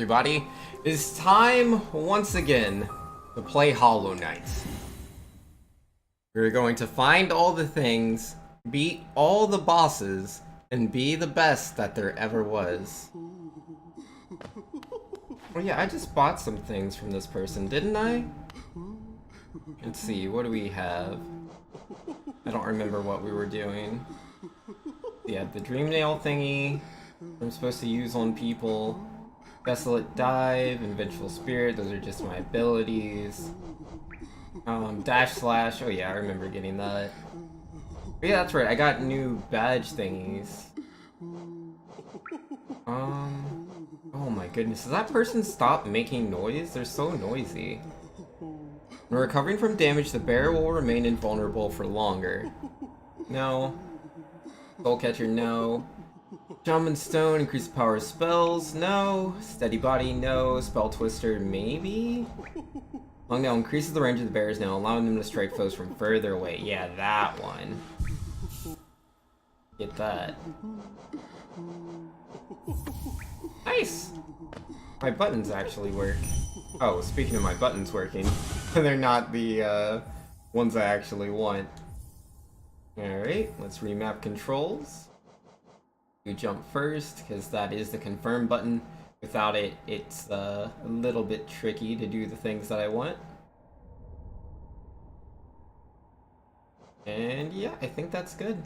everybody. It's time, once again, to play Hollow Knight. We're going to find all the things, beat all the bosses, and be the best that there ever was. Oh yeah, I just bought some things from this person, didn't I? Let's see, what do we have? I don't remember what we were doing. Yeah, the dream nail thingy I'm supposed to use on people. Desolate Dive and Vengeful Spirit, those are just my abilities. Dash Slash, oh yeah, I remember getting that. But yeah, that's right, I got new badge thingies. Oh my goodness, does that person stop making noise? They're so noisy. When recovering from damage, the bear will remain invulnerable for longer. No. Soul Catcher, no. Shaman Stone, increase the power of spells, no. Steady Body, no. Spell Twister, maybe? Long Nail increases the range of the bears now, allowing them to strike foes from further away. Yeah, that one. Get that. Nice! My buttons actually work. Oh, speaking of my buttons working, they're not the ones I actually want. Alright, let's remap controls. You jump first, because that is the confirm button. Without it, it's a little bit tricky to do the things that I want. And yeah, I think that's good.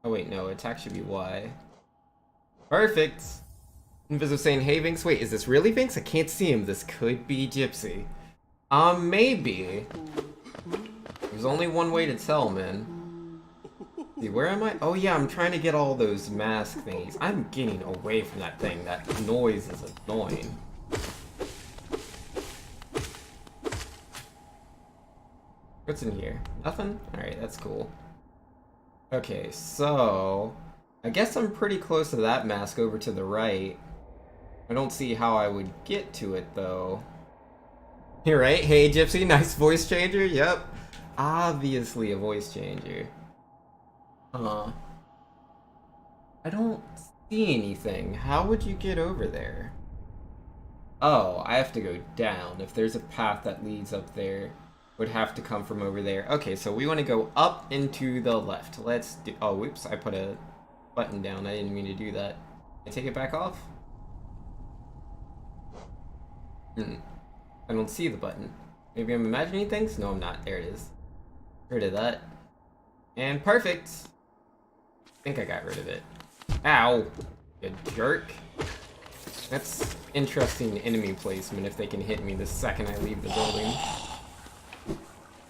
Oh wait, no, attack should be Y. Perfect! Invis saying, hey Vinx, wait, is this really Vinx? I can't see him, this could be Gypsy. Maybe. There's only one way to tell, man. See, where am I? Oh yeah, I'm trying to get all those mask thingies. I'm getting away from that thing. That noise is annoying. What's in here? Nothing? Alright, that's cool. Okay, so I guess I'm pretty close to that mask over to the right. I don't see how I would get to it, though. You're right. Hey, Gypsy, nice voice changer. Yep. Obviously a voice changer. I don't see anything. How would you get over there? Oh, I have to go down. If there's a path that leads up there, would have to come from over there. Okay, so we want to go up into the left. Let's do... Oh, whoops, I put a button down. I didn't mean to do that. Can I take it back off? I don't see the button. Maybe I'm imagining things? No, I'm not. There it is. Rid of that. And perfect! I think I got rid of it. Ow! You jerk. That's interesting enemy placement if they can hit me the second I leave the building.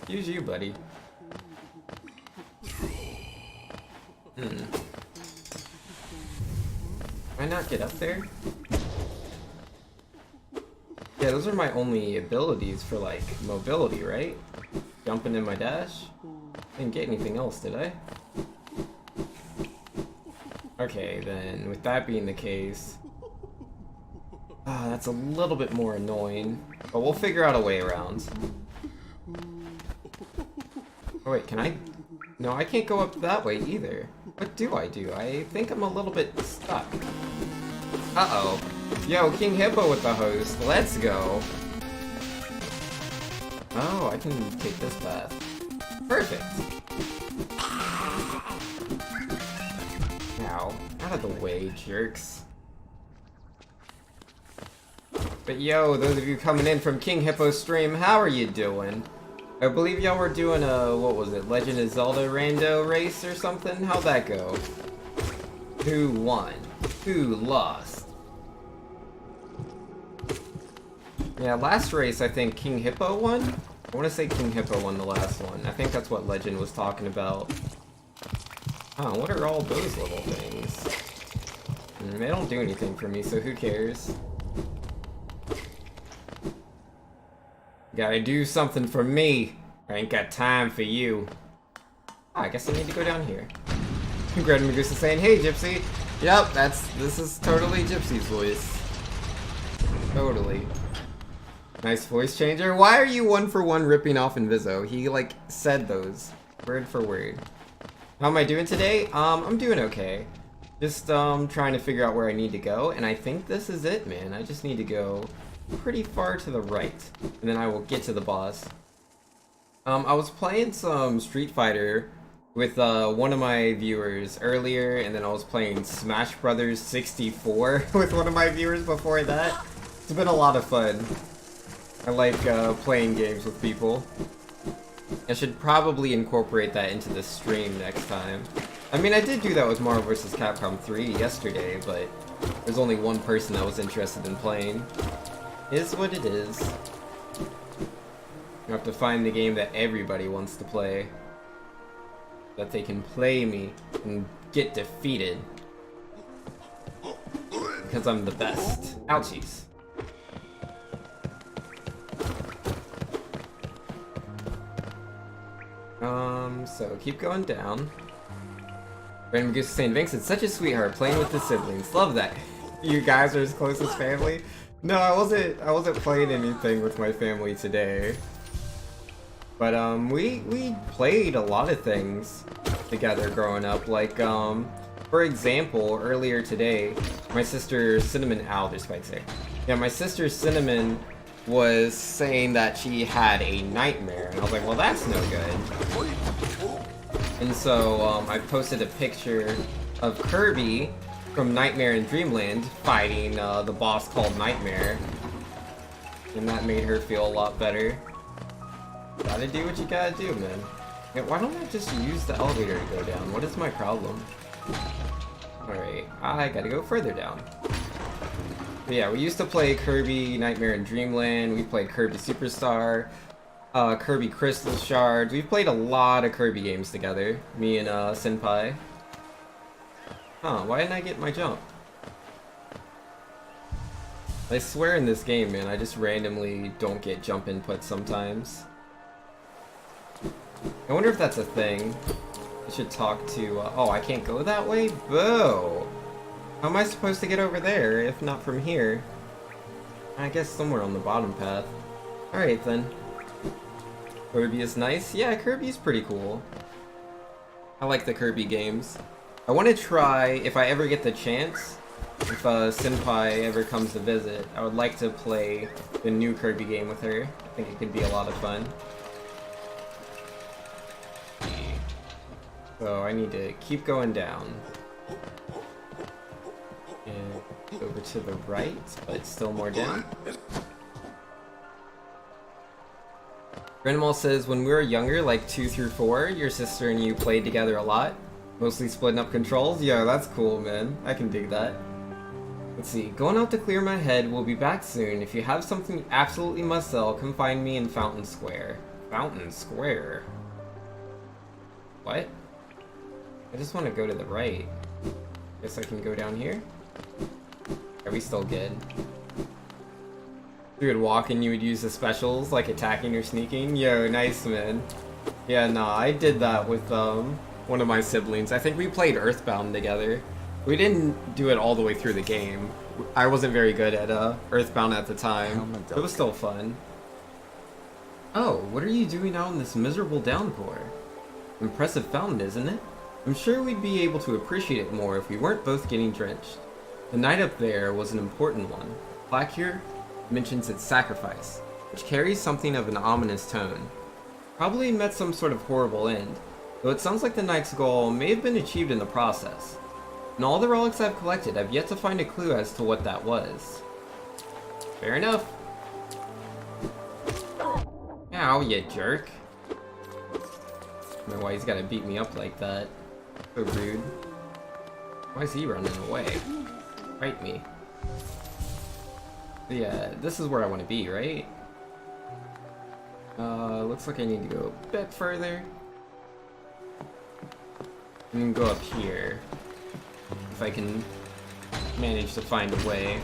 Use you, buddy. Can I not get up there? Yeah, those are my only abilities for, like, mobility, right? Jumping in my dash? Didn't get anything else, did I? Okay, then, with that being the case... that's a little bit more annoying. But we'll figure out a way around. Oh wait, can I... No, I can't go up that way either. What do? I think I'm a little bit stuck. Uh-oh. Yo, King Hippo with the host. Let's go. Oh, I can take this path. Perfect. Ow. Out of the way, jerks. But yo, those of you coming in from King Hippo stream, how are you doing? I believe y'all were doing a, what was it, Legend of Zelda rando race or something? How'd that go? Who won? Who lost? Yeah, last race I think King Hippo won? I want to say King Hippo won the last one. I think that's what Legend was talking about. Oh, what are all those little things? They don't do anything for me, so who cares? Gotta do something for me. I ain't got time for you. I guess I need to go down here. Greta Magusa saying, hey Gypsy. Yep, this is totally Gypsy's voice. Totally. Nice voice changer. Why are you 1-for-1 ripping off Inviso? He, like, said those. Word for word. How am I doing today? I'm doing okay. Just trying to figure out where I need to go, and I think this is it, man. I just need to go pretty far to the right, and then I will get to the boss. I was playing some Street Fighter with one of my viewers earlier, and then I was playing Smash Brothers 64 with one of my viewers before that. It's been a lot of fun. I like playing games with people. I should probably incorporate that into the stream next time. I mean, I did do that with Marvel vs. Capcom 3 yesterday, but there's only one person that was interested in playing. Is what it is. You have to find the game that everybody wants to play. That they can play me and get defeated. Because I'm the best. Ouchies. So keep going down. Random Goose is saying, Vince, it's such a sweetheart playing with the siblings. Love that. You guys are as close as family. No, I wasn't playing anything with my family today. But we played a lot of things together growing up. Like for example, earlier today, my sister Cinnamon Yeah, my sister Cinnamon was saying that she had a nightmare, and I was like, well, that's no good. And so I posted a picture of Kirby from Nightmare in Dreamland fighting the boss called Nightmare, and that made her feel a lot better. Gotta do what you gotta do, man. Yeah, why don't I just use the elevator to go down? What is my problem? Alright, I gotta go further down. But yeah, we used to play Kirby Nightmare in Dreamland, we played Kirby Superstar, Kirby Crystal Shards. We've played a lot of Kirby games together, me and Senpai. Huh, why didn't I get my jump? I swear in this game, man, I just randomly don't get jump input sometimes. I wonder if that's a thing. I should talk to, oh, I can't go that way? Boo! How am I supposed to get over there, if not from here? I guess somewhere on the bottom path. Alright then. Kirby is nice? Yeah, Kirby's pretty cool. I like the Kirby games. I want to try, if I ever get the chance, if Senpai ever comes to visit, I would like to play the new Kirby game with her. I think it could be a lot of fun. So I need to keep going down. And over to the right, but still more down. Grandma says, when we were younger, like 2 through 4, your sister and you played together a lot. Mostly splitting up controls? Yo, that's cool, man. I can dig that. Let's see. Going out to clear my head. We'll be back soon. If you have something you absolutely must sell, come find me in Fountain Square. Fountain Square? What? I just want to go to the right. Guess I can go down here? Are we still good? You would walk and you would use the specials, like attacking or sneaking? Yo, nice, man. Yeah, nah, I did that with, one of my siblings. I think we played Earthbound together. We didn't do it all the way through the game. I wasn't very good at, Earthbound at the time. It was still fun. Oh, what are you doing out in this miserable downpour? Impressive fountain, isn't it? I'm sure we'd be able to appreciate it more if we weren't both getting drenched. The night up there was an important one. Plaque here mentions its sacrifice, which carries something of an ominous tone. Probably met some sort of horrible end, though it sounds like the knight's goal may have been achieved in the process. In all the relics I've collected, I've yet to find a clue as to what that was. Fair enough. Ow, you jerk. I don't know why he's gotta beat me up like that. So rude. Why is he running away? Fight me. Yeah, this is where I want to be, right? Looks like I need to go a bit further. And then go up here. If I can manage to find a way.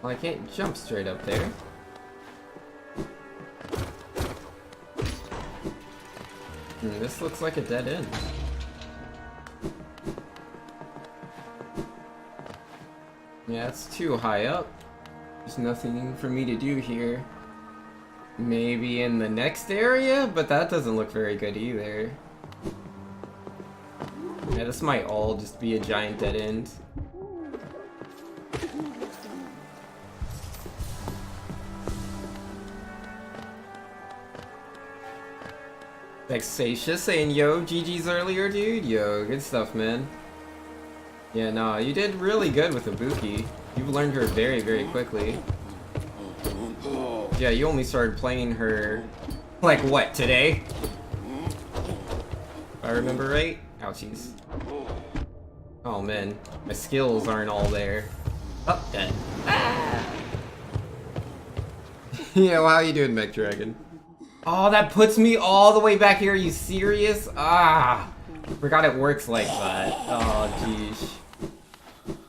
Well, I can't jump straight up there. This looks like a dead end. Yeah, it's too high up. There's nothing for me to do here. Maybe in the next area, but that doesn't look very good either. Yeah, this might all just be a giant dead end. Vexatia saying, yo, GG's earlier, dude. Yo, good stuff, man. Yeah, no, you did really good with Ibuki. You've learned her very, very quickly. Yeah, you only started playing her, like, what, today? If I remember right? Ouchies. Oh, man. My skills aren't all there. Oh, dead. Ah! Yeah, well, how you doing, Mech Dragon? Oh, that puts me all the way back here. Are you serious? Ah! Forgot it works like that. Oh, jeez.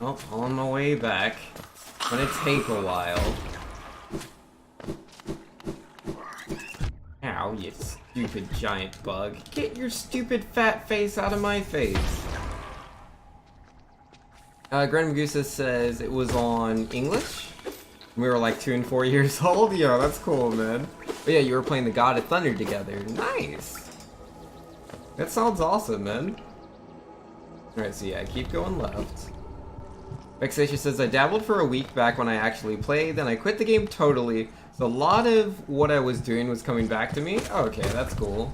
Oh, on my way back. Gonna take a while. Ow, you stupid giant bug. Get your stupid fat face out of my face. Grand Magusa says it was on English. We were like 2 and 4 years old. Yo, that's cool, man. But yeah, you were playing the God of Thunder together. Nice. That sounds awesome, man. Alright, so yeah, keep going left. Vexatia says, I dabbled for a week back when I actually played, then I quit the game totally. So a lot of what I was doing was coming back to me. Oh, okay, that's cool.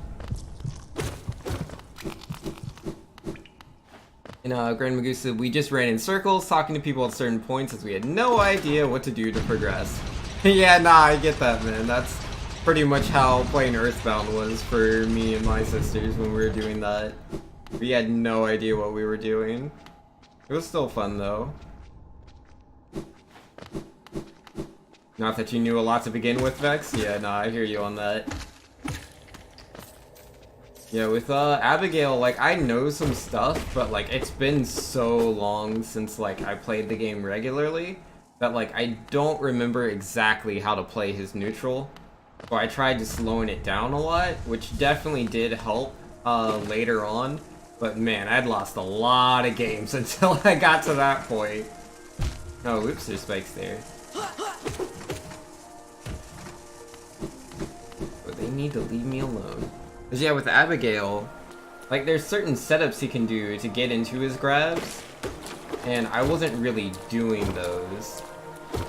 And Grand Magusa, we just ran in circles, talking to people at certain points as we had no idea what to do to progress. Yeah, nah, I get that, man. That's pretty much how playing Earthbound was for me and my sisters when we were doing that. We had no idea what we were doing. It was still fun, though. Not that you knew a lot to begin with, Vex? Yeah, nah, I hear you on that. Yeah, with Abigail, like, I know some stuff, but like, it's been so long since like I played the game regularly that like I don't remember exactly how to play his neutral. So I tried just slowing it down a lot, which definitely did help later on. But man, I'd lost a lot of games until I got to that point. Oh, oops, there's spikes there. But they need to leave me alone. Cause yeah, with Abigail, like there's certain setups he can do to get into his grabs, and I wasn't really doing those.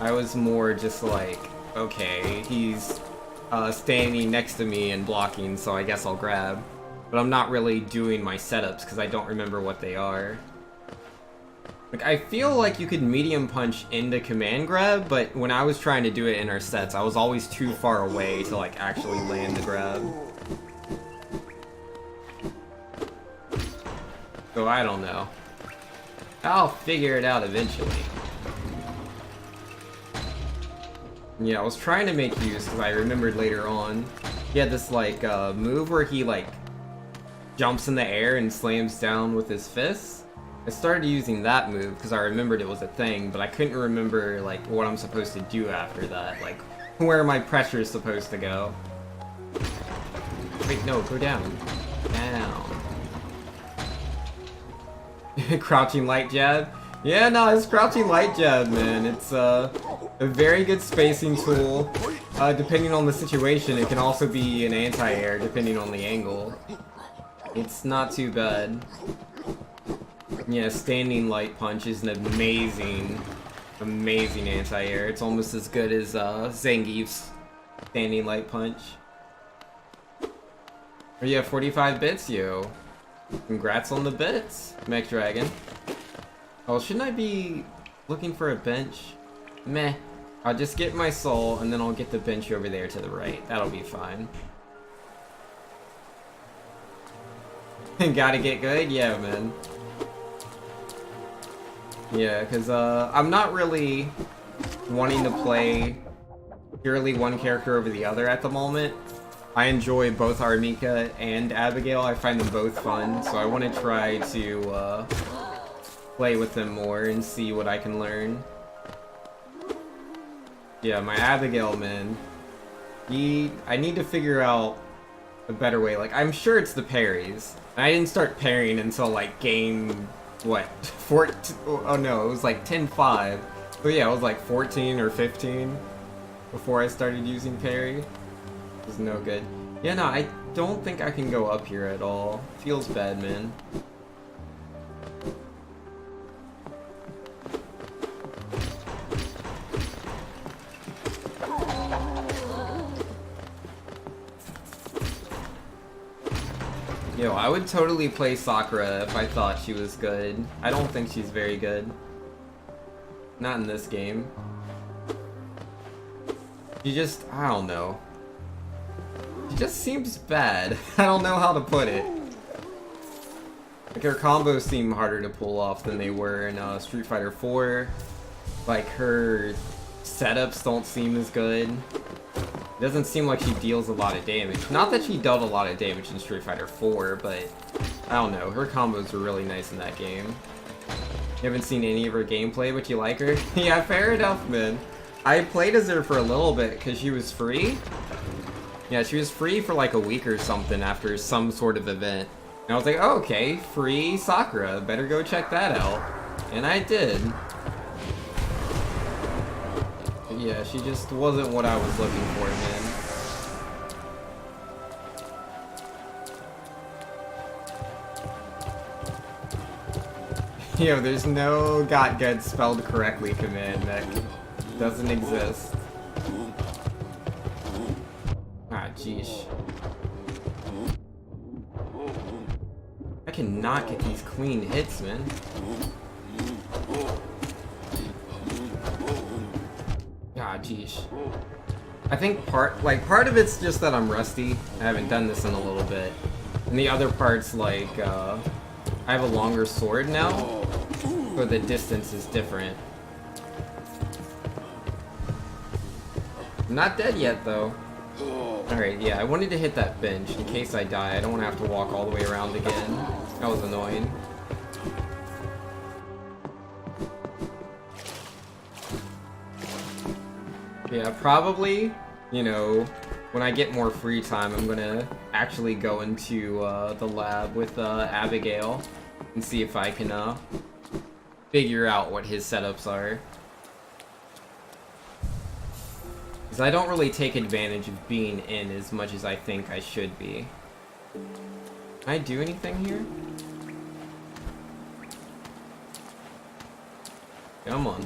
I was more just like, okay, he's standing next to me and blocking, so I guess I'll grab. But I'm not really doing my setups because I don't remember what they are. Like, I feel like you could medium punch into command grab, but when I was trying to do it in our sets, I was always too far away to like actually land the grab. So I don't know. I'll figure it out eventually. Yeah, I was trying to make use because I remembered later on he had this like move where he like jumps in the air and slams down with his fists. I started using that move because I remembered it was a thing, but I couldn't remember like what I'm supposed to do after that, like where my pressure is supposed to go. Wait, no, go down. Down. Crouching light jab? Yeah, no, it's crouching light jab, man. It's a very good spacing tool. Depending on the situation, it can also be an anti-air depending on the angle. It's not too bad. Yeah, standing light punch is an amazing anti-air. It's almost as good as Zangief's standing light punch. Oh yeah, 45 bits, yo. Congrats on the bits, Mech Dragon. Oh, shouldn't I be looking for a bench? Meh. I'll just get my soul, and then I'll get the bench over there to the right. That'll be fine. Gotta get good? Yeah, man. Yeah, because I'm not really wanting to play purely one character over the other at the moment. I enjoy both Armika and Abigail. I find them both fun, so I want to try to play with them more and see what I can learn. Yeah, my Abigail, man. I need to figure out a better way. Like, I'm sure it's the parries. I didn't start parrying until, like, game, what, 14? Oh no, it was like 10-5. So yeah, it was like 14 or 15 before I started using parry. is no good. Yeah, no, I don't think I can go up here at all. Feels bad, man. Yo, I would totally play Sakura if I thought she was good. I don't think she's very good. Not in this game. She just, I don't know. She just seems bad. I don't know how to put it. Like, her combos seem harder to pull off than they were in Street Fighter 4. Like, her setups don't seem as good. It doesn't seem like she deals a lot of damage. Not that she dealt a lot of damage in Street Fighter 4, but I don't know. Her combos were really nice in that game. You haven't seen any of her gameplay, but you like her? Yeah, fair enough, man. I played as her for a little bit because she was free. Yeah, she was free for like a week or something after some sort of event. And I was like, oh, okay, free Sakura. Better go check that out. And I did. But yeah, she just wasn't what I was looking for, man. Yo, there's no got good spelled correctly command that doesn't exist. Ah, jeez. I cannot get these clean hits, man. Ah, jeez. I think part of it's just that I'm rusty. I haven't done this in a little bit. And the other part's like, I have a longer sword now, so the distance is different. I'm not dead yet, though. Alright, yeah, I wanted to hit that bench in case I die. I don't want to have to walk all the way around again. That was annoying. Yeah, probably, you know, when I get more free time, I'm gonna actually go into the lab with Abigail and see if I can figure out what his setups are. Because I don't really take advantage of being in as much as I think I should be. Can I do anything here? Come on.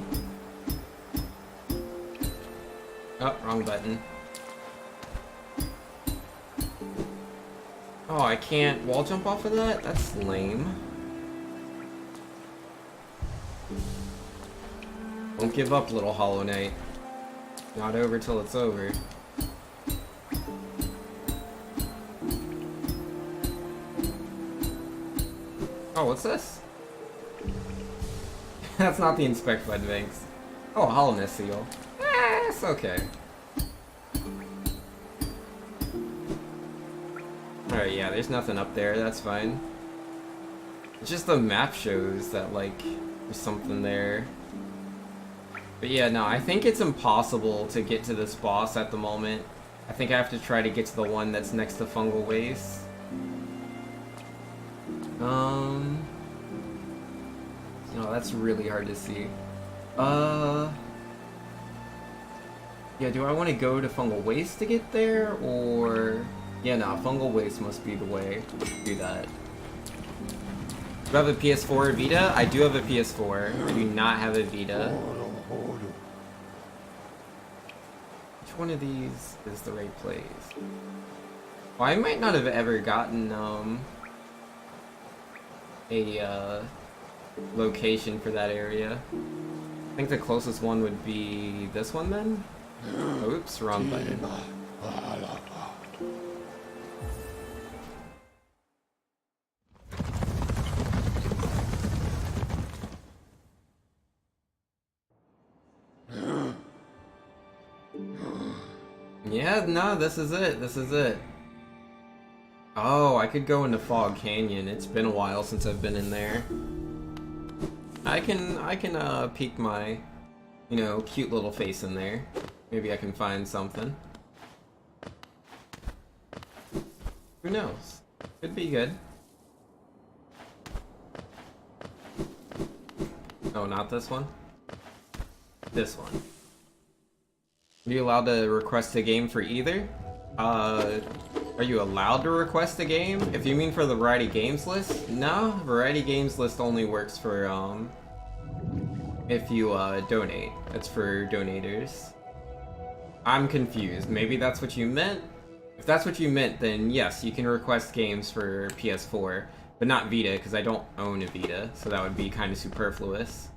Oh, wrong button. Oh, I can't wall jump off of that? That's lame. Don't give up, little Hollow Knight. Not over till it's over. Oh, what's this? That's not the inspect button, thanks. Oh, Hollowness seal. It's okay. Alright, yeah, there's nothing up there, that's fine. It's just the map shows that, like, there's something there. But yeah, no, I think it's impossible to get to this boss at the moment. I think I have to try to get to the one that's next to Fungal Waste. No, that's really hard to see. Yeah, do I want to go to Fungal Waste to get there, or... Yeah, no, Fungal Waste must be the way to do that. Do I have a PS4 or Vita? I do have a PS4. I do not have a Vita. Which one of these is the right place? Well, I might not have ever gotten, a, location for that area. I think the closest one would be this one, then? Oops, wrong button. Yeah, no, this is it. This is it. Oh, I could go into Fog Canyon. It's been a while since I've been in there. I can peek my, you know, cute little face in there. Maybe I can find something. Who knows? Could be good. Oh, not this one? This one. Are you allowed to request a game for either? Are you allowed to request a game? If you mean for the variety games list? No, variety games list only works for, if you, donate. That's for donators. I'm confused. Maybe that's what you meant? If that's what you meant, then yes, you can request games for PS4, but not Vita, because I don't own a Vita, so that would be kind of superfluous.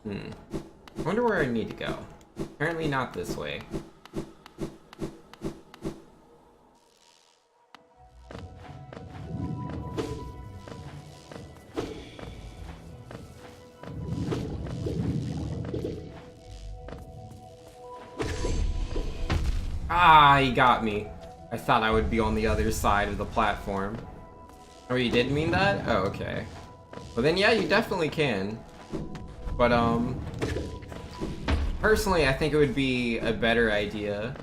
I wonder where I need to go. Apparently not this way. Ah, he got me. I thought I would be on the other side of the platform. Oh, you did mean that? Oh, okay. Well then, yeah, you definitely can. But, personally, I think it would be a better idea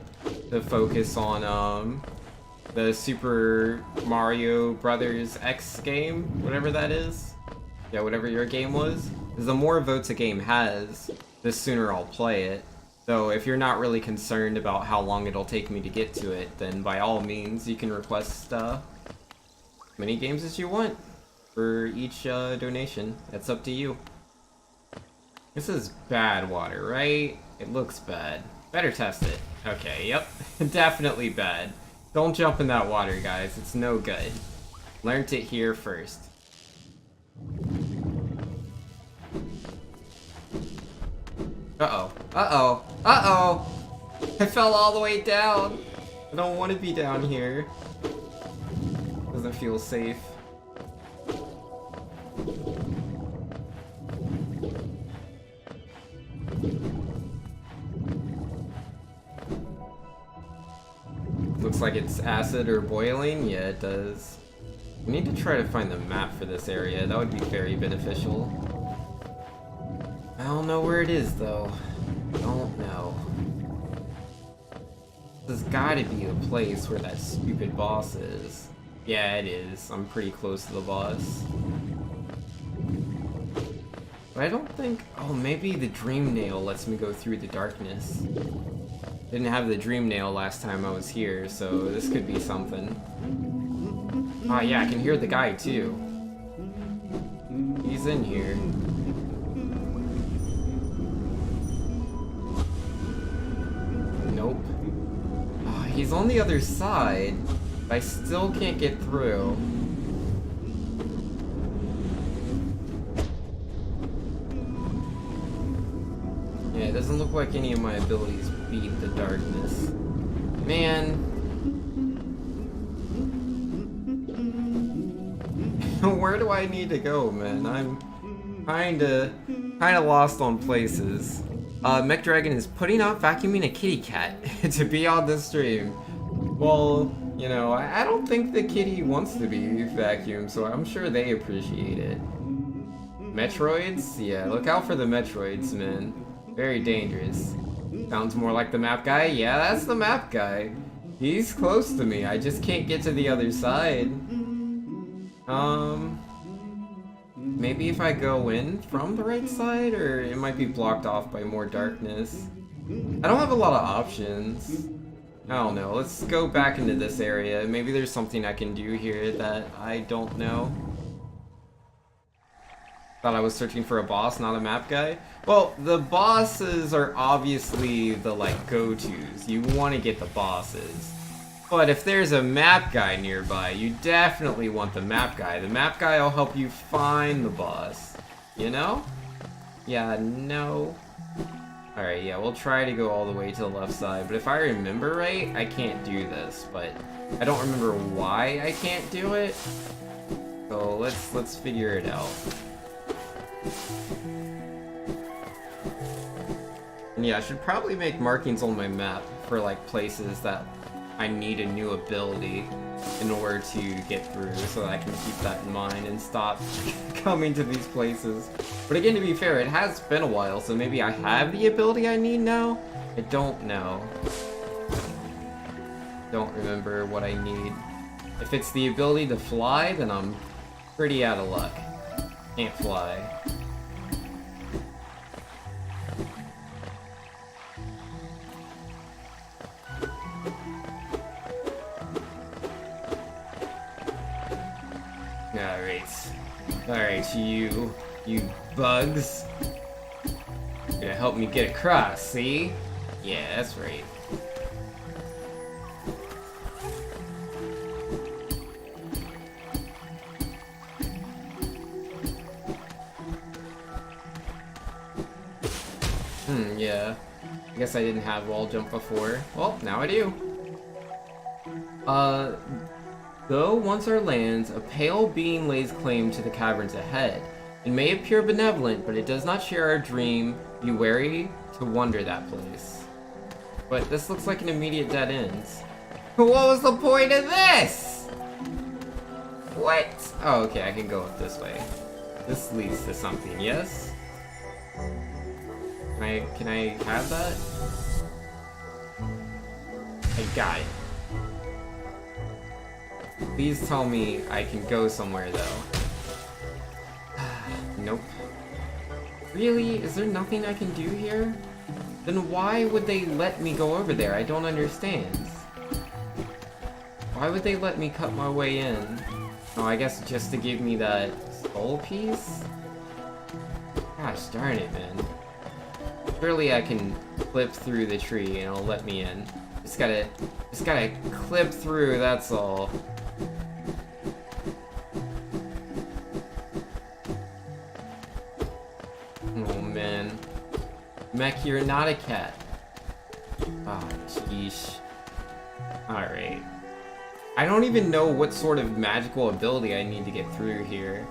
to focus on, the Super Mario Brothers X game, whatever that is. Yeah, whatever your game was. Because the more votes a game has, the sooner I'll play it. So if you're not really concerned about how long it'll take me to get to it, then by all means, you can request, many games as you want for each, donation. That's up to you. This is bad water, right? It looks bad. Better test it. Okay, yep. Definitely bad. Don't jump in that water, guys. It's no good. Learned it here first. Uh-oh. Uh-oh. Uh-oh! I fell all the way down! I don't want to be down here. Doesn't feel safe. Looks like it's acid or boiling. Yeah, it does. We need to try to find the map for this area. That would be very beneficial. I don't know where it is, though. Don't know. There's gotta be a place where that stupid boss is. Yeah, it is. I'm pretty close to the boss. But I don't think... Oh, maybe the Dream Nail lets me go through the darkness. Didn't have the Dream Nail last time I was here, so this could be something. Ah, yeah, I can hear the guy, too. He's in here. Nope. Ah, he's on the other side, but I still can't get through. Yeah, it doesn't look like any of my abilities beat the darkness. Man. Where do I need to go, man? I'm kinda lost on places. Mech Dragon is putting out vacuuming a kitty cat to be on the stream. Well, you know, I don't think the kitty wants to be vacuumed, so I'm sure they appreciate it. Metroids? Yeah, look out for the Metroids, man. Very dangerous. Sounds more like the map guy. Yeah, that's the map guy. He's close to me. I just can't get to the other side. Maybe if I go in from the right side, or it might be blocked off by more darkness. I don't have a lot of options. I don't know. Let's go back into this area. Maybe there's something I can do here that I don't know. Thought I was searching for a boss, not a map guy. Well, the bosses are obviously the, like, go-tos. You want to get the bosses. But if there's a map guy nearby, you definitely want the map guy. The map guy will help you find the boss. You know? Yeah, no. Alright, yeah, we'll try to go all the way to the left side. But if I remember right, I can't do this. But I don't remember why I can't do it. So let's figure it out. And yeah, I should probably make markings on my map for, like, places that I need a new ability in order to get through, so that I can keep that in mind and stop coming to these places. But again, to be fair, it has been a while, so maybe I have the ability I need now? I don't know. Don't remember what I need. If it's the ability to fly, then I'm pretty out of luck. Can't fly. to you, you bugs. You're gonna help me get across, see? Yeah, that's right. Yeah. I guess I didn't have wall jump before. Well, now I do. Though once our lands, a pale being lays claim to the caverns ahead. It may appear benevolent, but it does not share our dream. Be wary to wander that place. But this looks like an immediate dead end. What was the point of this? What? Oh, okay, I can go up this way. This leads to something, yes? Can I have that? I got it. Please tell me I can go somewhere, though. Nope. Really? Is there nothing I can do here? Then why would they let me go over there? I don't understand. Why would they let me cut my way in? Oh, I guess just to give me that soul piece? Gosh darn it, man. Surely I can clip through the tree and it'll let me in. Just gotta clip through, that's all. Oh man. Mech, you're not a cat. Oh, jeez. Alright. I don't even know what sort of magical ability I need to get through here.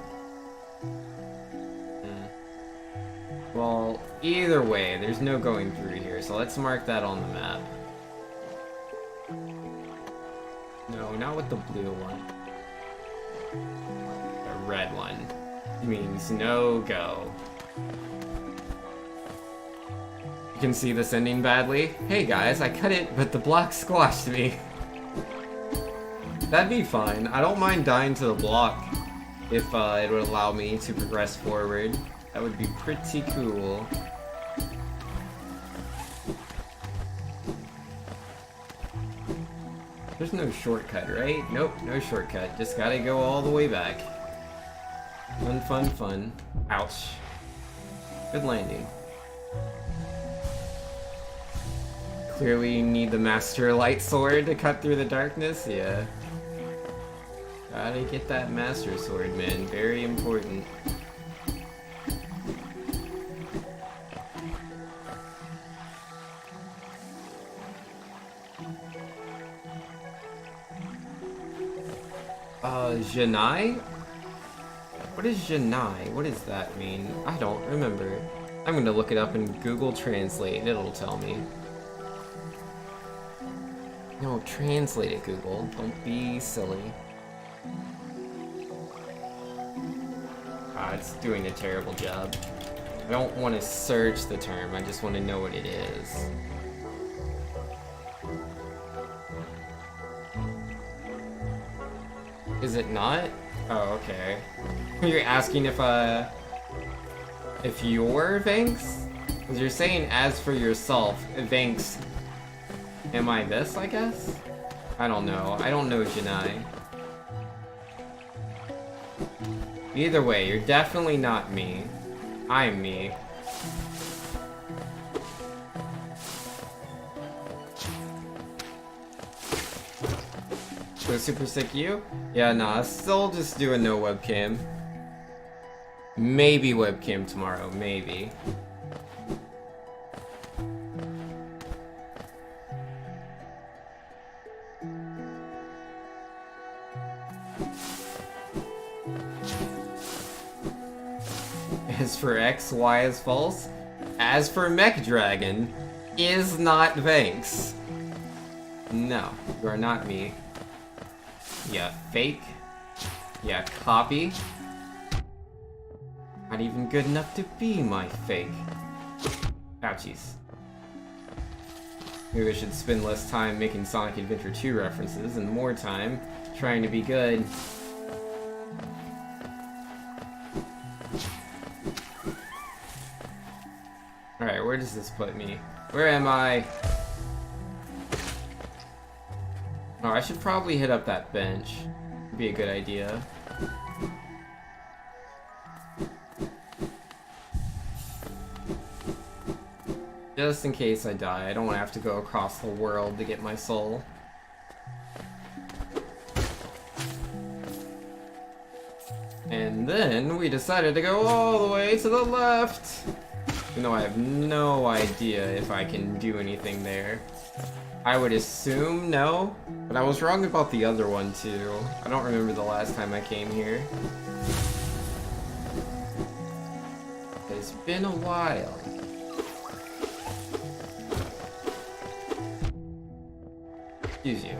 Well, either way, there's no going through here, so let's mark that on the map. No, not with the blue one. The red one means no go. You can see this ending badly. Hey guys, I cut it, but the block squashed me. That'd be fine. I don't mind dying to the block if it would allow me to progress forward. That would be pretty cool. There's no shortcut, right? Nope, no shortcut. Just gotta go all the way back. Fun, fun, fun. Ouch. Good landing. Clearly you need the Master Light Sword to cut through the darkness, yeah. Gotta get that Master Sword, man. Very important. Janai? What is Janai? What does that mean? I don't remember. I'm gonna look it up in Google Translate. It'll tell me. No, translate it, Google. Don't be silly. It's doing a terrible job. I don't want to search the term, I just want to know what it is. Is it not? Oh, okay. You're asking if you're Vanks? Because you're saying as for yourself, Vanks. Am I this, I guess? I don't know. I don't know Janai. Either way, you're definitely not me. I'm me. Go SuperTwoU? Yeah, nah, still just doing no webcam. Maybe webcam tomorrow, maybe. As for X, Y is false. As for Mech Dragon, is not Vanks. No, you are not me. Yeah, fake. Yeah, copy. Not even good enough to be my fake. Ouchies. Maybe I should spend less time making Sonic Adventure 2 references and more time trying to be good. Alright, where does this put me? Where am I? Oh, I should probably hit up that bench. Would be a good idea. Just in case I die, I don't want to have to go across the world to get my soul. And then we decided to go all the way to the left. Even though I have no idea if I can do anything there. I would assume no, but I was wrong about the other one too. I don't remember the last time I came here. It's been a while. Excuse you.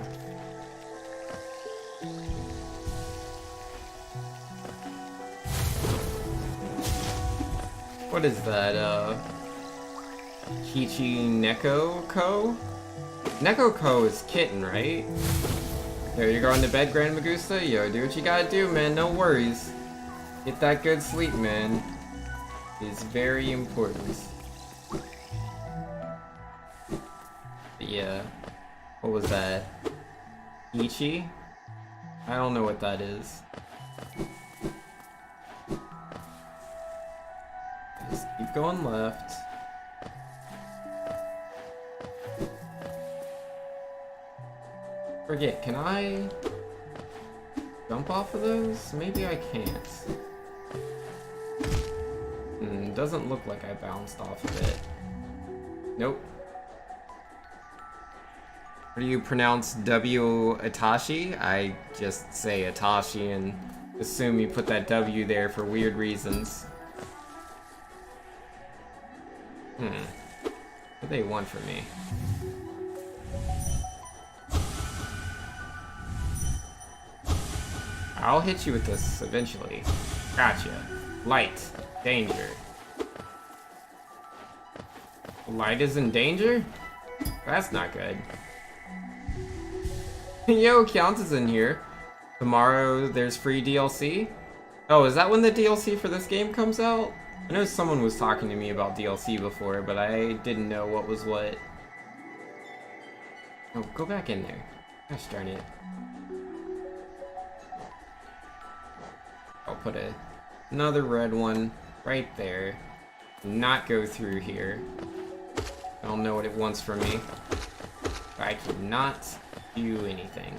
What is that, Kichi Neko-ko? Neko-ko is kitten, right? There, you're going to bed, Grand Magusta? Yo, do what you gotta do, man, no worries. Get that good sleep, man. It's very important. But yeah. What was that? Ichi? I don't know what that is. Just keep going left. Forget, can I jump off of those? Maybe I can't. Doesn't look like I bounced off of it. Nope. How do you pronounce W Itachi? I just say Itachi and assume you put that W there for weird reasons. What do they want from me? I'll hit you with this eventually. Gotcha. Light. Danger. Light is in danger? That's not good. Yo, Count is in here. Tomorrow there's free DLC? Oh, is that when the DLC for this game comes out? I know someone was talking to me about DLC before, but I didn't know what was what. Oh, go back in there. Gosh darn it. I'll put another red one right there. Not go through here. I don't know what it wants from me. I cannot do anything.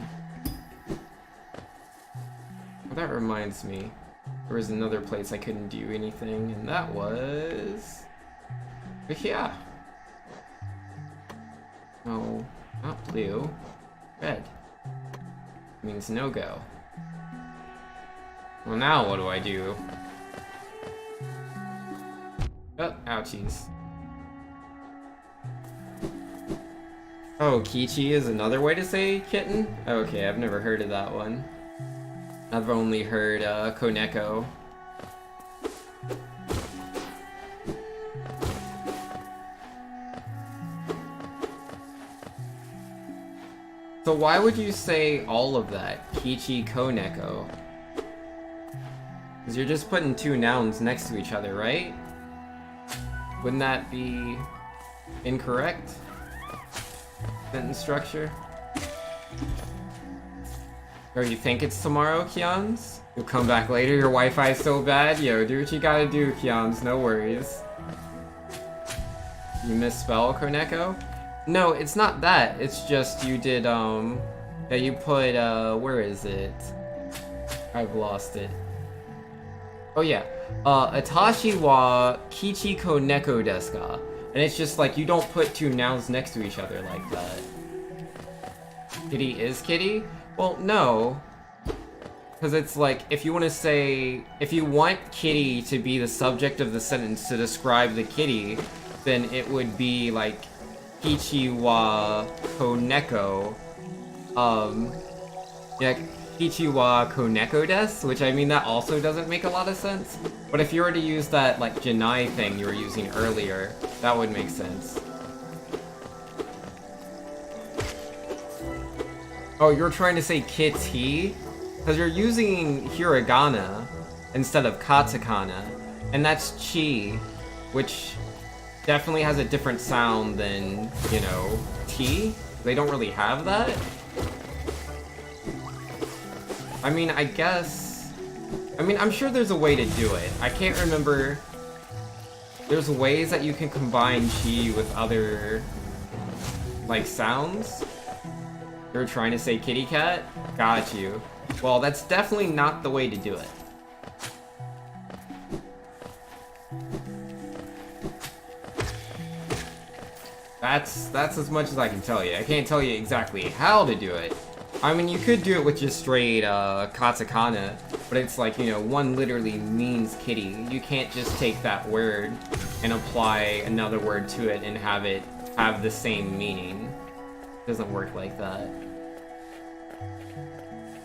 Well, that reminds me. There was another place I couldn't do anything, and that was... yeah. No, not blue. Red. Means no go. Well, now what do I do? Oh, ouchies. Oh, Kichi is another way to say kitten? Okay, I've never heard of that one. I've only heard Koneko. So why would you say all of that? Kichi Koneko? Because you're just putting two nouns next to each other, right? Wouldn't that be incorrect? Sentence structure? Or you think it's tomorrow, Kians? You'll come back later, your Wi-Fi's so bad? Yo, do what you gotta do, Kians, no worries. You misspell Koneko? No, it's not that, it's just you did, yeah, you put, where is it? I've lost it. Oh yeah, Atashi wa Kichi Koneko desu ka? And it's just like, you don't put two nouns next to each other like that. Kitty is kitty? Well, no. Because it's like, if you want to say, if you want kitty to be the subject of the sentence to describe the kitty, then it would be like, Kichi wa Koneko. Yeah, Kichi wa Koneko desu, which I mean, that also doesn't make a lot of sense. But if you were to use that, like, Janai thing you were using earlier, that would make sense. Oh, you're trying to say kitty? Because you're using hiragana instead of katakana, and that's chi, which definitely has a different sound than, you know, T. They don't really have that. I mean, I guess... I mean, I'm sure there's a way to do it. I can't remember... there's ways that you can combine chi with other, like, sounds. You're trying to say kitty cat? Got you. Well, that's definitely not the way to do it. That's as much as I can tell you. I can't tell you exactly how to do it. I mean, you could do it with just straight katakana, but it's like, you know, one literally means kitty. You can't just take that word and apply another word to it and have it have the same meaning. It doesn't work like that.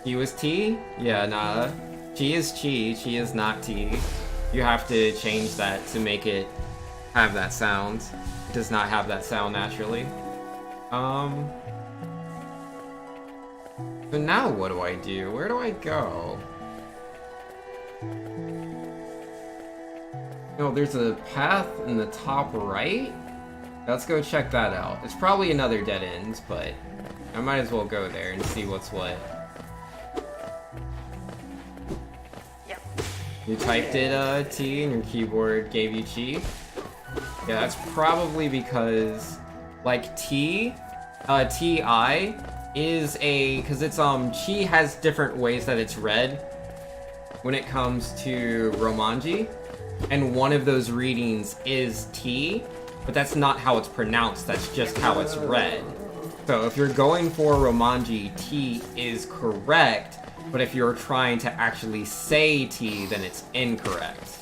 Chi was T? Yeah, nah. Chi is chi, chi is not T. You have to change that to make it have that sound. It does not have that sound naturally. So now what do I do? Where do I go? No, there's a path in the top right? Let's go check that out. It's probably another dead end, but I might as well go there and see what's what. You typed it T and your keyboard gave you chi? Yeah, that's probably because, like, T, T-I is because it's, chi has different ways that it's read when it comes to Romanji, and one of those readings is T, but that's not how it's pronounced, that's just how it's read. So if you're going for Romanji, T is correct, but if you're trying to actually say T, then it's incorrect.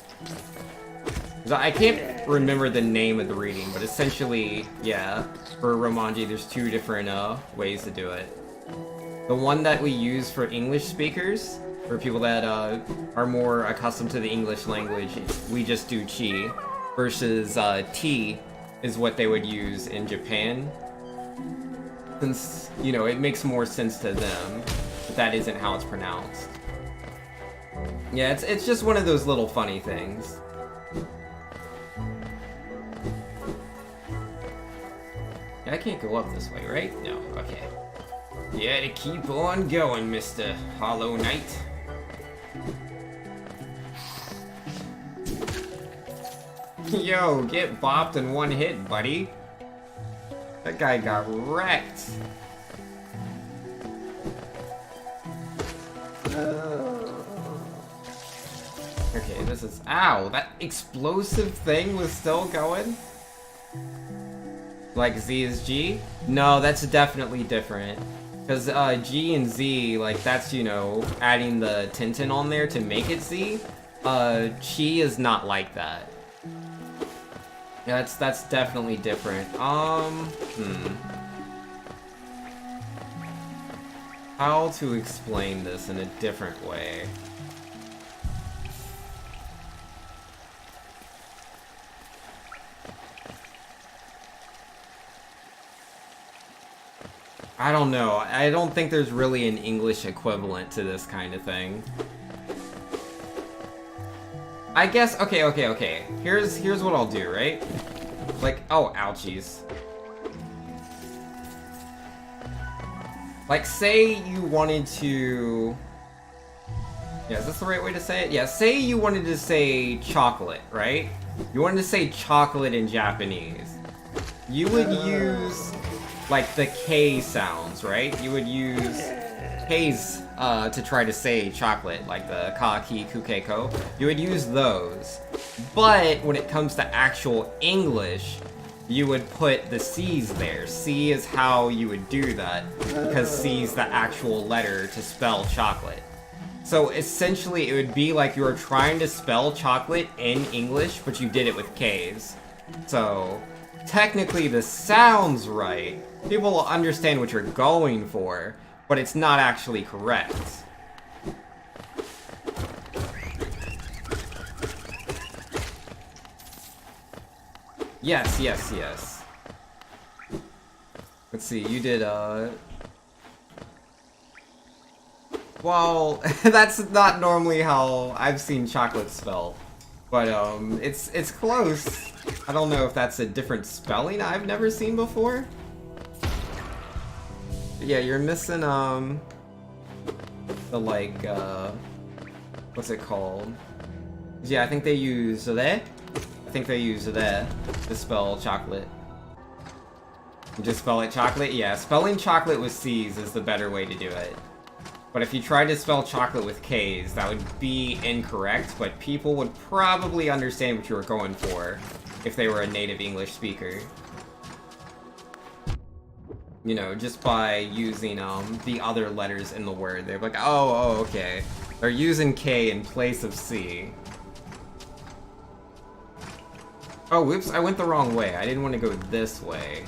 I can't remember the name of the reading, but essentially, yeah, for Romanji, there's two different ways to do it. The one that we use for English speakers, for people that are more accustomed to the English language, we just do chi, versus T is what they would use in Japan. Since, you know, it makes more sense to them, but that isn't how it's pronounced. Yeah, it's just one of those little funny things. I can't go up this way, right? No, okay. Yeah, to keep on going, Mr. Hollow Knight. Yo, get bopped in one hit, buddy. That guy got wrecked. Okay, this is... Ow, that explosive thing was still going? Like Z is G? No, that's definitely different. Because G and Z, like, that's, you know, adding the Tintin on there to make it Z. Chi is not like that. Yeah, that's definitely different. How to explain this in a different way? I don't know. I don't think there's really an English equivalent to this kind of thing. I guess, okay. Here's what I'll do, right? Like, oh, ouchies. Like, say you wanted to... Yeah, is this the right way to say it? Yeah, say you wanted to say chocolate, right? You wanted to say chocolate in Japanese. You would use... like the K sounds, right? You would use K's to try to say chocolate, like the ka, ki, ku, ke, ko. You would use those. But when it comes to actual English, you would put the C's there. C is how you would do that, because C is the actual letter to spell chocolate. So essentially it would be like you were trying to spell chocolate in English, but you did it with K's. So technically this sounds right. People will understand what you're going for, but it's not actually correct. Yes. Let's see, you did, well, that's not normally how I've seen chocolate spelled. But, it's close. I don't know if that's a different spelling I've never seen before. But yeah, you're missing, the, like, what's it called? Yeah, I think they use le think they use the to spell chocolate. Just spell it chocolate? Yeah, spelling chocolate with C's is the better way to do it. But if you try to spell chocolate with K's, that would be incorrect, but people would probably understand what you were going for if they were a native English speaker. You know, just by using the other letters in the word. They're like, oh, okay. They're using K in place of C. Oh, whoops, I went the wrong way. I didn't want to go this way.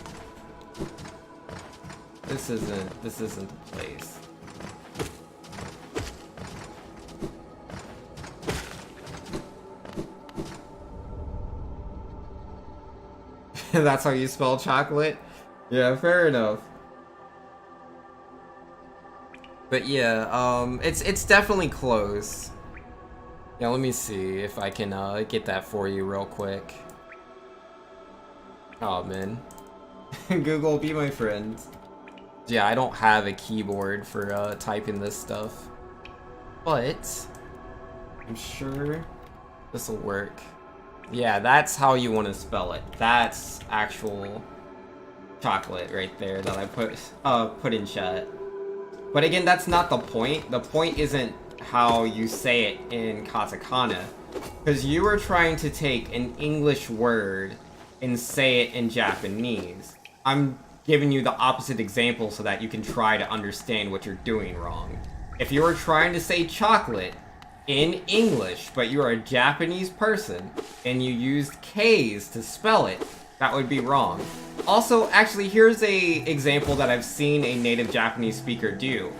This isn't the place. That's how you spell chocolate? Yeah, fair enough. But yeah, it's definitely close. Yeah, let me see if I can get that for you real quick. Oh man. Google, be my friend. Yeah, I don't have a keyboard for typing this stuff. But I'm sure this will work. Yeah, that's how you want to spell it. That's actual chocolate right there that I put in chat. But again, that's not the point. The point isn't how you say it in katakana, because you were trying to take an English word and say it in Japanese. I'm giving you the opposite example so that you can try to understand what you're doing wrong. If you were trying to say chocolate in English, but you're a Japanese person, and you used K's to spell it, that would be wrong. Also, actually, here's a example that I've seen a native Japanese speaker do.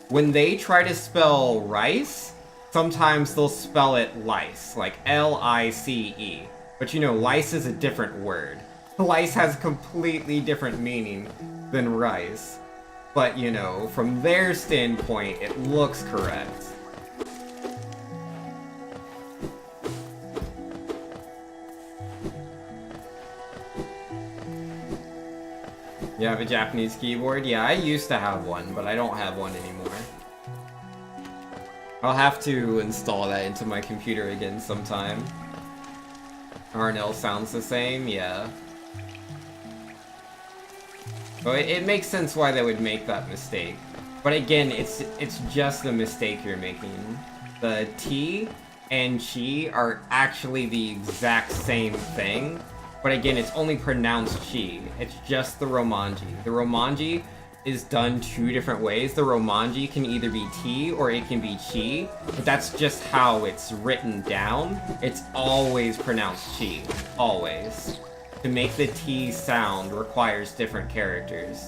When they try to spell rice, sometimes they'll spell it lice, like L-I-C-E. But you know, lice is a different word. Lice has completely different meaning than rice. But you know, from their standpoint, it looks correct. You have a Japanese keyboard? Yeah, I used to have one, but I don't have one anymore. I'll have to install that into my computer again sometime. Arnell sounds the same, yeah. But it makes sense why they would make that mistake. But again, it's just a mistake you're making. The T and chi are actually the exact same thing. But again, it's only pronounced chi. It's just the romanji. The romanji is done two different ways. The romanji can either be T or it can be chi, but that's just how it's written down. It's always pronounced chi. Always. To make the T sound requires different characters.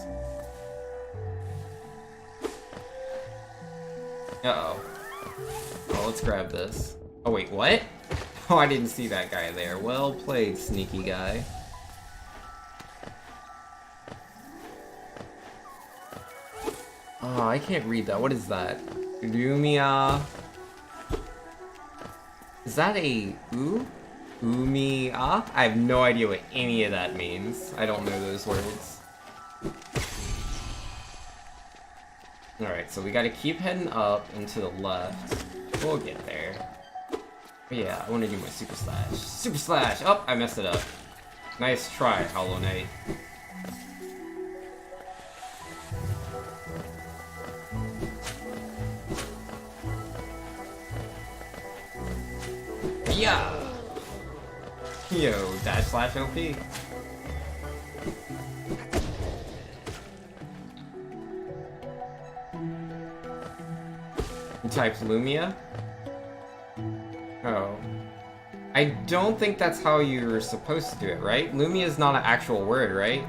Uh-oh. Oh, let's grab this. Oh wait, what? Oh, I didn't see that guy there. Well played, sneaky guy. Oh, I can't read that. What is that? Lumia. Is that a oo? Umia? I have no idea what any of that means. I don't know those words. Alright, so we gotta keep heading up and to the left. We'll get there. But yeah, I want to do my super slash. Super slash! Oh, I messed it up. Nice try, Hollow Knight. Yeah! Yo, dash slash OP. You typed Lumia? Oh. I don't think that's how you're supposed to do it, right? Lumia is not an actual word, right?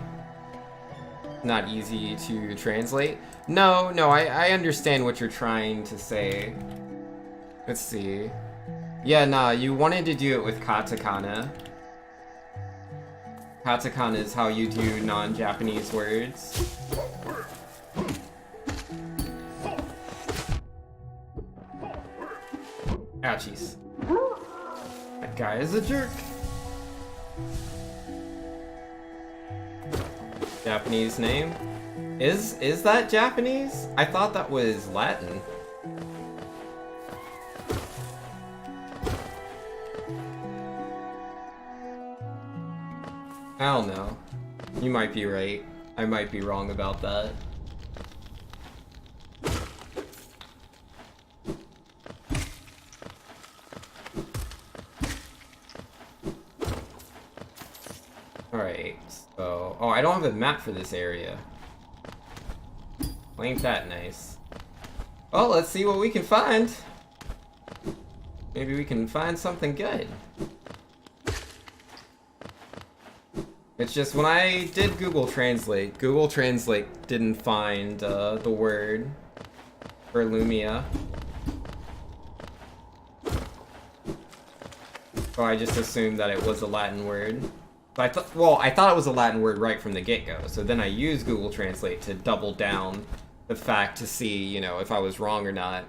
Not easy to translate? No, I understand what you're trying to say. Let's see. Yeah, nah, you wanted to do it with katakana. Katakana is how you do non-Japanese words. Ouchies. That guy is a jerk. Japanese name? Is that Japanese? I thought that was Latin. I don't know. You might be right. I might be wrong about that. Alright, so... Oh, I don't have a map for this area. Well, ain't that nice. Well, let's see what we can find. Maybe we can find something good. It's just when I did Google Translate didn't find the word for Lumia. So I just assumed that it was a Latin word. So I thought it was a Latin word right from the get-go. So then I used Google Translate to double down the fact to see, you know, if I was wrong or not.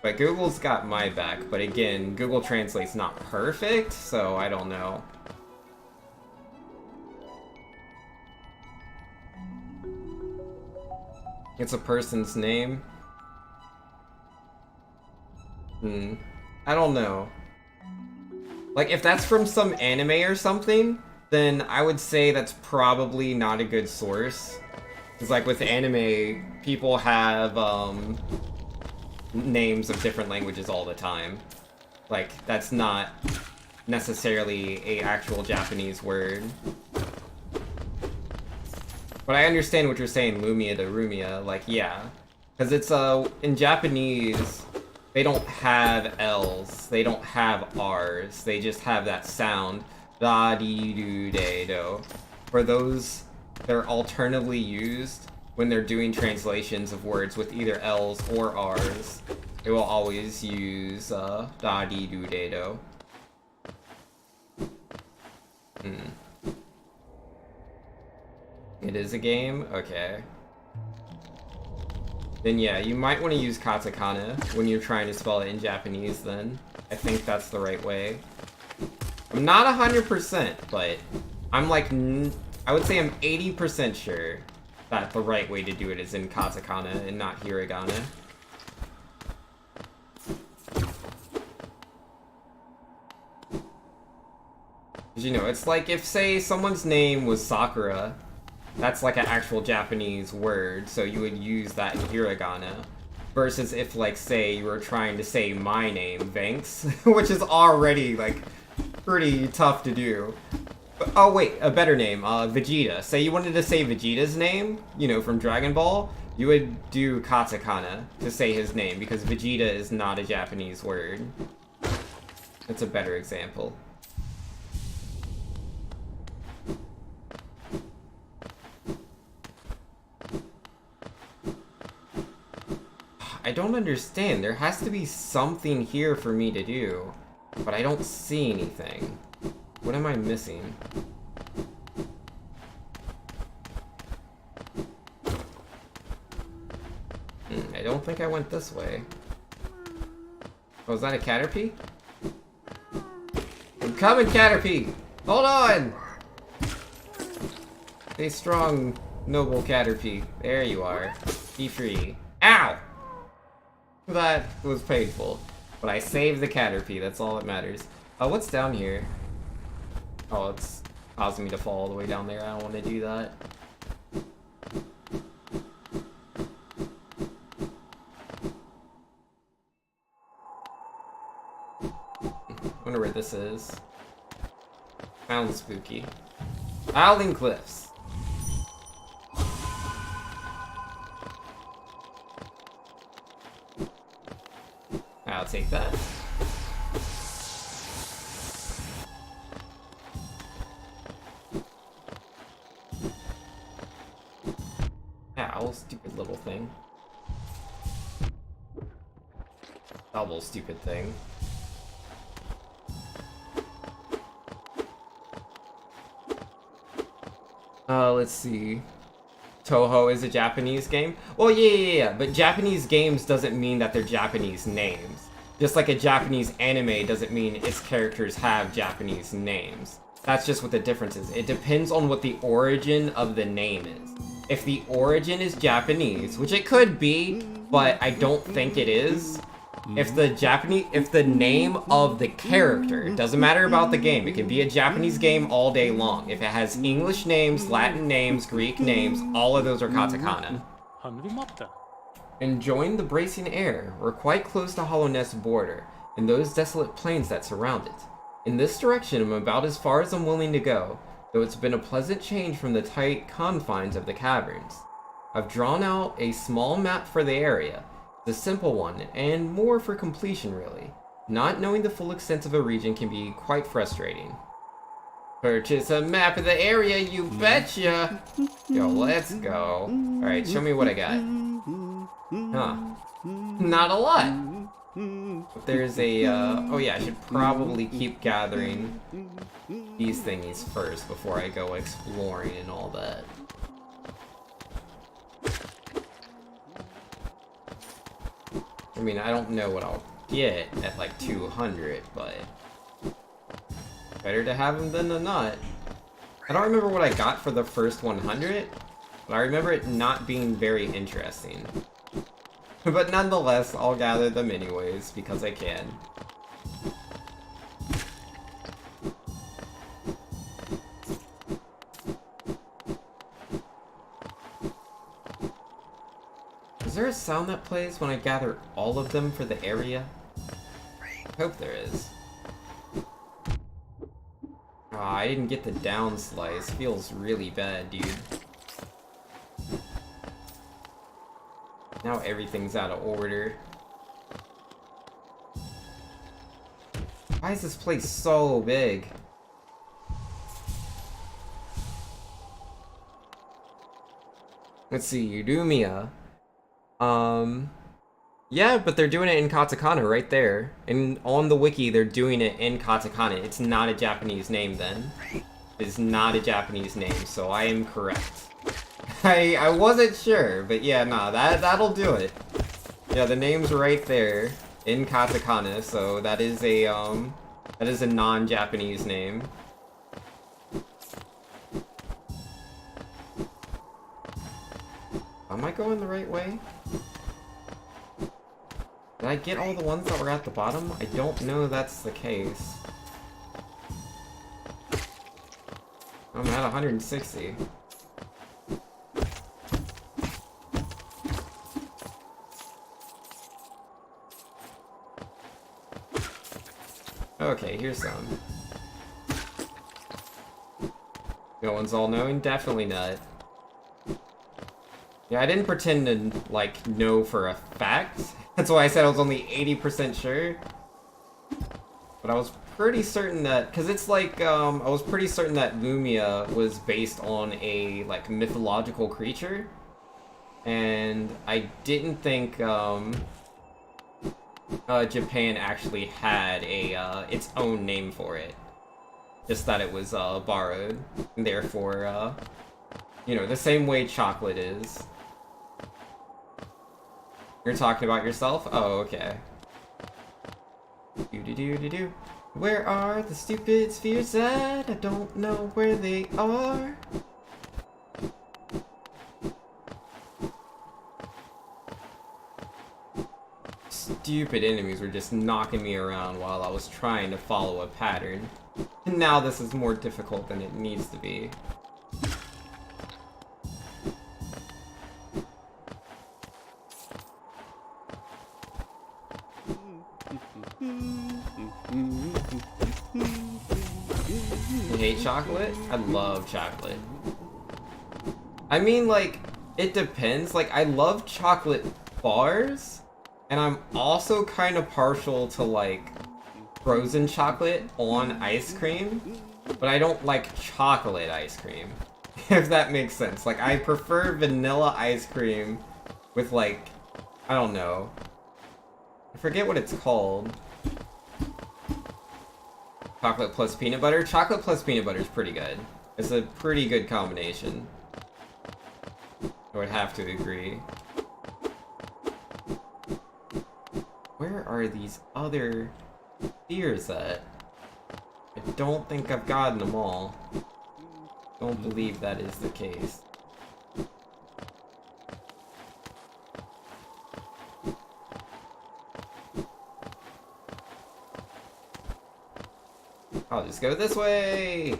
But Google's got my back. But again, Google Translate's not perfect, so I don't know. It's a person's name. I don't know. Like, if that's from some anime or something, then I would say that's probably not a good source. Because, like, with anime, people have, names of different languages all the time. Like, that's not necessarily a actual Japanese word. But I understand what you're saying, Lumia to Rumia, like, yeah. Because it's, in Japanese, they don't have L's, they don't have R's, they just have that sound, da-dee-doo-day-do. For those, they're alternatively used when they're doing translations of words with either L's or R's. They will always use, da-dee-doo-day-do. It is a game? Okay. Then yeah, you might want to use katakana when you're trying to spell it in Japanese then. I think that's the right way. I'm not 100%, but I'm like, I would say I'm 80% sure that the right way to do it is in katakana and not hiragana. Because, you know, it's like if, say, someone's name was Sakura, that's like an actual Japanese word, so you would use that in hiragana. Versus if, like, say, you were trying to say my name, Vanks, which is already, like, pretty tough to do. But, oh, wait, a better name, Vegeta. Say you wanted to say Vegeta's name, you know, from Dragon Ball, you would do katakana to say his name, because Vegeta is not a Japanese word. That's a better example. I don't understand. There has to be something here for me to do, but I don't see anything. What am I missing? I don't think I went this way. Oh, is that a Caterpie? I'm coming, Caterpie! Hold on! Stay strong, noble Caterpie. There you are. Be free. Ow! That was painful. But I saved the Caterpie, that's all that matters. Oh, what's down here? Oh, it's causing me to fall all the way down there. I don't want to do that. Wonder where this is. Sounds spooky. Howling Cliffs. I'll take that. Ow, stupid little thing. Double stupid thing. Let's see. Toho is a Japanese game? Well, yeah, but Japanese games doesn't mean that they're Japanese names. Just like a Japanese anime doesn't mean its characters have Japanese names. That's just what the difference is. It depends on what the origin of the name is. If the origin is Japanese, which it could be, but I don't think it is, if the name of the character, it doesn't matter about the game, it can be a Japanese game all day long. If it has English names, Latin names, Greek names, all of those are katakana. Enjoying the bracing air, we're quite close to Hollow Nest's border, and those desolate plains that surround it. In this direction, I'm about as far as I'm willing to go, though it's been a pleasant change from the tight confines of the caverns. I've drawn out a small map for the area. It's a simple one, and more for completion really. Not knowing the full extent of a region can be quite frustrating. Purchase a map of the area, you betcha! Yo, let's go. Alright, show me what I got. Huh. Not a lot! But there's a, oh yeah, I should probably keep gathering these thingies first before I go exploring and all that. I mean, I don't know what I'll get at like 200, but better to have them than to not. I don't remember what I got for the first 100, but I remember it not being very interesting. But nonetheless, I'll gather them anyways, because I can. Is there a sound that plays when I gather all of them for the area? I hope there is. Aw, I didn't get the down slice. Feels really bad, dude. Now everything's out of order. Why is this place so big? Let's see, Udumia. Yeah, but they're doing it in katakana right there. And on the wiki, they're doing it in katakana. It's not a Japanese name then. It's not a Japanese name, so I am correct. I wasn't sure, but yeah, nah, that'll do it. Yeah, the name's right there in katakana, so that is a non-Japanese name. Am I going the right way? Did I get all the ones that were at the bottom? I don't know that's the case. I'm at 160. Okay, here's some. No one's all knowing? Definitely not. Yeah, I didn't pretend to, like, know for a fact. That's why I said I was only 80% sure. But I was pretty certain that, because it's like, I was pretty certain that Lumia was based on a, like, mythological creature. And I didn't think, Japan actually had a, its own name for it. Just that it was, borrowed. And therefore, you know, the same way chocolate is. You're talking about yourself? Oh, okay. Do-do-do-do-do. Where are the stupid spheres at? I don't know where they are. Stupid enemies were just knocking me around while I was trying to follow a pattern. And now this is more difficult than it needs to be. You hate chocolate? I love chocolate. I mean, like, it depends. Like, I love chocolate bars, and I'm also kind of partial to, like, frozen chocolate on ice cream, but I don't like chocolate ice cream, if that makes sense. Like, I prefer vanilla ice cream with, like, I don't know. I forget what it's called. Chocolate plus peanut butter? Chocolate plus peanut butter is pretty good. It's a pretty good combination. I would have to agree. Where are these other spheres at? I don't think I've gotten them all. Don't believe that is the case. Just go this way!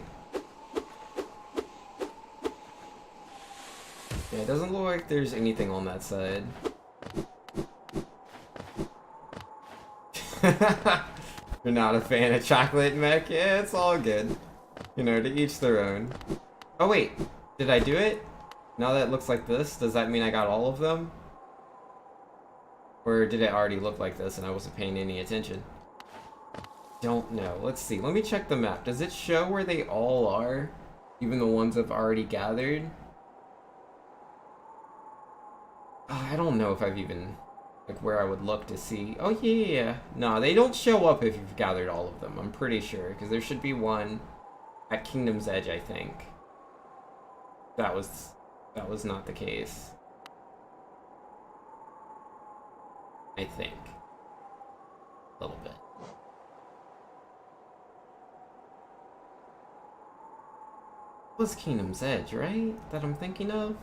Yeah, it doesn't look like there's anything on that side. You're not a fan of chocolate mech? Yeah, it's all good. You know, to each their own. Oh wait, did I do it? Now that it looks like this, does that mean I got all of them? Or did it already look like this and I wasn't paying any attention? Don't know. Let's see. Let me check the map. Does it show where they all are? Even the ones I've already gathered? I don't know if I've even... like where I would look to see. Oh yeah. No, they don't show up if you've gathered all of them. I'm pretty sure. Because there should be one at Kingdom's Edge, I think. That was not the case. I think. A little bit. It was Kingdom's Edge, right? That I'm thinking of?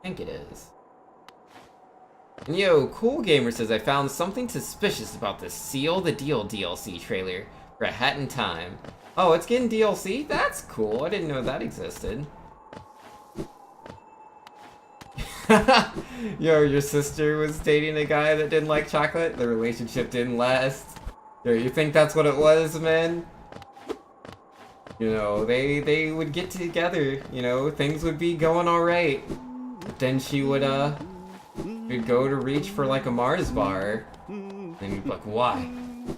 I think it is. And yo, Cool Gamer says, I found something suspicious about this Seal the Deal DLC trailer for A Hat in Time. Oh, it's getting DLC? That's cool. I didn't know that existed. Yo, your sister was dating a guy that didn't like chocolate? The relationship didn't last? Yo, you think that's what it was, man? You know, they would get together, you know, things would be going alright. But then she would, you'd go to reach for like a Mars bar, and you'd be like, why?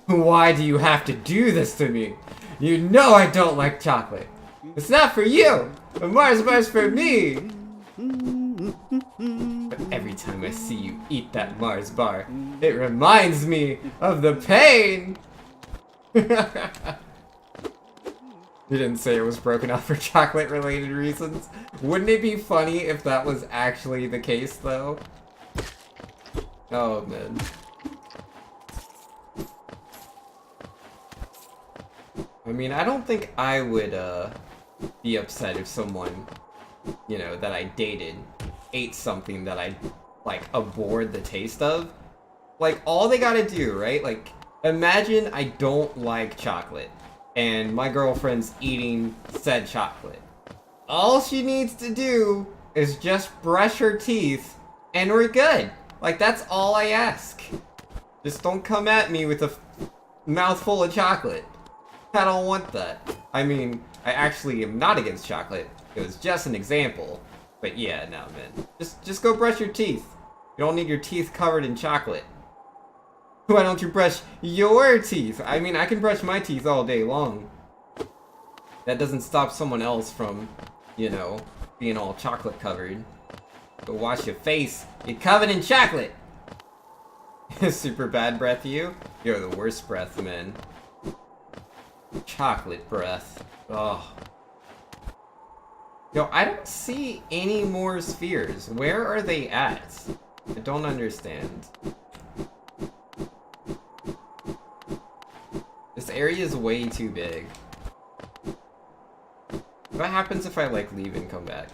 Why do you have to do this to me? You know I don't like chocolate. It's not for you. A Mars bar's for me. But every time I see you eat that Mars bar, it reminds me of the pain. You didn't say it was broken up for chocolate-related reasons. Wouldn't it be funny if that was actually the case, though? Oh, man. I mean, I don't think I would, be upset if someone, you know, that I dated ate something that I, like, abhorred the taste of. Like, all they gotta do, right? Like, imagine I don't like chocolate, and my girlfriend's eating said chocolate. All she needs to do is just brush her teeth, and we're good. Like, that's all I ask. Just don't come at me with a mouthful of chocolate. I don't want that. I mean, I actually am not against chocolate. It was just an example. But yeah, no, man. Just go brush your teeth. You don't need your teeth covered in chocolate. Why don't you brush your teeth? I mean, I can brush my teeth all day long. That doesn't stop someone else from, you know, being all chocolate covered. Go wash your face. You're covered in chocolate. Super bad breath, you? You're the worst breath, man. Chocolate breath. Oh. Yo, I don't see any more spheres. Where are they at? I don't understand. This area is way too big. What happens if I, like, leave and come back?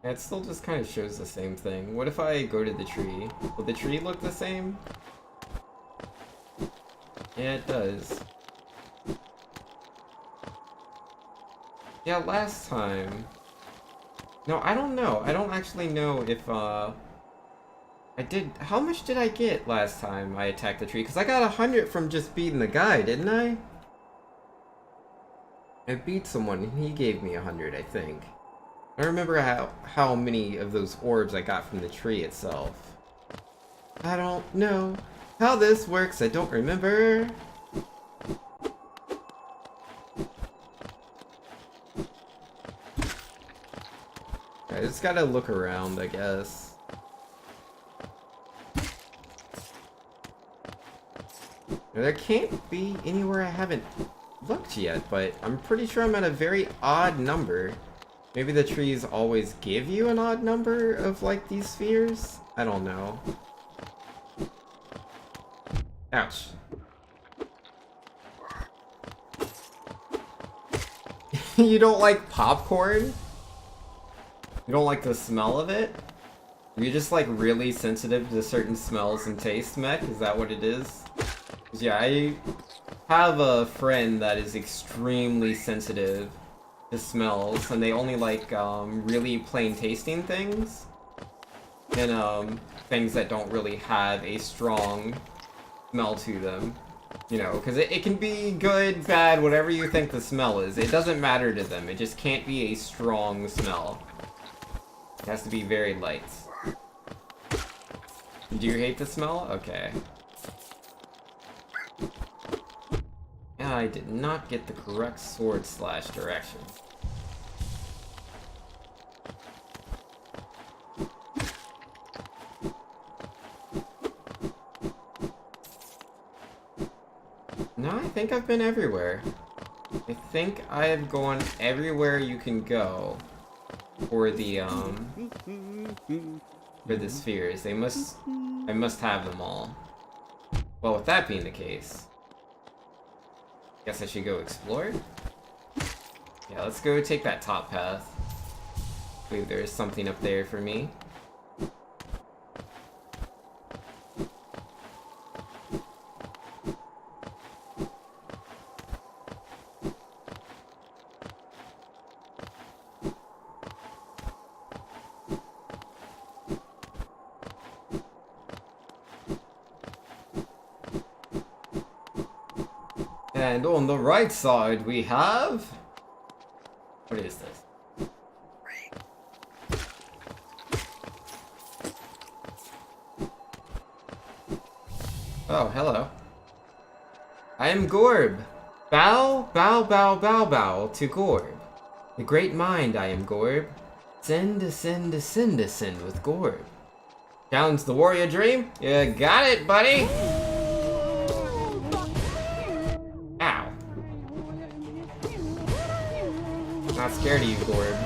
It still just kind of shows the same thing. What if I go to the tree? Will the tree look the same? Yeah, it does. Yeah, last time... No, I don't know. I don't actually know if, I did... How much did I get last time I attacked the tree? Because I got 100 from just beating the guy, didn't I? I beat someone and he gave me 100, I think. I don't remember how many of those orbs I got from the tree itself. I don't know how this works. I don't remember. I just gotta look around, I guess. There can't be anywhere I haven't looked yet, but I'm pretty sure I'm at a very odd number. Maybe the trees always give you an odd number of, like, these spheres? I don't know. Ouch. You don't like popcorn? You don't like the smell of it? Are you just like really sensitive to certain smells and tastes, Mech? Is that what it is? 'Cause, yeah, I have a friend that is extremely sensitive to smells, and they only like really plain tasting things, and things that don't really have a strong smell to them. You know, because it can be good, bad, whatever you think the smell is. It doesn't matter to them. It just can't be a strong smell. It has to be very light. Do you hate the smell? Okay. Yeah, I did not get the correct sword slash direction. No, I think I've been everywhere. I think I have gone everywhere you can go for the spheres. I must have them all. Well, with that being the case, guess I should go explore? Yeah, let's go take that top path. I believe there is something up there for me. And on the right side we have... What is this? Oh, hello. I am Gorb. Bow, bow, bow, bow, bow to Gorb. The great mind I am Gorb. Ascend, ascend, ascend, ascend with Gorb. Challenge the warrior dream? You got it, buddy! Not scared of you, Gorb.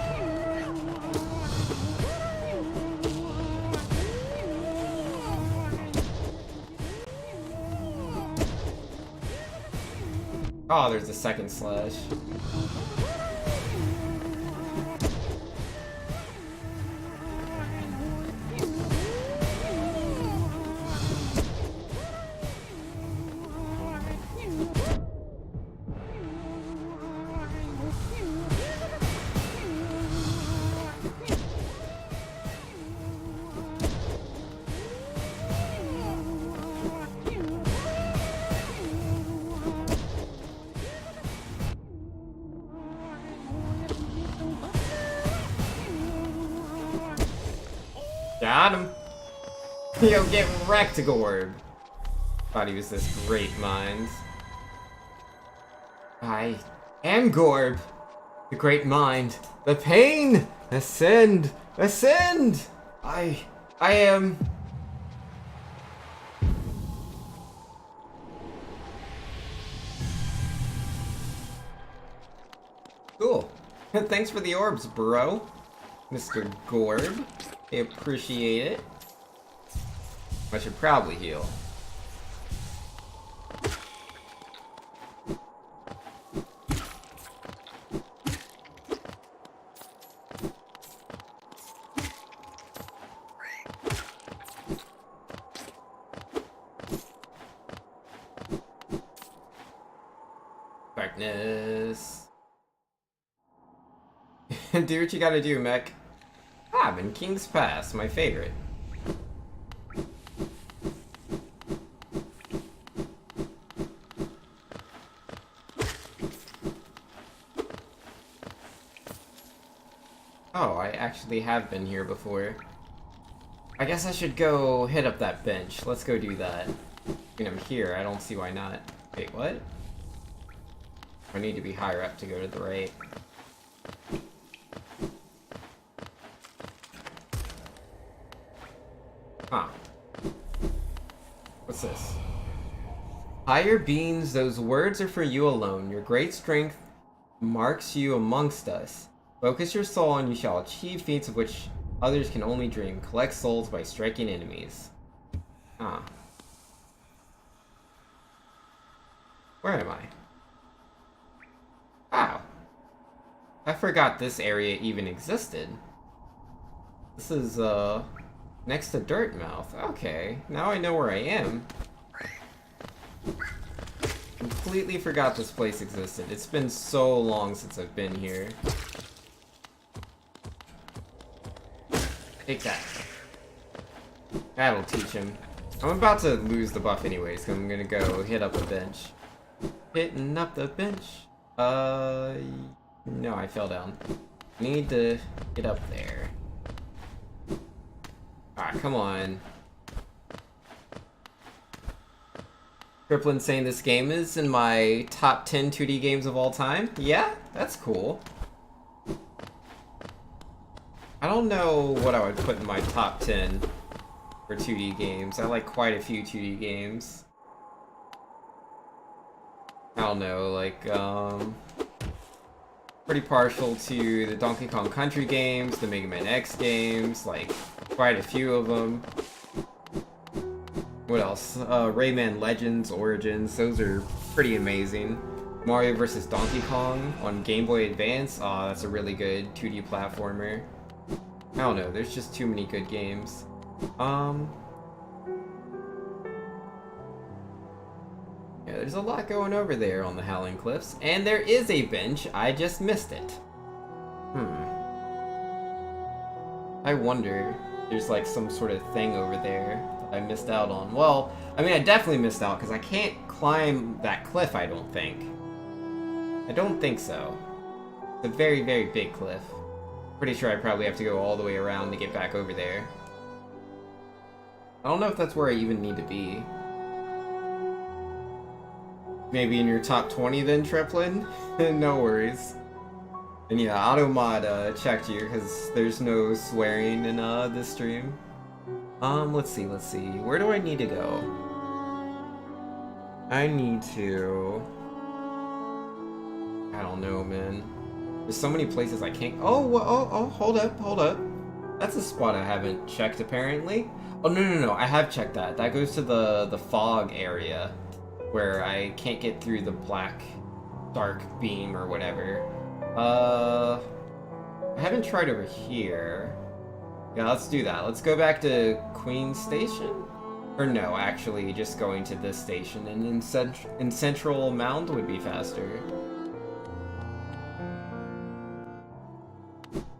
Oh, there's a second slash. Got him. Yo, get wrecked, Gorb. Thought he was this great mind. I am Gorb. The great mind. The pain! Ascend! Ascend! I am... Cool. Thanks for the orbs, bro. Mr. Gorb. I appreciate it. I should probably heal. Darkness. Do what you gotta do, mech. I'm in King's Pass, my favorite. Oh, I actually have been here before. I guess I should go hit up that bench. Let's go do that. I mean, I'm here. I don't see why not. Wait, what? I need to be higher up to go to the right. Huh. What's this? Higher beings, those words are for you alone. Your great strength marks you amongst us. Focus your soul and you shall achieve feats of which others can only dream. Collect souls by striking enemies. Huh. Where am I? Wow. I forgot this area even existed. This is, Next to Dirtmouth. Okay, now I know where I am. Completely forgot this place existed. It's been so long since I've been here. Take that. That'll teach him. I'm about to lose the buff anyways, because I'm gonna go hit up a bench. Hitting up the bench. No, I fell down. Need to get up there. Ah, come on. Triplin saying this game is in my top 10 2D games of all time. Yeah, that's cool. I don't know what I would put in my top 10 for 2D games. I like quite a few 2D games. I don't know, like, pretty partial to the Donkey Kong Country games, the Mega Man X games, like, quite a few of them. What else? Rayman Legends, Origins, those are pretty amazing. Mario vs. Donkey Kong on Game Boy Advance, aw, that's a really good 2D platformer. I don't know, there's just too many good games. Yeah, there's a lot going over there on the Howling Cliffs, and there is a bench, I just missed it. I wonder, there's like some sort of thing over there that I missed out on. Well, I mean, I definitely missed out because I can't climb that cliff, I don't think. I don't think so. It's a very, very big cliff. Pretty sure I probably have to go all the way around to get back over there. I don't know if that's where I even need to be. Maybe in your top 20 then, Triplin? No worries. And yeah, Automod checked you because there's no swearing in this stream. Let's see. Where do I need to go? I need to... I don't know, man. There's so many places I can't... Oh, hold up. That's a spot I haven't checked, apparently. Oh, no, I have checked that. That goes to the fog area, where I can't get through the black, dark beam or whatever. I haven't tried over here. Yeah, let's do that. Let's go back to Queen Station? Or no, actually, just going to this station and in Central Mound would be faster.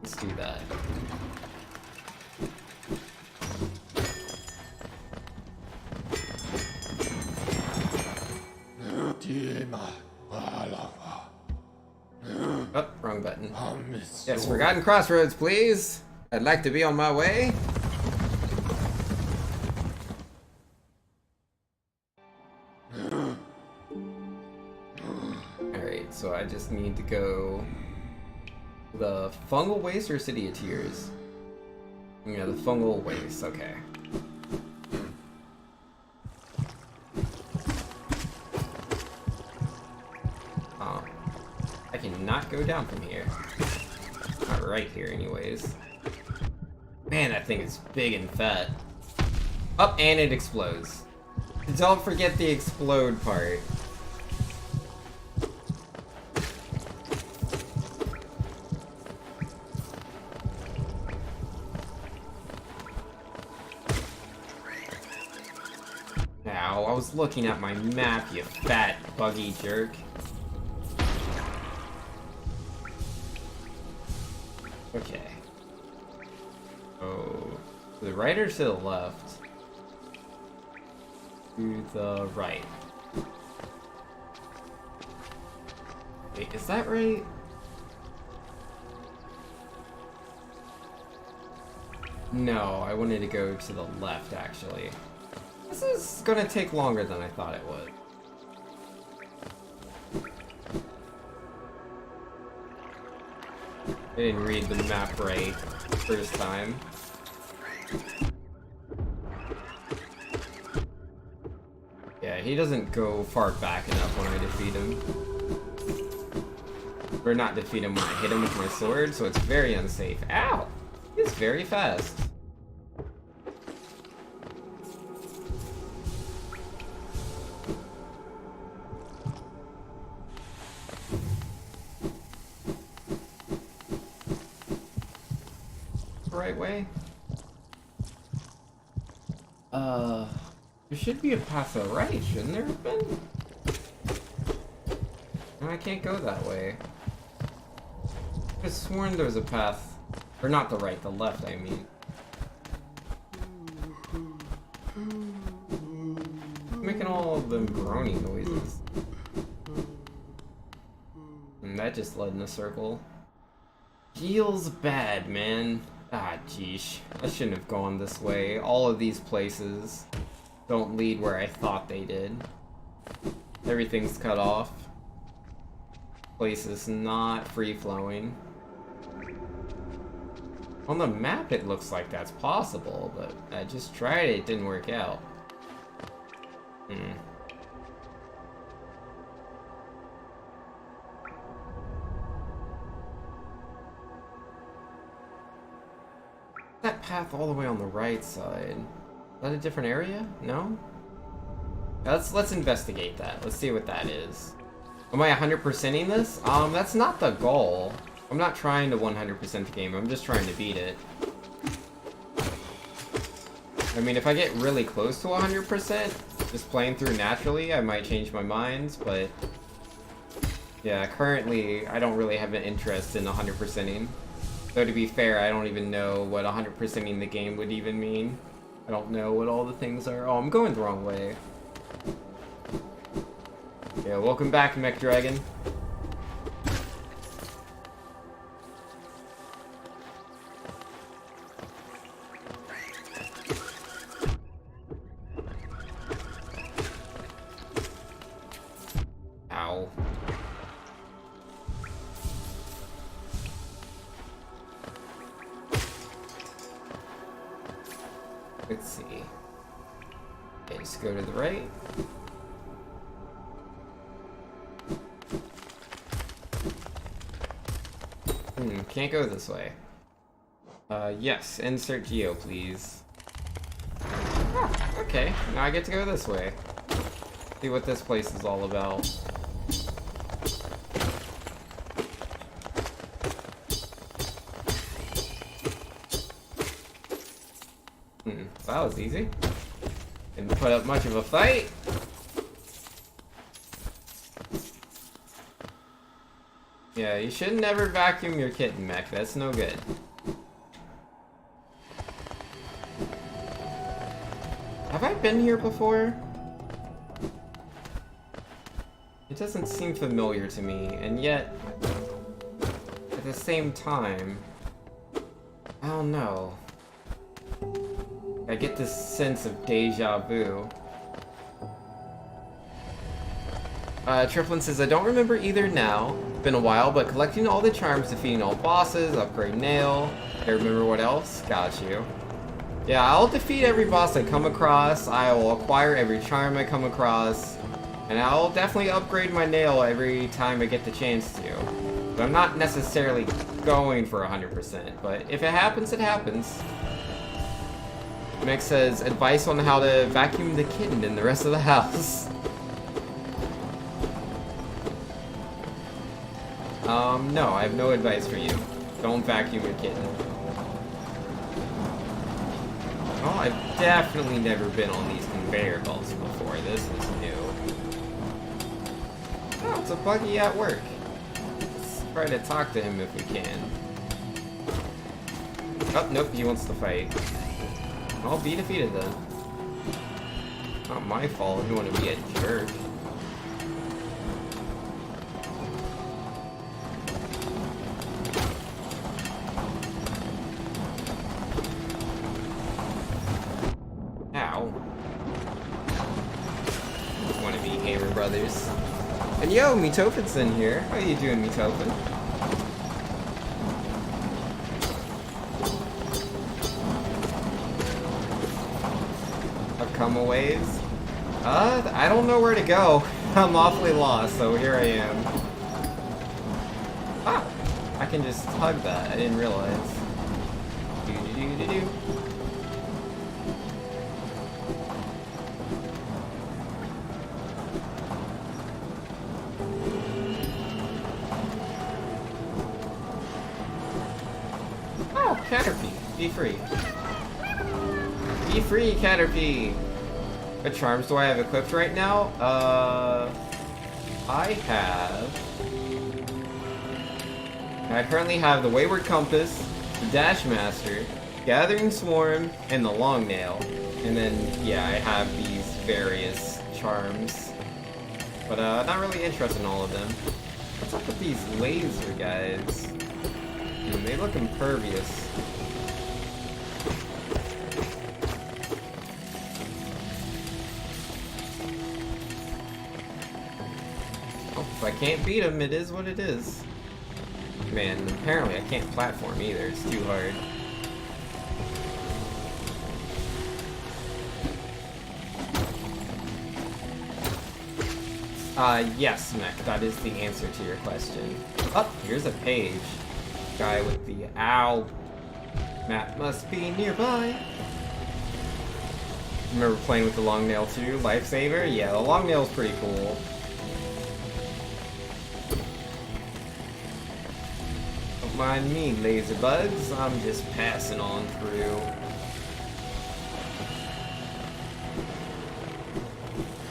Let's do that. Oh, wrong button. Yes, Forgotten Crossroads, please. I'd like to be on my way. Alright, so I just need to go the Fungal Waste or City of Tears? Yeah, the Fungal Waste, okay. I cannot go down from here. Not right here, anyways. Man, that thing is big and fat. Up, and it explodes. Don't forget the explode part. Ow, I was looking at my map, you fat, buggy jerk. Okay. Oh, to the right or to the left? To the right. Wait, is that right? No, I wanted to go to the left, actually. This is gonna take longer than I thought it would. I didn't read the map right first time. Yeah, he doesn't go far back enough when I defeat him. Or not defeat him when I hit him with my sword, so it's very unsafe. Ow! He's very fast. Right way? There should be a path to the right, shouldn't there have been? No, I can't go that way. I could have sworn there was a path. Or not the right, the left, I mean. Making all of them groaning noises. And that just led in a circle. Feels bad, man. Ah, geesh. I shouldn't have gone this way. All of these places don't lead where I thought they did. Everything's cut off. Place is not free-flowing. On the map it looks like that's possible, but I just tried it, it didn't work out. That path all the way on the right side. Is that a different area? No? Let's investigate that. Let's see what that is. Am I 100%ing this? That's not the goal. I'm not trying to 100% the game, I'm just trying to beat it. I mean, if I get really close to 100%, just playing through naturally, I might change my mind, but... yeah, currently, I don't really have an interest in 100%ing. Though to be fair, I don't even know what 100%ing the game would even mean. I don't know what all the things are. Oh, I'm going the wrong way. Yeah, welcome back, Mech Dragon. Ow. Let's see. Okay, just go to the right. Can't go this way. Yes, insert geo, please. Oh, okay, now I get to go this way. See what this place is all about. That was easy. Didn't put up much of a fight. Yeah, you should never vacuum your kitten, Mech. That's no good. Have I been here before? It doesn't seem familiar to me, and yet, at the same time, I don't know. I get this sense of deja vu. Triplin says, I don't remember either now. Been a while, but collecting all the charms, defeating all bosses, upgrade nail. I remember what else? Got you. Yeah, I'll defeat every boss I come across. I will acquire every charm I come across. And I'll definitely upgrade my nail every time I get the chance to. But I'm not necessarily going for 100%. But if it happens, it happens. Mick says, advice on how to vacuum the kitten in the rest of the house. No, I have no advice for you. Don't vacuum your kitten. Oh, I've definitely never been on these conveyor belts before. This is new. Oh, it's a buggy at work. Let's try to talk to him if we can. Oh, nope, he wants to fight. I'll be defeated then. Not my fault, you want to be a jerk. Ow. Want to be Hammer Brothers. And yo, Mitofin's in here. How you doing, Mitofin? Come a ways. I don't know where to go. I'm awfully lost, so here I am. Ah! I can just hug that. I didn't realize. Do-do-do-do-do. Oh, Caterpie. Be free. Be free, Caterpie! What charms do I have equipped right now? I currently have the Wayward Compass, the Dash Master, Gathering Swarm, and the Long Nail. And then, yeah, I have these various charms. But, not really interested in all of them. What's up with these laser guys? They look impervious. Oh, if I can't beat them, it is what it is. Man, apparently I can't platform either, it's too hard. Yes, Mech, that is the answer to your question. Oh, here's a page. Guy with the owl. Map must be nearby. Remember playing with the long nail too? Lifesaver? Yeah, the long nail's pretty cool. Don't mind me, laser bugs. I'm just passing on through.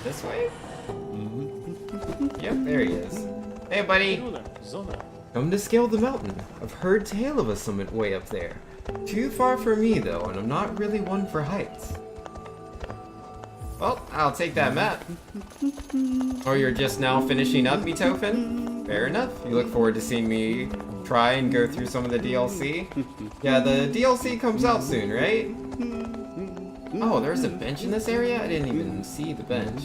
This way? Yep, there he is. Hey, buddy! Come to scale the mountain. I've heard tale of a summit way up there. Too far for me, though, and I'm not really one for heights. Well, I'll take that map. Oh, you're just now finishing up, Beethoven? Fair enough. You look forward to seeing me try and go through some of the DLC? Yeah, the DLC comes out soon, right? Oh, there's a bench in this area? I didn't even see the bench.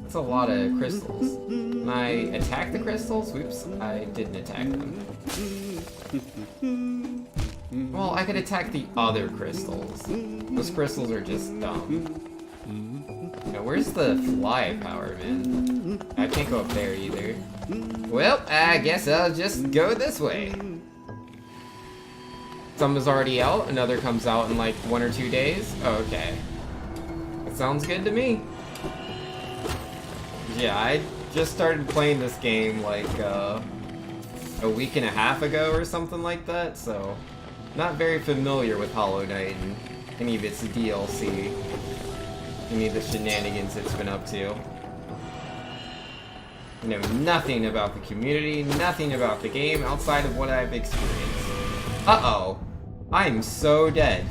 That's a lot of crystals. Can I attack the crystals? Whoops, I didn't attack them. Well, I could attack the other crystals. Those crystals are just dumb. Now, where's the fly power, man? I can't go up there either. Well, I guess I'll just go this way. Some is already out, another comes out in like 1 or 2 days. Oh, okay. That sounds good to me. Yeah, I just started playing this game like a week and a half ago or something like that, so not very familiar with Hollow Knight and any of its DLC, any of the shenanigans it's been up to. I know nothing about the community, nothing about the game outside of what I've experienced. Uh-oh. I'm so dead.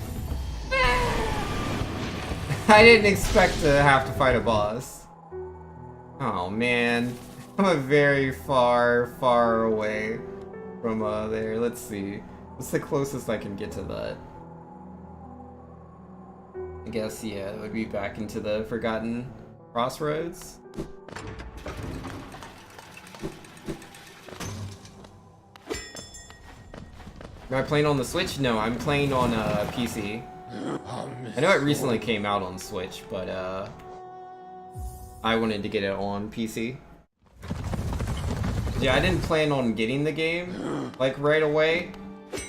I didn't expect to have to fight a boss. Oh man, I'm a very far away from there. Let's see. What's the closest I can get to that? I guess, yeah, it would be back into the Forgotten Crossroads. Am I playing on the Switch? No, I'm playing on PC. I know it recently came out on Switch, but I wanted to get it on PC. Yeah, I didn't plan on getting the game, like, right away.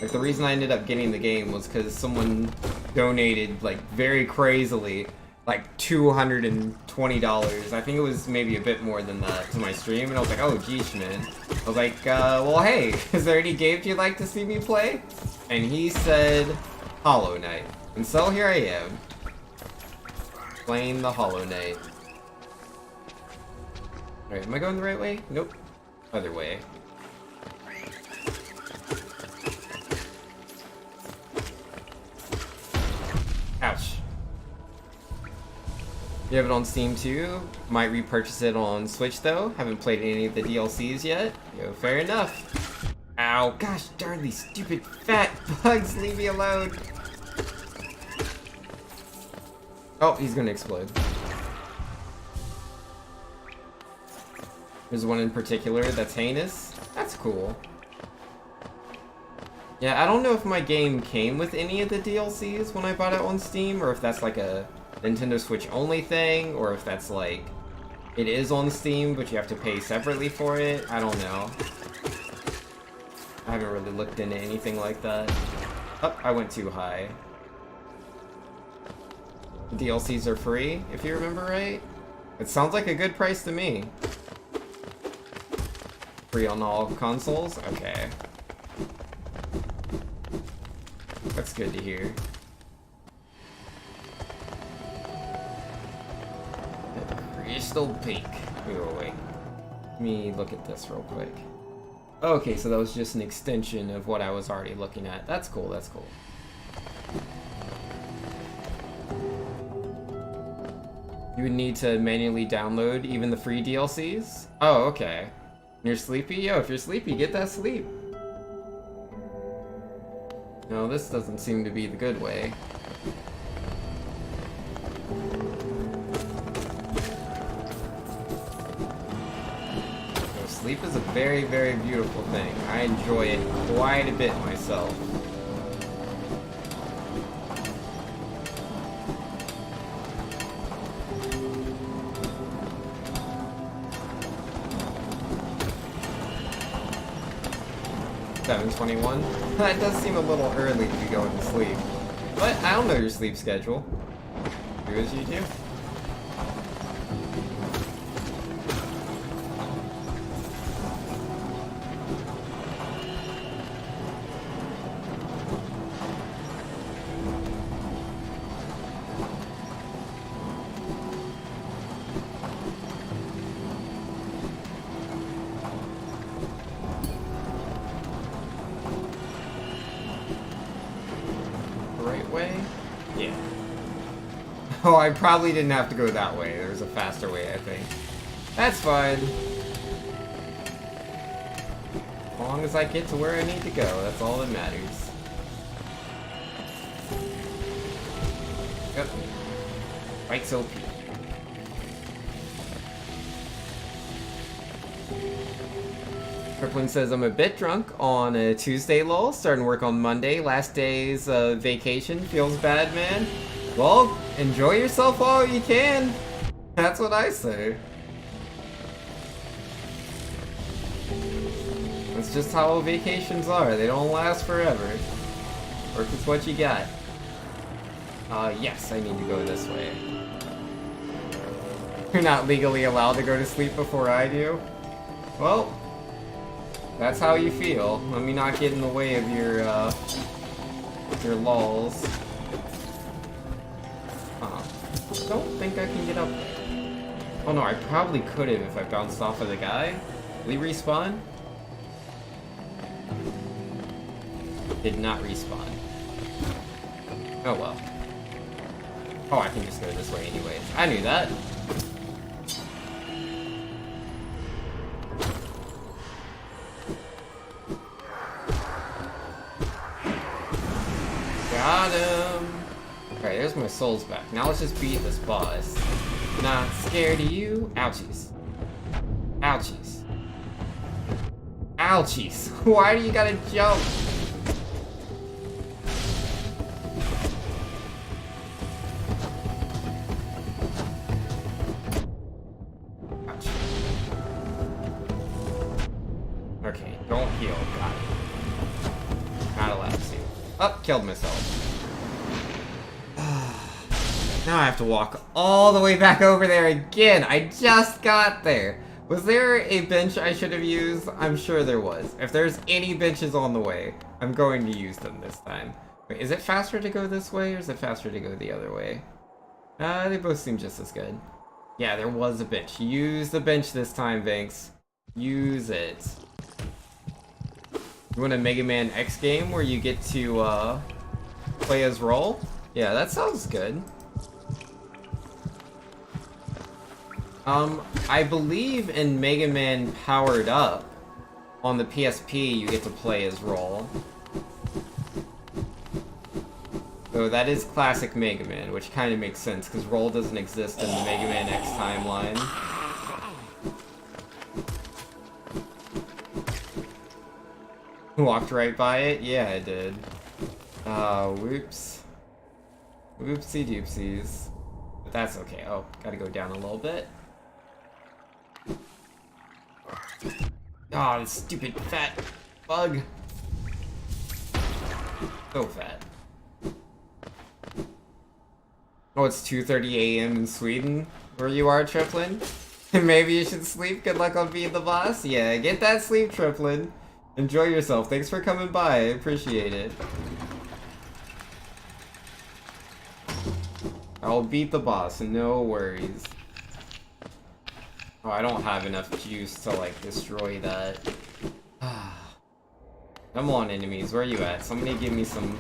Like, the reason I ended up getting the game was because someone donated, like, very crazily, like, $220. I think it was maybe a bit more than that to my stream, and I was like, oh, geesh, man. I was like, well, hey, is there any games you'd like to see me play? And he said, Hollow Knight. And so here I am, playing the Hollow Knight. Alright, am I going the right way? Nope. Other way. Ouch. You have it on Steam too? Might repurchase it on Switch though. Haven't played any of the DLCs yet. Yo, fair enough. Ow, gosh darn these stupid fat bugs, leave me alone. Oh, he's gonna explode. There's one in particular that's heinous. That's cool. Yeah, I don't know if my game came with any of the DLCs when I bought it on Steam, or if that's like a Nintendo Switch only thing, or if that's like, it is on Steam, but you have to pay separately for it. I don't know. I haven't really looked into anything like that. Oh, I went too high. The DLCs are free, if you remember right. It sounds like a good price to me. Free on all consoles? Okay. That's good to hear. crystal pink. Wait. Let me look at this real quick. Okay, so that was just an extension of what I was already looking at. That's cool, that's cool. You would need to manually download even the free DLCs? Oh, okay. You're sleepy? Yo, if you're sleepy, get that sleep. No, this doesn't seem to be the good way. So sleep is a very, very beautiful thing. I enjoy it quite a bit myself. $7:21? That does seem a little early to be going to sleep. But I don't know your sleep schedule. Do as you do. Oh, I probably didn't have to go that way. There's a faster way, I think. That's fine. As long as I get to where I need to go, that's all that matters. Yep. Right, so Triplin says, I'm a bit drunk on a Tuesday, lol. Starting work on Monday. Last day's vacation. Feels bad, man. Well, enjoy yourself while you can. That's what I say. That's just how vacations are. They don't last forever. Work is what you got. Yes, I need to go this way. You're not legally allowed to go to sleep before I do? Well, that's how you feel. Let me not get in the way of your lulls. Don't think I can get up there. Oh no, I probably could have if I bounced off of the guy. Will he respawn? Did not respawn. Oh well. Oh, I can just go this way anyways. I knew that. Got him! Alright, there's my souls back. Now let's just beat this boss. Not scared of you. Ouchies. Ouchies. Ouchies. Why do you gotta jump? Ouch. Okay, don't heal. Got it. Not allowed to. Oh, killed myself. Now I have to walk all the way back over there again. I just got there. Was there a bench I should have used? I'm sure there was. If there's any benches on the way, I'm going to use them this time. Wait, is it faster to go this way or is it faster to go the other way? They both seem just as good. Yeah, there was a bench. Use the bench this time, Vinks. Use it. You want a Mega Man X game where you get to play as Roll? Yeah, that sounds good. I believe in Mega Man Powered Up, on the PSP, you get to play as Roll. So that is classic Mega Man, which kind of makes sense, because Roll doesn't exist in the Mega Man X timeline. Walked right by it? Yeah, I did. Whoops. Whoopsie doopsies. But that's okay. Oh, gotta go down a little bit. Oh, this stupid fat bug. So fat. Oh, it's 2:30 a.m. in Sweden, where you are, Triplin? Maybe you should sleep. Good luck on being the boss. Yeah, get that sleep, Triplin. Enjoy yourself. Thanks for coming by. I appreciate it. I'll beat the boss, no worries. Oh, I don't have enough juice to, like, destroy that. Come on, enemies, where are you at? Somebody give me some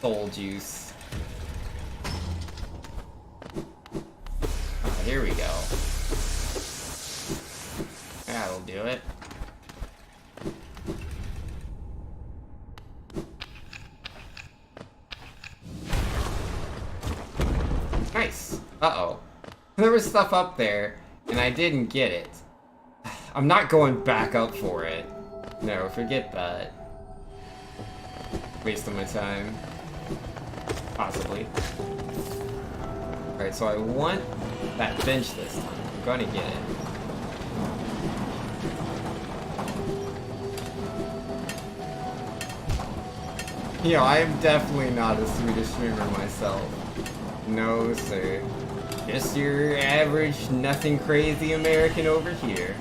soul juice. Oh, here we go. That'll do it. Nice. Uh-oh. There was stuff up there, and I didn't get it. I'm not going back up for it. No, forget that. Waste of my time. Possibly. Alright, so I want that bench this time. I'm gonna get it. You know, I am definitely not a Swedish streamer myself. No, sir. Just your average, nothing crazy American over here.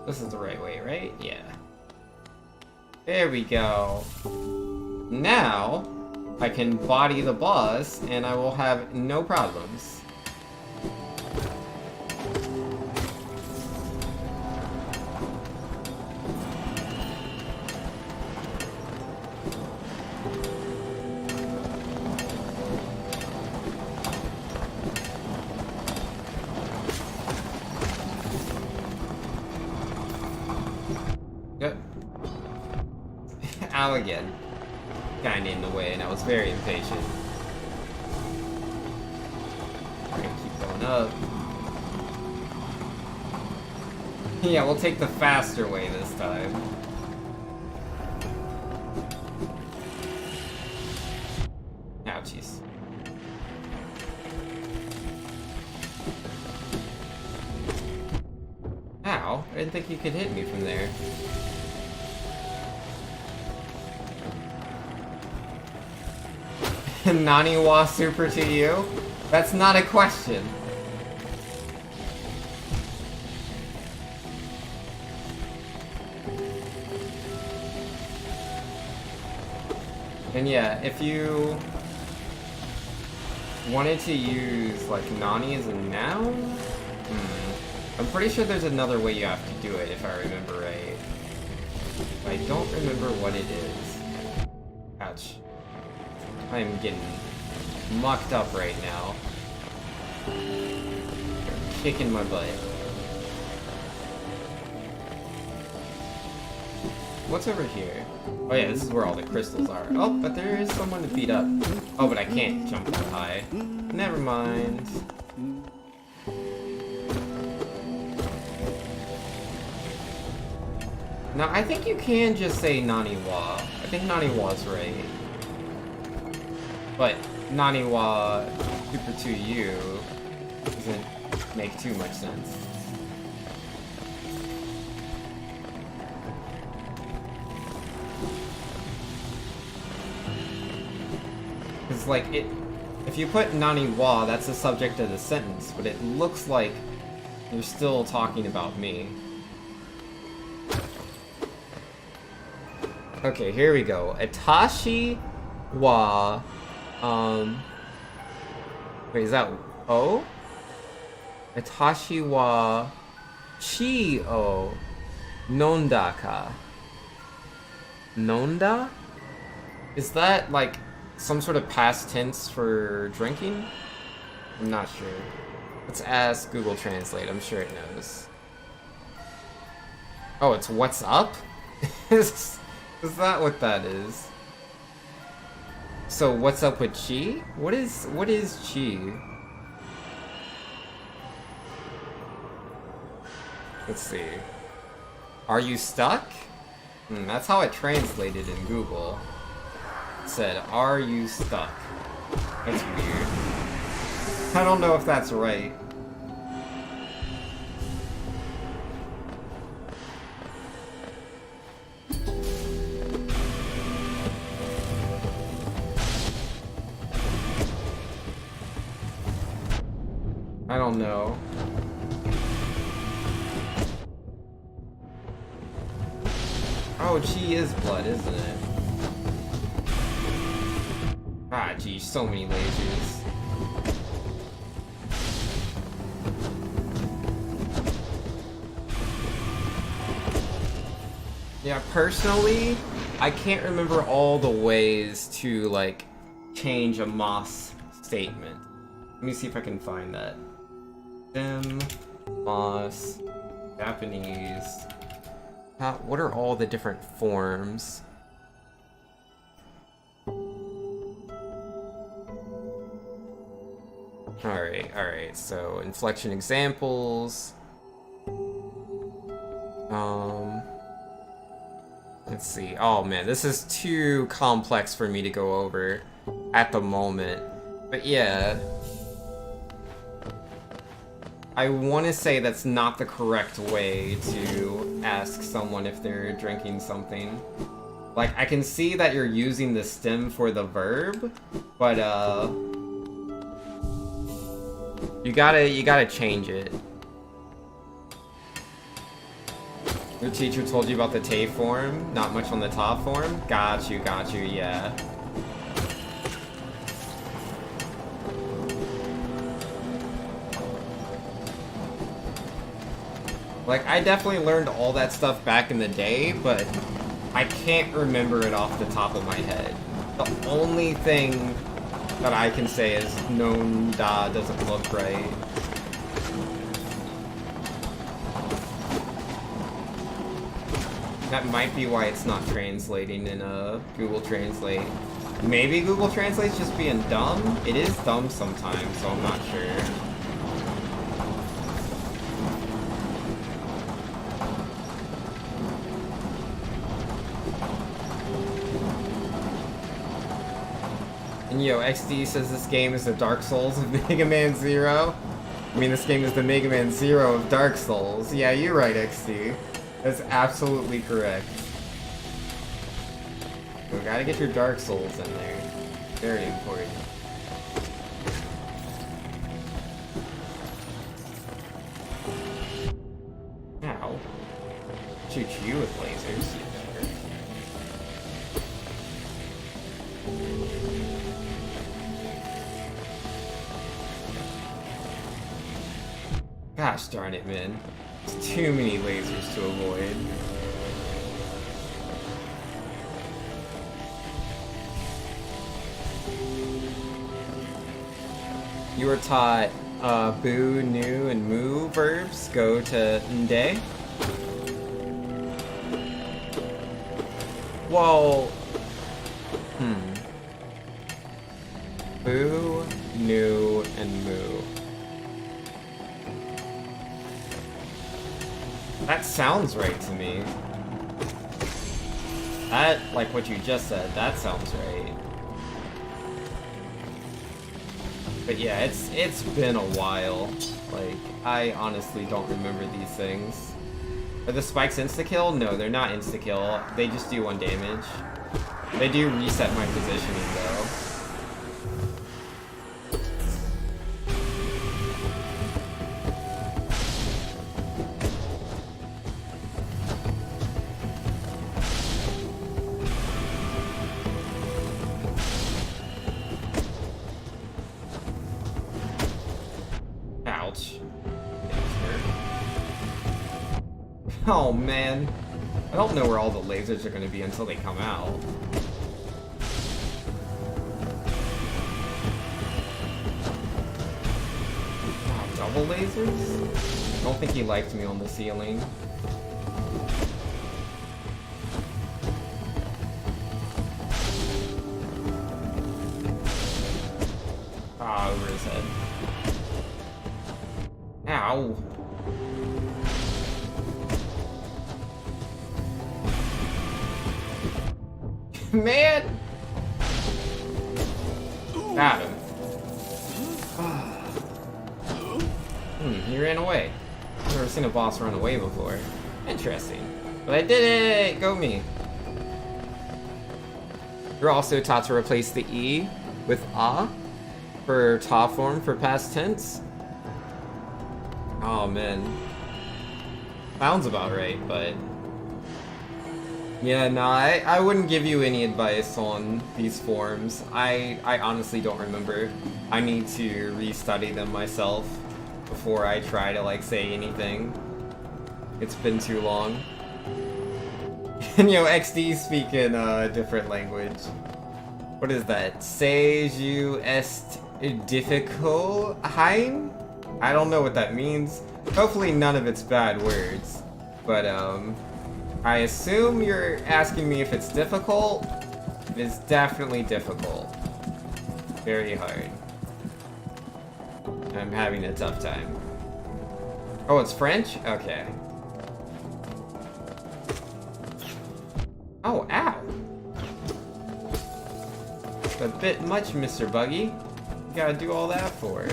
This is the right way, right? Yeah. There we go. Now, I can body the boss, and I will have no problems. Yep. Ow again. Kinda in the way, and I was very impatient. We're gonna keep going up. Yeah, we'll take the faster way this time. Ouchies. Ow, I didn't think you could hit me from there. Naniwa SuperTwoU? That's not a question. And yeah, if you wanted to use, like, Nani as a noun? I'm pretty sure there's another way you have to do it, if I remember right. I don't remember what it is. Ouch. I am getting mucked up right now. They're kicking my butt. What's over here? Oh yeah, this is where all the crystals are. Oh, but there is someone to beat up. Oh, but I can't jump that high. Never mind. Now, I think you can just say Naniwa. I think Naniwa's right. But Naniwa SuperTwoU doesn't make too much sense. Because, like, if you put Naniwa, that's the subject of the sentence, but it looks like you're still talking about me. Okay, here we go. Itachi wa... Wait, is that O? Itachi wa chi o nonda ka. Nonda? Is that, like, some sort of past tense for drinking? I'm not sure. Let's ask Google Translate. I'm sure it knows. Oh, it's what's up? Is that what that is? So what's up with chi? What is chi? Let's see. Are you stuck? That's how it translated in Google. It said, are you stuck? That's weird. I don't know if that's right. I don't know. Oh, chi is blood, isn't it? Ah, geez, so many lasers. Yeah, personally, I can't remember all the ways to, like, change a Moss statement. Let me see if I can find that. Sim, Moss, Japanese. What are all the different forms? Alright, so inflection examples. Let's see. Oh man, this is too complex for me to go over at the moment. But yeah. I want to say that's not the correct way to ask someone if they're drinking something. Like, I can see that you're using the stem for the verb, but you gotta change it. Your teacher told you about the te form, not much on the ta form? Got you, yeah. Like, I definitely learned all that stuff back in the day, but I can't remember it off the top of my head. The only thing that I can say is non da doesn't look right. That might be why it's not translating in Google Translate. Maybe Google Translate's just being dumb? It is dumb sometimes, so I'm not sure. And yo, XD says this game is the Dark Souls of Mega Man Zero. I mean, this game is the Mega Man Zero of Dark Souls. Yeah, you're right, XD. That's absolutely correct. We gotta get your Dark Souls in there. Very important. Ow. Shoot you with lasers, you jerk. Gosh darn it, man. There's too many lasers to avoid. You were taught boo, nu, and moo verbs go to nde. Well, boo, nu, and moo. That sounds right to me. That, like what you just said, that sounds right. But yeah, it's been a while. Like, I honestly don't remember these things. Are the spikes insta-kill? No, they're not insta-kill. They just do 1 damage. They do reset my positioning, though. Ouch. Oh man. I don't know where all the lasers are going to be until they come out. Oh, double lasers? I don't think he liked me on the ceiling. Ah, over his head. Ow. Man! Got him. He ran away. I've never seen a boss run away before. Interesting. But I did it! Go me. You're also taught to replace the E with A for ta form for past tense. Oh man. Sounds about right, but Yeah, no, I wouldn't give you any advice on these forms. I honestly don't remember. I need to restudy them myself before I try to, like, say anything. It's been too long. And, yo, XD speak in a different language. What is that? Seju est difficult? Hein? I don't know what that means. Hopefully none of it's bad words. But, I assume you're asking me if it's difficult. It is definitely difficult. Very hard. I'm having a tough time. Oh, it's French? Okay. Oh, ow! It's a bit much, Mr. Buggy. You gotta do all that for.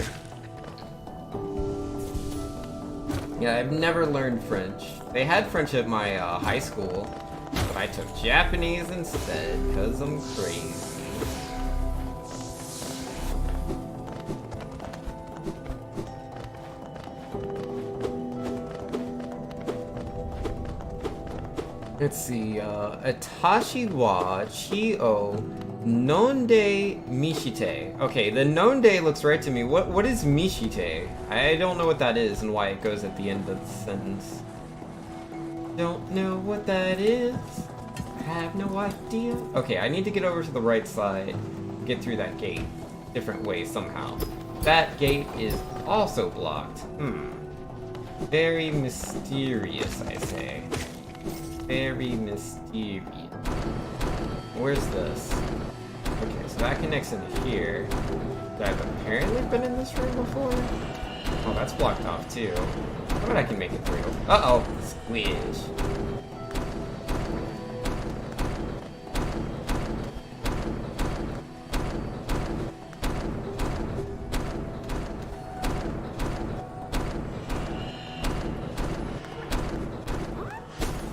Yeah, I've never learned French. They had French at my high school, but I took Japanese instead, because I'm crazy. Let's see, Atashi wa chi o nonde mishite. Okay, the nonde looks right to me. What is mishite? I don't know what that is and why it goes at the end of the sentence. Don't know what that is. Have no idea. Okay, I need to get over to the right side. Get through that gate. Different way somehow. That gate is also blocked. Very mysterious, I say. Very mysterious. Where's this? Okay, so that connects into here. I've apparently been in this room before. Oh, that's blocked off too. I bet I can make it through. Uh-oh. Squish.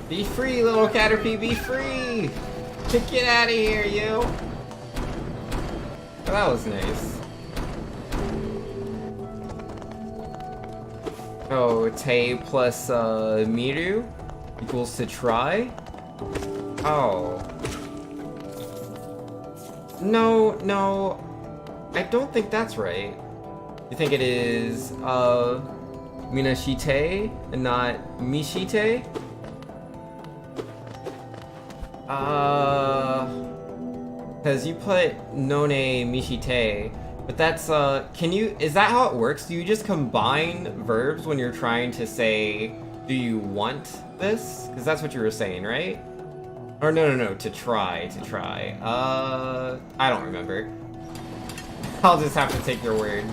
Be free, little Caterpie, be free! Get out of here, you! Oh, that was nice. Oh, Te plus Miru equals to try? Oh. No, I don't think that's right. You think it is Minashite and not Mishite? Because you put None Mishite, but that's, is that how it works? Do you just combine verbs when you're trying to say, do you want this? Because that's what you were saying, right? Or no, to try. I don't remember. I'll just have to take your word.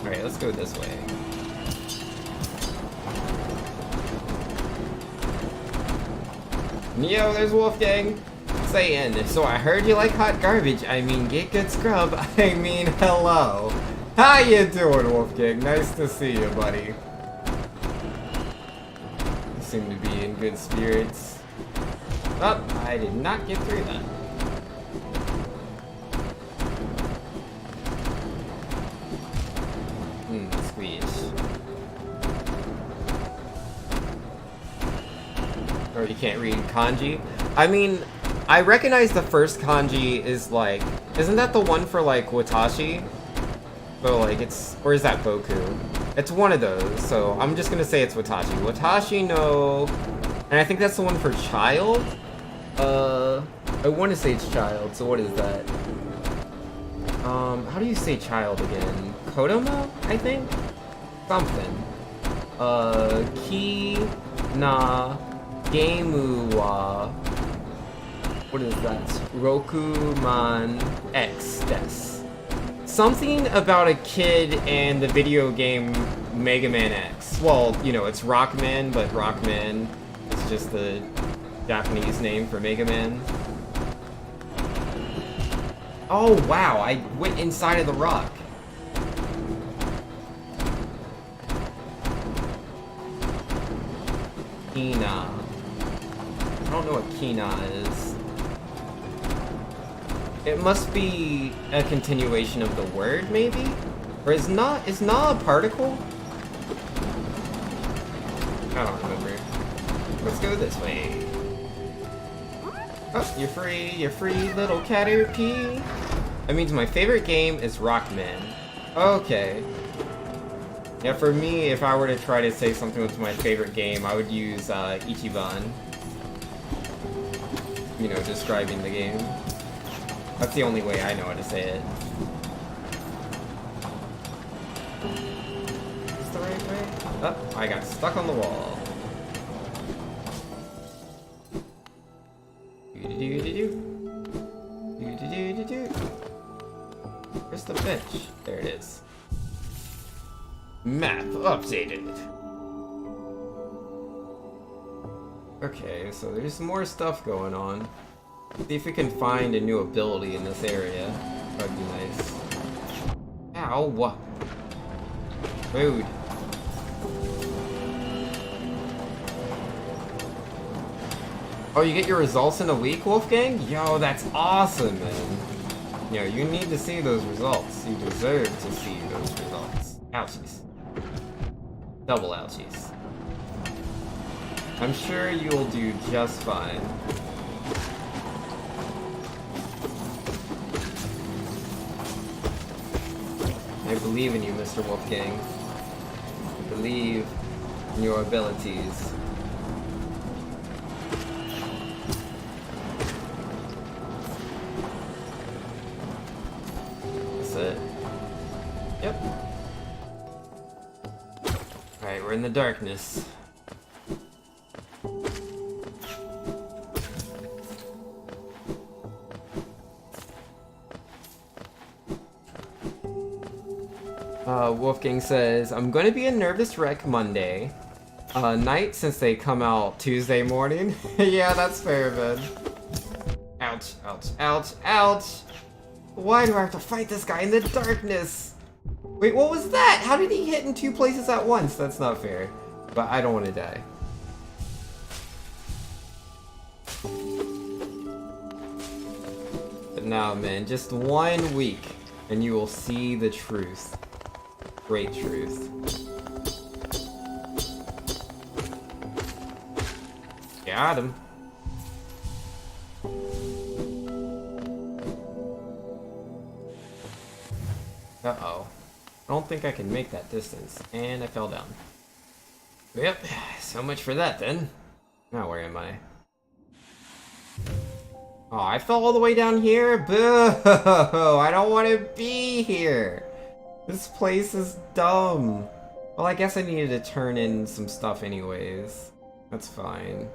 Alright, let's go this way. Yo, there's Wolfgang saying, so I heard you like hot garbage. I mean, get good scrub. I mean, hello. How you doing, Wolfgang? Nice to see you, buddy. You seem to be in good spirits. Oh, I did not get through that. Squeeze. Or you can't read kanji. I mean, I recognize the first kanji is like, isn't that the one for like watashi? So like it's, or is that boku? It's one of those, so I'm just gonna say it's watashi. Watashi no, and I think that's the one for child? I want to say it's child, so what is that? How do you say child again? Kodomo, I think? Something. Ki na Gameu wa, what is that? Rokuman X des. Something about a kid and the video game Mega Man X. Well, you know, it's Rockman, but Rockman is just the Japanese name for Mega Man. Oh wow, I went inside of the rock. Kina. I don't know what Kina is. It must be a continuation of the word, maybe? Or is na a particle? I don't remember. Let's go this way. Oh, you're free, little Caterpie. That means my favorite game is Rockman. Okay. Yeah, for me, if I were to try to say something was my favorite game, I would use Ichiban. You know, describing the game. That's the only way I know how to say it. Is this the right way? Oh, I got stuck on the wall. Where's the bench? There it is. Map updated. Okay, so there's more stuff going on. See if we can find a new ability in this area. That'd be nice. Ow! Rude. Oh, you get your results in a week, Wolfgang? Yo, that's awesome, man. You know, you need to see those results. You deserve to see those results. Ouchies. Double ouchies. I'm sure you'll do just fine. I believe in you, Mr. Wolfgang. I believe in your abilities. That's it. Yep. Alright, we're in the darkness. Wolfgang says, I'm going to be a nervous wreck Monday night since they come out Tuesday morning. Yeah, that's fair, man. Ouch, ouch, ouch, ouch! Why do I have to fight this guy in the darkness? Wait, what was that? How did he hit in two places at once? That's not fair. But I don't want to die. But now, man, just 1 week and you will see the truth. Great truth. Got him. Uh-oh. I don't think I can make that distance. And I fell down. Yep, so much for that then. Now where am I? Oh, I fell all the way down here? Boo! I don't want to be here! This place is dumb. Well, I guess I needed to turn in some stuff anyways. That's fine.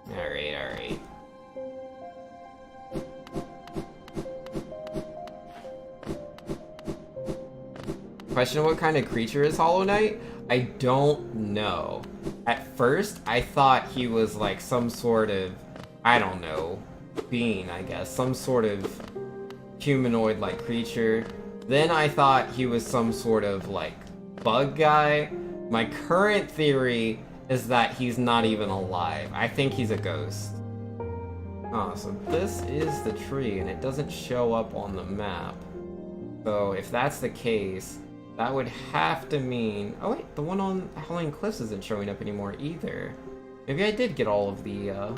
Alright, alright. Question, what kind of creature is Hollow Knight? I don't know. At first, I thought he was like some sort of, I don't know, being, I guess. Some sort of humanoid-like creature. Then I thought he was some sort of, like, bug guy. My current theory is that he's not even alive. I think he's a ghost. Oh, so this is the tree, and it doesn't show up on the map. So if that's the case, that would have to mean... Oh wait, the one on Howling Cliffs isn't showing up anymore either. Maybe I did get all of the,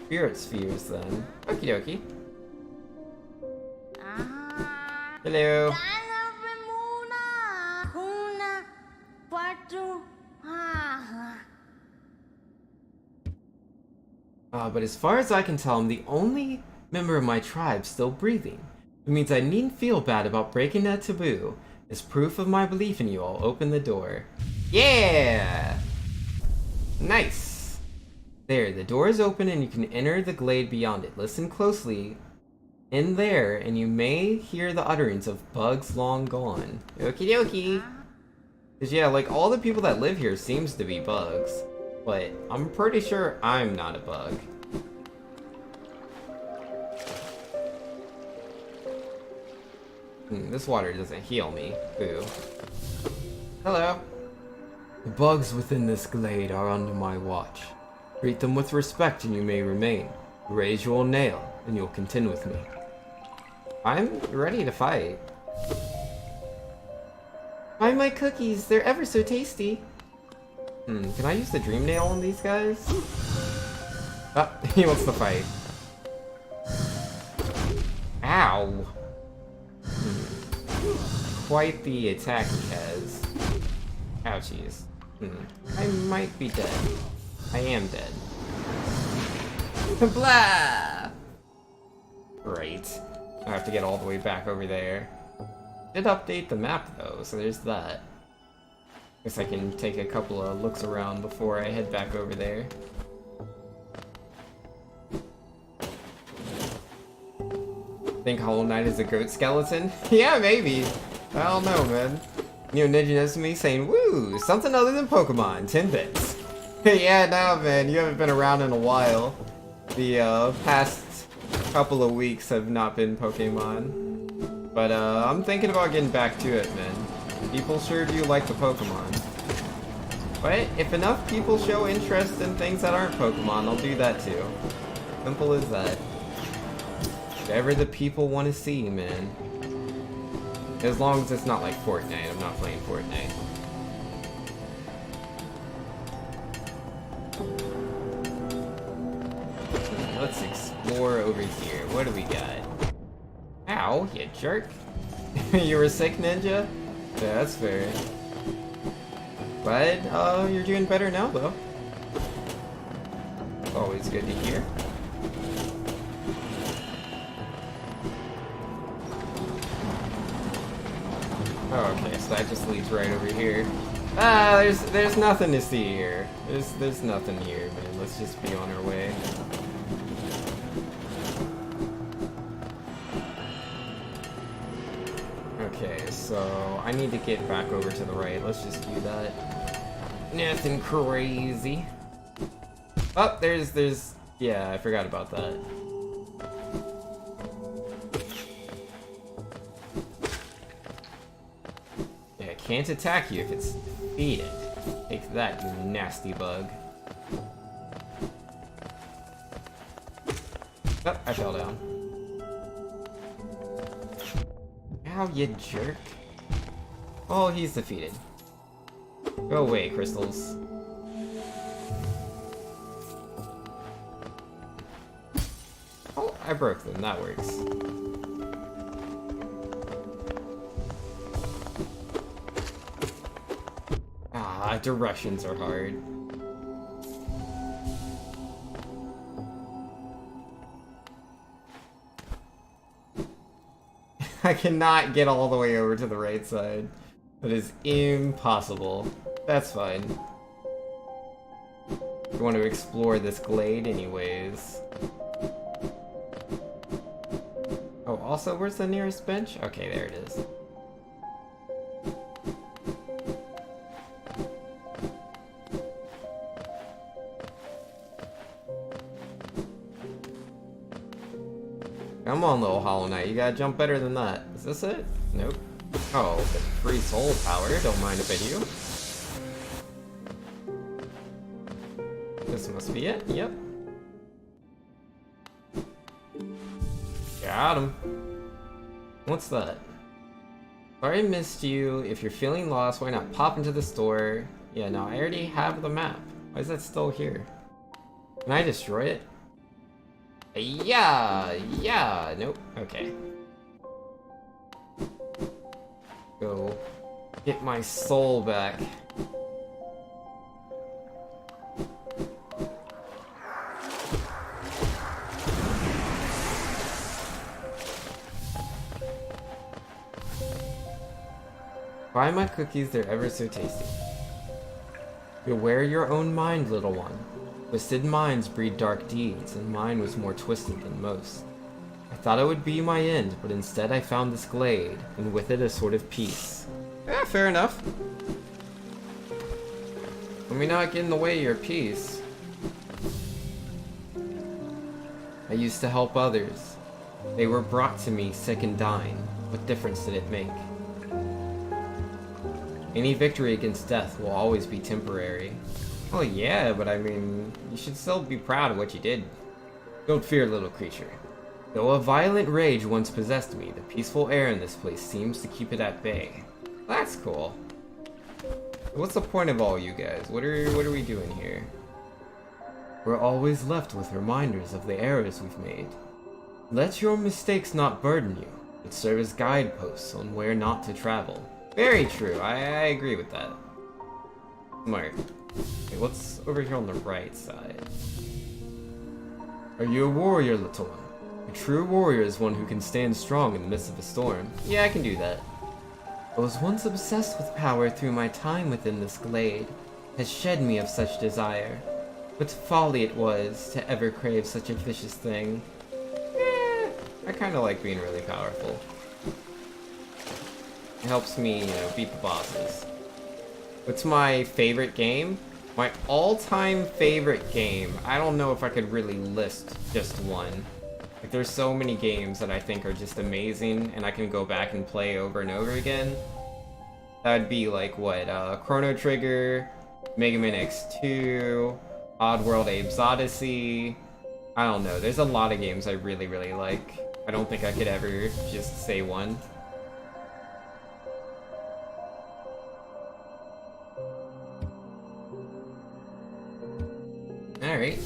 spirit spheres then. Okie dokie. Hello. But as far as I can tell, I'm the only member of my tribe still breathing. It means I needn't feel bad about breaking that taboo. As proof of my belief in you, I'll open the door. Yeah! Nice! There, the door is open and you can enter the glade beyond it. Listen closely in there, and you may hear the utterance of bugs long gone. Okie dokie. Cause yeah, like all the people that live here seems to be bugs, but I'm pretty sure I'm not a bug. This water doesn't heal me. Boo. Hello. The bugs within this glade are under my watch. Treat them with respect and you may remain. Raise your nail and you'll contend with me. I'm ready to fight. Buy my cookies, they're ever so tasty. Can I use the Dream Nail on these guys? Oh, he wants to fight. Ow! Quite the attack he has. Ouchies. I might be dead. I am dead. Blah! Great. I have to get all the way back over there. Did update the map though, so there's that. Guess I can take a couple of looks around before I head back over there. Think Hollow Knight is a goat skeleton? Yeah, maybe. I don't know, man. You know, Ninja knows me saying, woo, something other than Pokemon, 10 bits. Yeah, no, man, you haven't been around in a while. The past couple of weeks have not been Pokemon. But I'm thinking about getting back to it, man. People sure do like the Pokemon. But if enough people show interest in things that aren't Pokemon, I'll do that too. Simple as that. Whatever the people want to see, man. As long as it's not like Fortnite, I'm not playing Fortnite. Let's explore over here. What do we got? Ow, you jerk. You were sick, Ninja? Yeah, that's fair. But, you're doing better now, though. Always good to hear. Oh, okay, so that just leads right over here. Ah, there's nothing to see here. There's nothing here, man. Let's just be on our way. Okay, so I need to get back over to the right. Let's just do that. Nothing crazy. Oh, there's yeah, I forgot about that. Yeah, I can't attack you if it's defeated. Take that, you nasty bug. Oh, I fell down. Ow, you jerk. Oh, he's defeated. Go away, crystals. Oh, I broke them. That works. Ah, directions are hard. I cannot get all the way over to the right side. That is impossible. That's fine. I want to explore this glade anyways. Oh, also, where's the nearest bench? Okay, there it is. Come on, little Hollow Knight, you gotta jump better than that. Is this it? Nope. Oh, but free soul power, don't mind if I do. This must be it, yep. Got him. What's that? Sorry I missed you. If you're feeling lost, why not pop into the store? Yeah, no, I already have the map. Why is that still here? Can I destroy it? Yeah, nope, okay. Go get my soul back. Why are my cookies, they're ever so tasty. Beware your own mind, little one. Twisted minds breed dark deeds, and mine was more twisted than most. I thought it would be my end, but instead I found this glade, and with it a sort of peace. Yeah, fair enough. Let me not get in the way of your peace. I used to help others. They were brought to me sick and dying. What difference did it make? Any victory against death will always be temporary. Well, yeah, but I mean, you should still be proud of what you did. Don't fear, little creature. Though a violent rage once possessed me, the peaceful air in this place seems to keep it at bay. That's cool. What's the point of all you guys? What are we doing here? We're always left with reminders of the errors we've made. Let your mistakes not burden you, but serve as guideposts on where not to travel. Very true. I agree with that. Smart. Okay, what's over here on the right side? Are you a warrior, little one? A true warrior is one who can stand strong in the midst of a storm. Yeah, I can do that. I was once obsessed with power through my time within this glade, has shed me of such desire. What folly it was to ever crave such a vicious thing. I kinda like being really powerful. It helps me, you know, beat the bosses. What's my favorite game? My all-time favorite game. I don't know if I could really list just one. Like, there's so many games that I think are just amazing, and I can go back and play over and over again. That'd be like, what, Chrono Trigger, Mega Man X2, Oddworld Abe's Odyssey. I don't know, there's a lot of games I really, really like. I don't think I could ever just say one. Alright.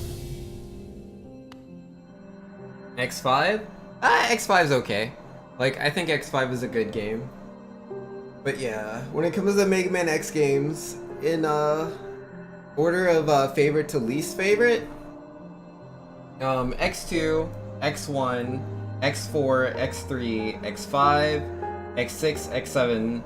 X5? X5's okay. Like, I think X5 is a good game. But yeah, when it comes to Mega Man X games, in order of favorite to least favorite, X2, X1, X4, X3, X5, X6, X7,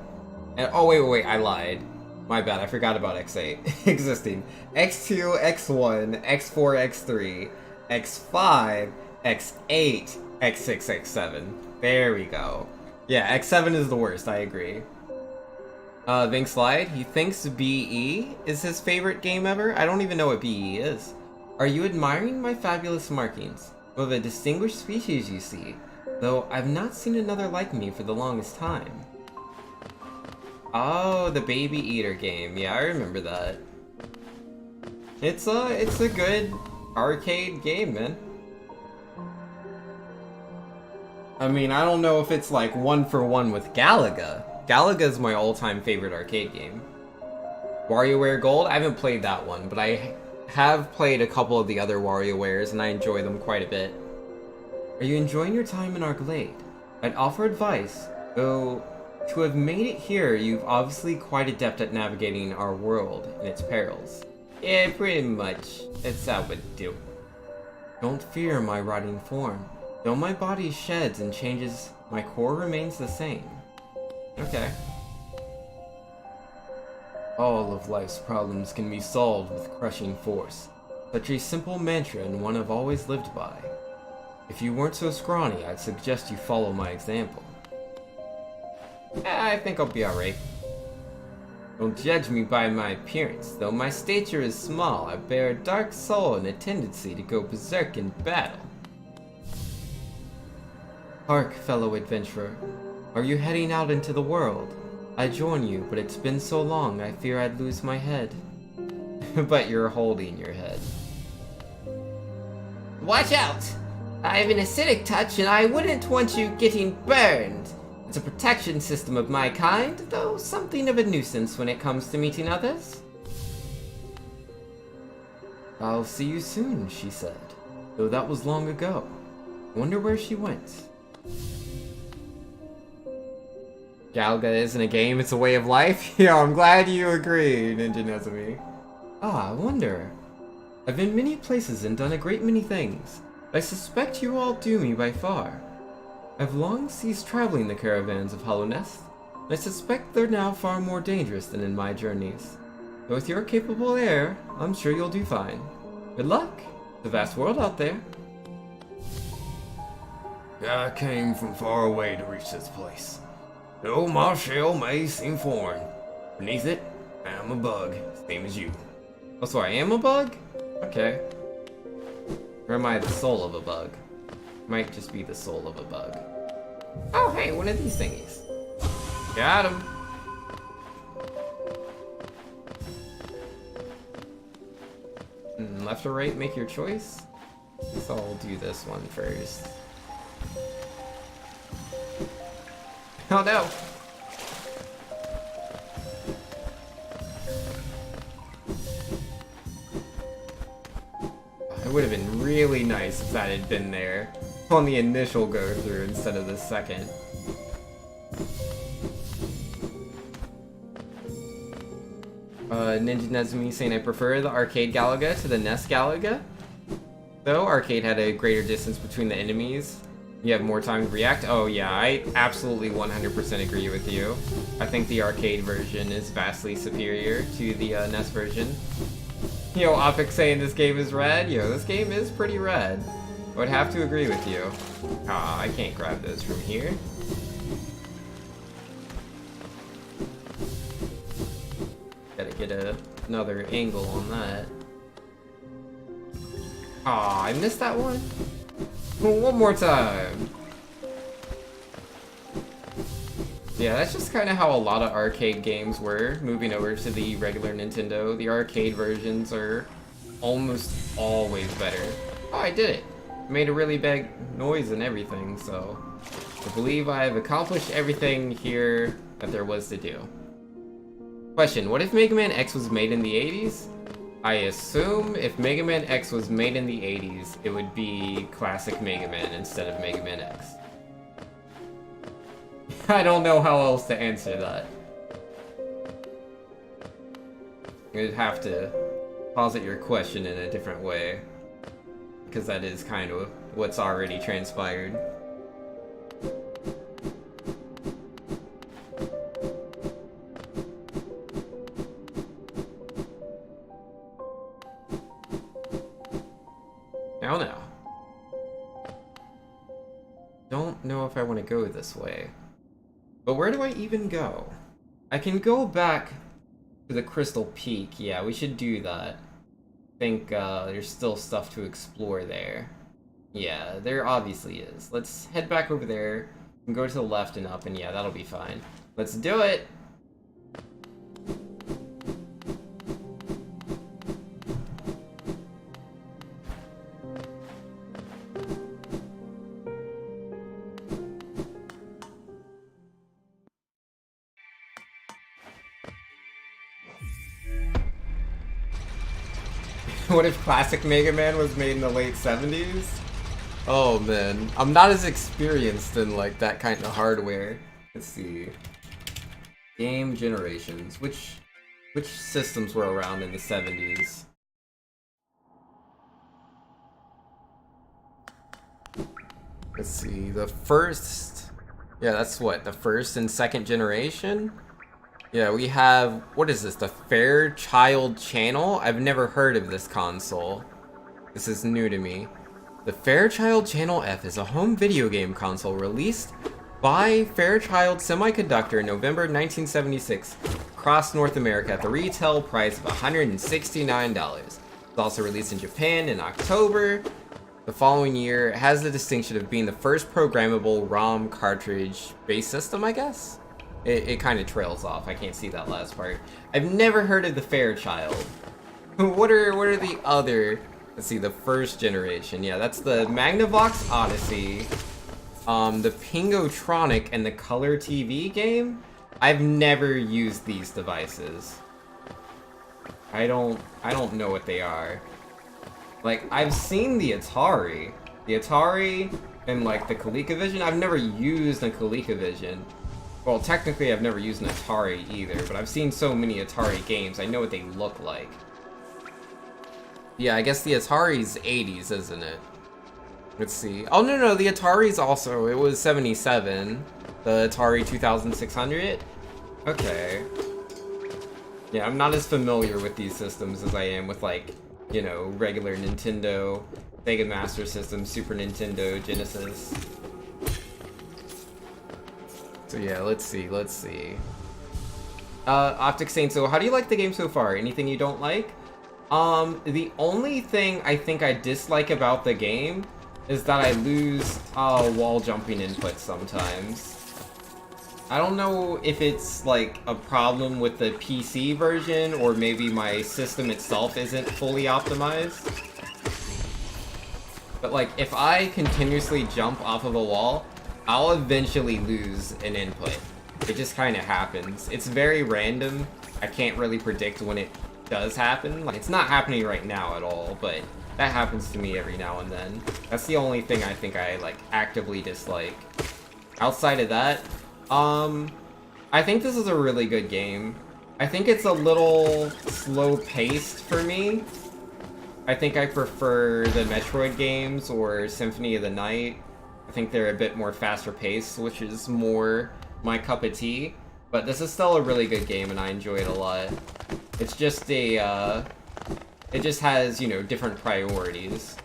and oh wait, I lied. My bad, I forgot about X8 existing. X2, X1, X4, X3, X5, X8, X6, X7. There we go. Yeah, X7 is the worst, I agree. Vink Slide, he thinks BE is his favorite game ever? I don't even know what BE is. Are you admiring my fabulous markings? Of a distinguished species, you see. Though I've not seen another like me for the longest time. Oh, the Baby Eater game. Yeah, I remember that. It's a good arcade game, man. I mean, I don't know if it's like one for one with Galaga. Galaga is my all-time favorite arcade game. WarioWare Gold? I haven't played that one, but I have played a couple of the other WarioWares, and I enjoy them quite a bit. Are you enjoying your time in our glade? I'd offer advice, though to have made it here, you've obviously quite adept at navigating our world and its perils. Yeah, pretty much. That's how it do. Don't fear my rotting form. Though my body sheds and changes, my core remains the same. Okay. All of life's problems can be solved with crushing force. Such a simple mantra and one I've always lived by. If you weren't so scrawny, I'd suggest you follow my example. I think I'll be alright. Don't judge me by my appearance. Though my stature is small, I bear a dark soul and a tendency to go berserk in battle. Hark, fellow adventurer. Are you heading out into the world? I join you, but it's been so long I fear I'd lose my head. But you're holding your head. Watch out! I have an acidic touch and I wouldn't want you getting burned. It's a protection system of my kind, though something of a nuisance when it comes to meeting others. I'll see you soon, she said, though that was long ago. Wonder where she went. Galaga isn't a game, it's a way of life? Yeah, I'm glad you agree, Ninja Nezumi. Ah, I wonder. I've been many places and done a great many things. I suspect you outdo me by far. I've long ceased traveling the caravans of Hollow Nest. I suspect they're now far more dangerous than in my journeys. But with your capable air, I'm sure you'll do fine. Good luck! It's a vast world out there. I came from far away to reach this place. Though my shell may seem foreign, beneath it, I'm a bug, same as you. Oh, so I am a bug? Okay. Or am I the soul of a bug? Might just be the soul of a bug. Oh, hey, one of these thingies. Got him. Left or right, make your choice? So I'll do this one first. Oh no! It would have been really nice if that had been there on the initial go-through instead of the second. Ninja Nezumi saying I prefer the arcade Galaga to the NES Galaga. Though arcade had a greater distance between the enemies. You have more time to react. Oh yeah, I absolutely 100% agree with you. I think the arcade version is vastly superior to the NES version. Yo, Optic saying this game is red. Yo, this game is pretty red. I would have to agree with you. Ah, I can't grab those from here. Gotta get another angle on that. Aw, I missed that one? One more time! Yeah, that's just kind of how a lot of arcade games were, moving over to the regular Nintendo. The arcade versions are almost always better. Oh, I did it! Made a really big noise and everything, so I believe I've accomplished everything here that there was to do. Question, what if Mega Man X was made in the 80s? I assume if Mega Man X was made in the 80s, it would be classic Mega Man instead of Mega Man X. I don't know how else to answer that. You'd have to posit your question in a different way, because that is kind of what's already transpired. Now. Don't know if I want to go this way. But where do I even go? I can go back to the Crystal Peak. Yeah, we should do that. I think there's still stuff to explore there. Yeah, there obviously is. Let's head back over there and go to the left and up, and yeah, that'll be fine. Let's do it! What if classic Mega Man was made in the late 70s? Oh man, I'm not as experienced in like that kind of hardware. Let's see. Game generations. Which systems were around in the 70s? Let's see. The first... Yeah, that's what? The first and second generation? Yeah, we have, what is this, the Fairchild Channel? I've never heard of this console. This is new to me. The Fairchild Channel F is a home video game console released by Fairchild Semiconductor in November 1976 across North America at the retail price of $169. It's also released in Japan in October. The following year, it has the distinction of being the first programmable ROM cartridge-based system, I guess? It kind of trails off. I can't see that last part. I've never heard of the Fairchild. What are the other... Let's see, the first generation. Yeah, that's the Magnavox Odyssey, the Pingotronic, and the Color TV game. I've never used these devices. I don't know what they are. Like, I've seen the Atari. The Atari and, like, the ColecoVision. I've never used a ColecoVision. Well, technically I've never used an Atari either, but I've seen so many Atari games, I know what they look like. Yeah, I guess the Atari's 80s, isn't it? Let's see. Oh, no, the Atari's also, it was 77. The Atari 2600? Okay. Yeah, I'm not as familiar with these systems as I am with, like, you know, regular Nintendo, Sega Master System, Super Nintendo, Genesis. So yeah, let's see. Optic saying, so how do you like the game so far? Anything you don't like? The only thing I think I dislike about the game is that I lose wall jumping input sometimes. I don't know if it's like a problem with the PC version or maybe my system itself isn't fully optimized. But like, if I continuously jump off of a wall, I'll eventually lose an input. It just kind of happens. It's very random. I can't really predict when it does happen. Like, it's not happening right now at all, but That happens to me every now and then. That's the only thing I think I, like, actively dislike. Outside of that, I think this is a really good game. I think it's a little slow-paced for me. I think I prefer the Metroid games or Symphony of the Night. I think they're a bit more faster paced, which is more my cup of tea. But this is still a really good game and I enjoy it a lot. It's just a, it just has, you know, different priorities.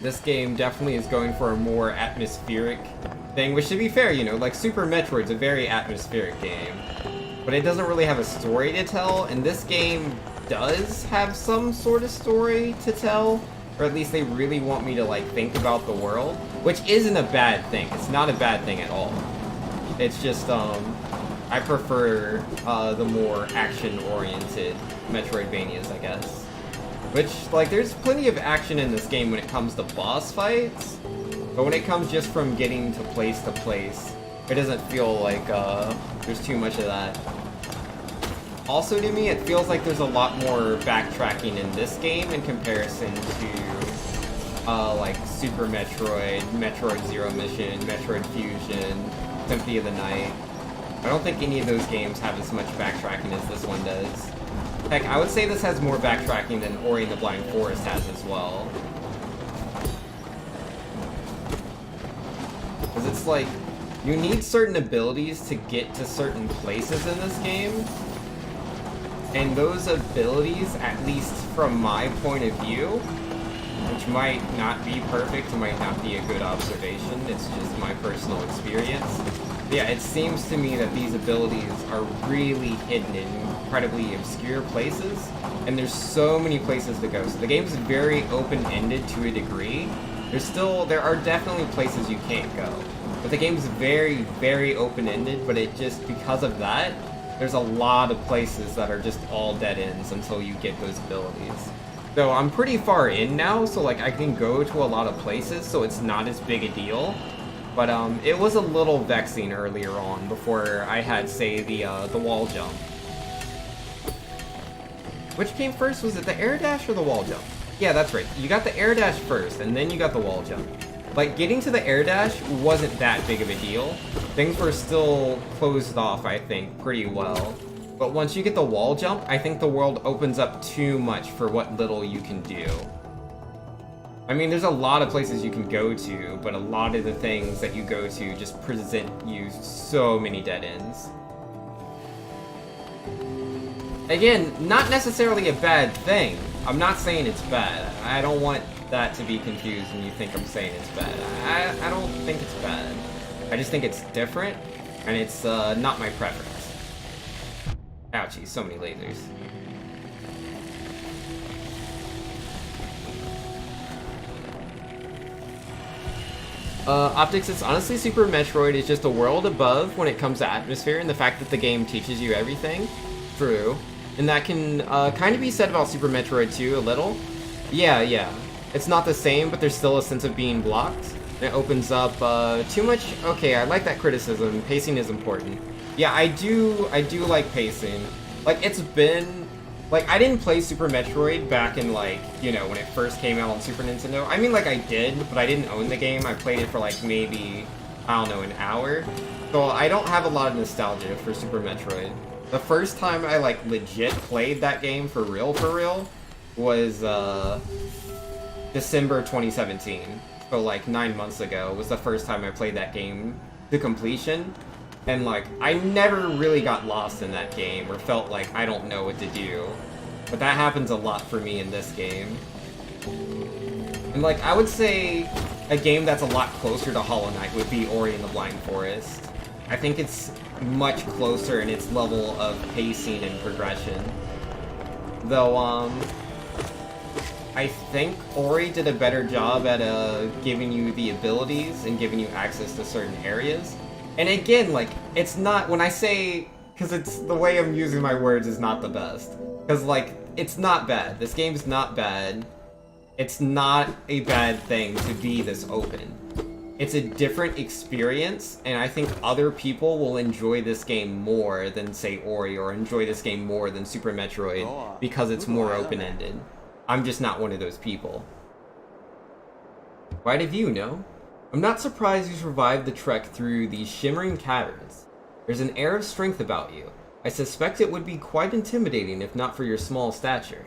This game definitely is going for a more atmospheric thing, which to be fair, you know, like Super Metroid's a very atmospheric game. But it doesn't really have a story to tell, and this game does have some sort of story to tell. Or at least they really want me to, like, think about the world. Which isn't a bad thing. It's not a bad thing at all. It's just, I prefer, the more action-oriented Metroidvanias, I guess. Which, like, there's plenty of action in this game when it comes to boss fights. But when it comes just from getting to place, it doesn't feel like, there's too much of that. Also, to me, it feels like there's a lot more backtracking in this game in comparison to, like, Super Metroid, Metroid Zero Mission, Metroid Fusion, Symphony of the Night. I don't think any of those games have as much backtracking as this one does. Heck, I would say this has more backtracking than Ori and the Blind Forest has as well. Because it's like, you need certain abilities to get to certain places in this game. And those abilities, at least from my point of view, which might not be perfect, might not be a good observation, it's just my personal experience. Yeah, it seems to me that these abilities are really hidden in incredibly obscure places, and there's so many places to go. So the game's very open-ended to a degree. There are definitely places you can't go. But the game's very, very open-ended, but it just, because of that, there's a lot of places that are just all dead ends until you get those abilities. So I'm pretty far in now, so like I can go to a lot of places, so it's not as big a deal. But it was a little vexing earlier on before I had, say, the wall jump. Which came first? Was it the air dash or the wall jump? Yeah, that's right. You got the air dash first, and then you got the wall jump. Like, getting to the air dash wasn't that big of a deal. Things were still closed off, I think, pretty well. But once you get the wall jump, I think the world opens up too much for what little you can do. I mean, there's a lot of places you can go to, but a lot of the things that you go to just present you so many dead ends. Again, not necessarily a bad thing. I'm not saying it's bad. I don't want that to be confused and you think I'm saying it's bad. I don't think it's bad. I just think it's different, and it's not my preference. Ouchie, so many lasers. Optics, it's honestly Super Metroid is just a world above when it comes to atmosphere and the fact that the game teaches you everything. True. And that can kind of be said about Super Metroid 2 a little. Yeah. It's not the same, but there's still a sense of being blocked. It opens up too much. Okay, I like that criticism. Pacing is important. Yeah, I do like pacing. Like, it's been... Like, I didn't play Super Metroid back in, like, you know, when it first came out on Super Nintendo. I mean, like, I did, but I didn't own the game. I played it for, like, maybe, I don't know, an hour. So I don't have a lot of nostalgia for Super Metroid. The first time I, like, legit played that game for real, was, December 2017. So, like, 9 months ago was the first time I played that game to completion. And, like, I never really got lost in that game or felt like I don't know what to do. But that happens a lot for me in this game. And, like, I would say a game that's a lot closer to Hollow Knight would be Ori and the Blind Forest. I think it's much closer in its level of pacing and progression. Though, I think Ori did a better job at giving you the abilities and giving you access to certain areas. And again, like, it's not, when I say, because it's, the way I'm using my words is not the best. Because, like, it's not bad. This game's not bad. It's not a bad thing to be this open. It's a different experience, and I think other people will enjoy this game more than, say, Ori, or enjoy this game more than Super Metroid, because it's more open-ended. I'm just not one of those people. Right of you, no? I'm not surprised you survived the trek through these shimmering caverns. There's an air of strength about you. I suspect it would be quite intimidating if not for your small stature.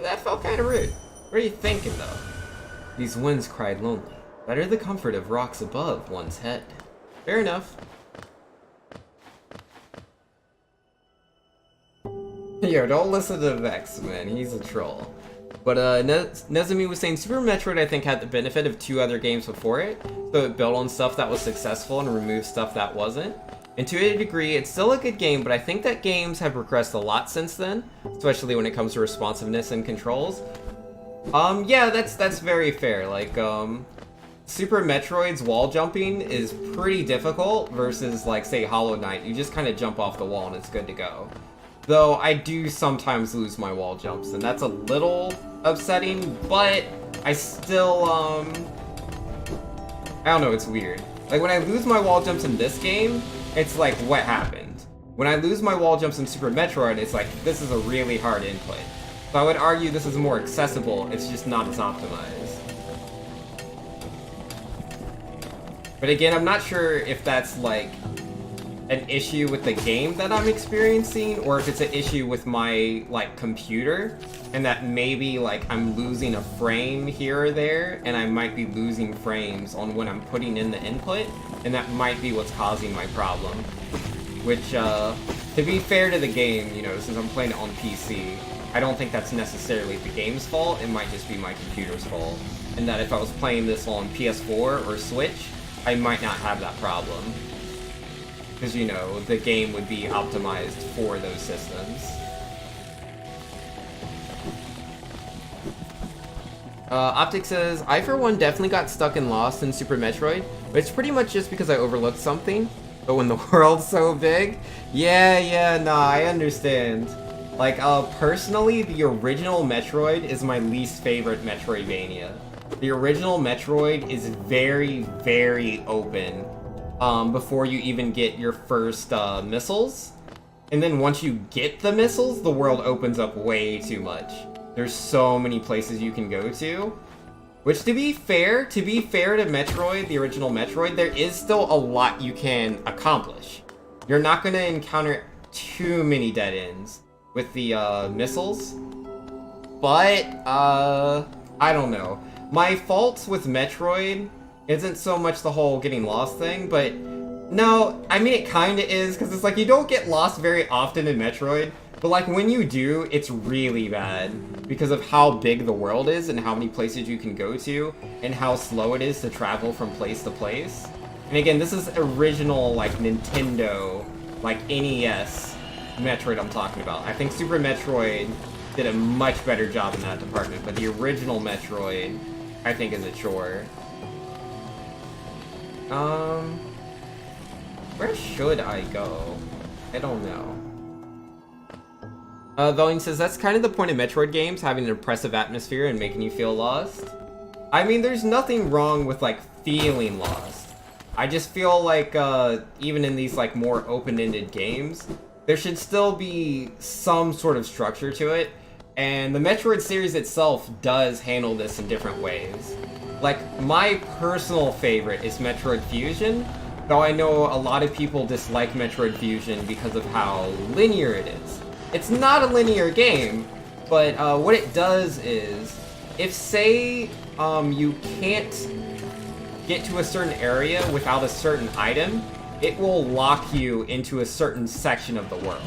That felt kind of rude. What are you thinking, though? These winds cried lonely. Better the comfort of rocks above one's head. Fair enough. Yo, don't listen to Vex, man. He's a troll. But Nezumi was saying Super Metroid, I think, had the benefit of 2 other games before it. So it built on stuff that was successful and removed stuff that wasn't. And to a degree, it's still a good game, but I think that games have progressed a lot since then, especially when it comes to responsiveness and controls. Yeah, that's very fair. Like, Super Metroid's wall jumping is pretty difficult versus, like, say, Hollow Knight. You just kind of jump off the wall and it's good to go. Though I do sometimes lose my wall jumps, and that's a little upsetting, but I still, I don't know, it's weird. Like, when I lose my wall jumps in this game, it's like, what happened? When I lose my wall jumps in Super Metroid, it's like, this is a really hard input. So I would argue this is more accessible, it's just not as optimized. But again, I'm not sure if that's, like, an issue with the game that I'm experiencing, or if it's an issue with my, like, computer, and that maybe, like, I'm losing a frame here or there, and I might be losing frames on when I'm putting in the input, and that might be what's causing my problem. Which, to be fair to the game, you know, since I'm playing it on PC, I don't think that's necessarily the game's fault, it might just be my computer's fault. And that if I was playing this on PS4 or Switch, I might not have that problem. Because, you know, the game would be optimized for those systems. Optic says, I for one definitely got stuck and lost in Super Metroid, but it's pretty much just because I overlooked something. But when the world's so big, yeah, nah, I understand. Like, personally, the original Metroid is my least favorite Metroidvania. The original Metroid is very, very open. Before you even get your first missiles. And then once you get the missiles, the world opens up way too much. There's so many places you can go to. Which, to be fair to Metroid, the original Metroid, there is still a lot you can accomplish. You're not going to encounter too many dead ends with the missiles. But, I don't know. My faults with Metroid isn't so much the whole getting lost thing, but no, I mean it kinda is, because it's like you don't get lost very often in Metroid, but like when you do, it's really bad, because of how big the world is and how many places you can go to, and how slow it is to travel from place to place. And again, this is original, like, Nintendo, like, NES Metroid I'm talking about. I think Super Metroid did a much better job in that department, but the original Metroid, I think, is a chore. Where should I go? I don't know. Valiant says, that's kind of the point of Metroid games, having an oppressive atmosphere and making you feel lost. I mean, there's nothing wrong with, like, feeling lost. I just feel like, even in these, like, more open-ended games, there should still be some sort of structure to it, and the Metroid series itself does handle this in different ways. Like, my personal favorite is Metroid Fusion, though I know a lot of people dislike Metroid Fusion because of how linear it is. It's not a linear game, but what it does is, if say you can't get to a certain area without a certain item, it will lock you into a certain section of the world.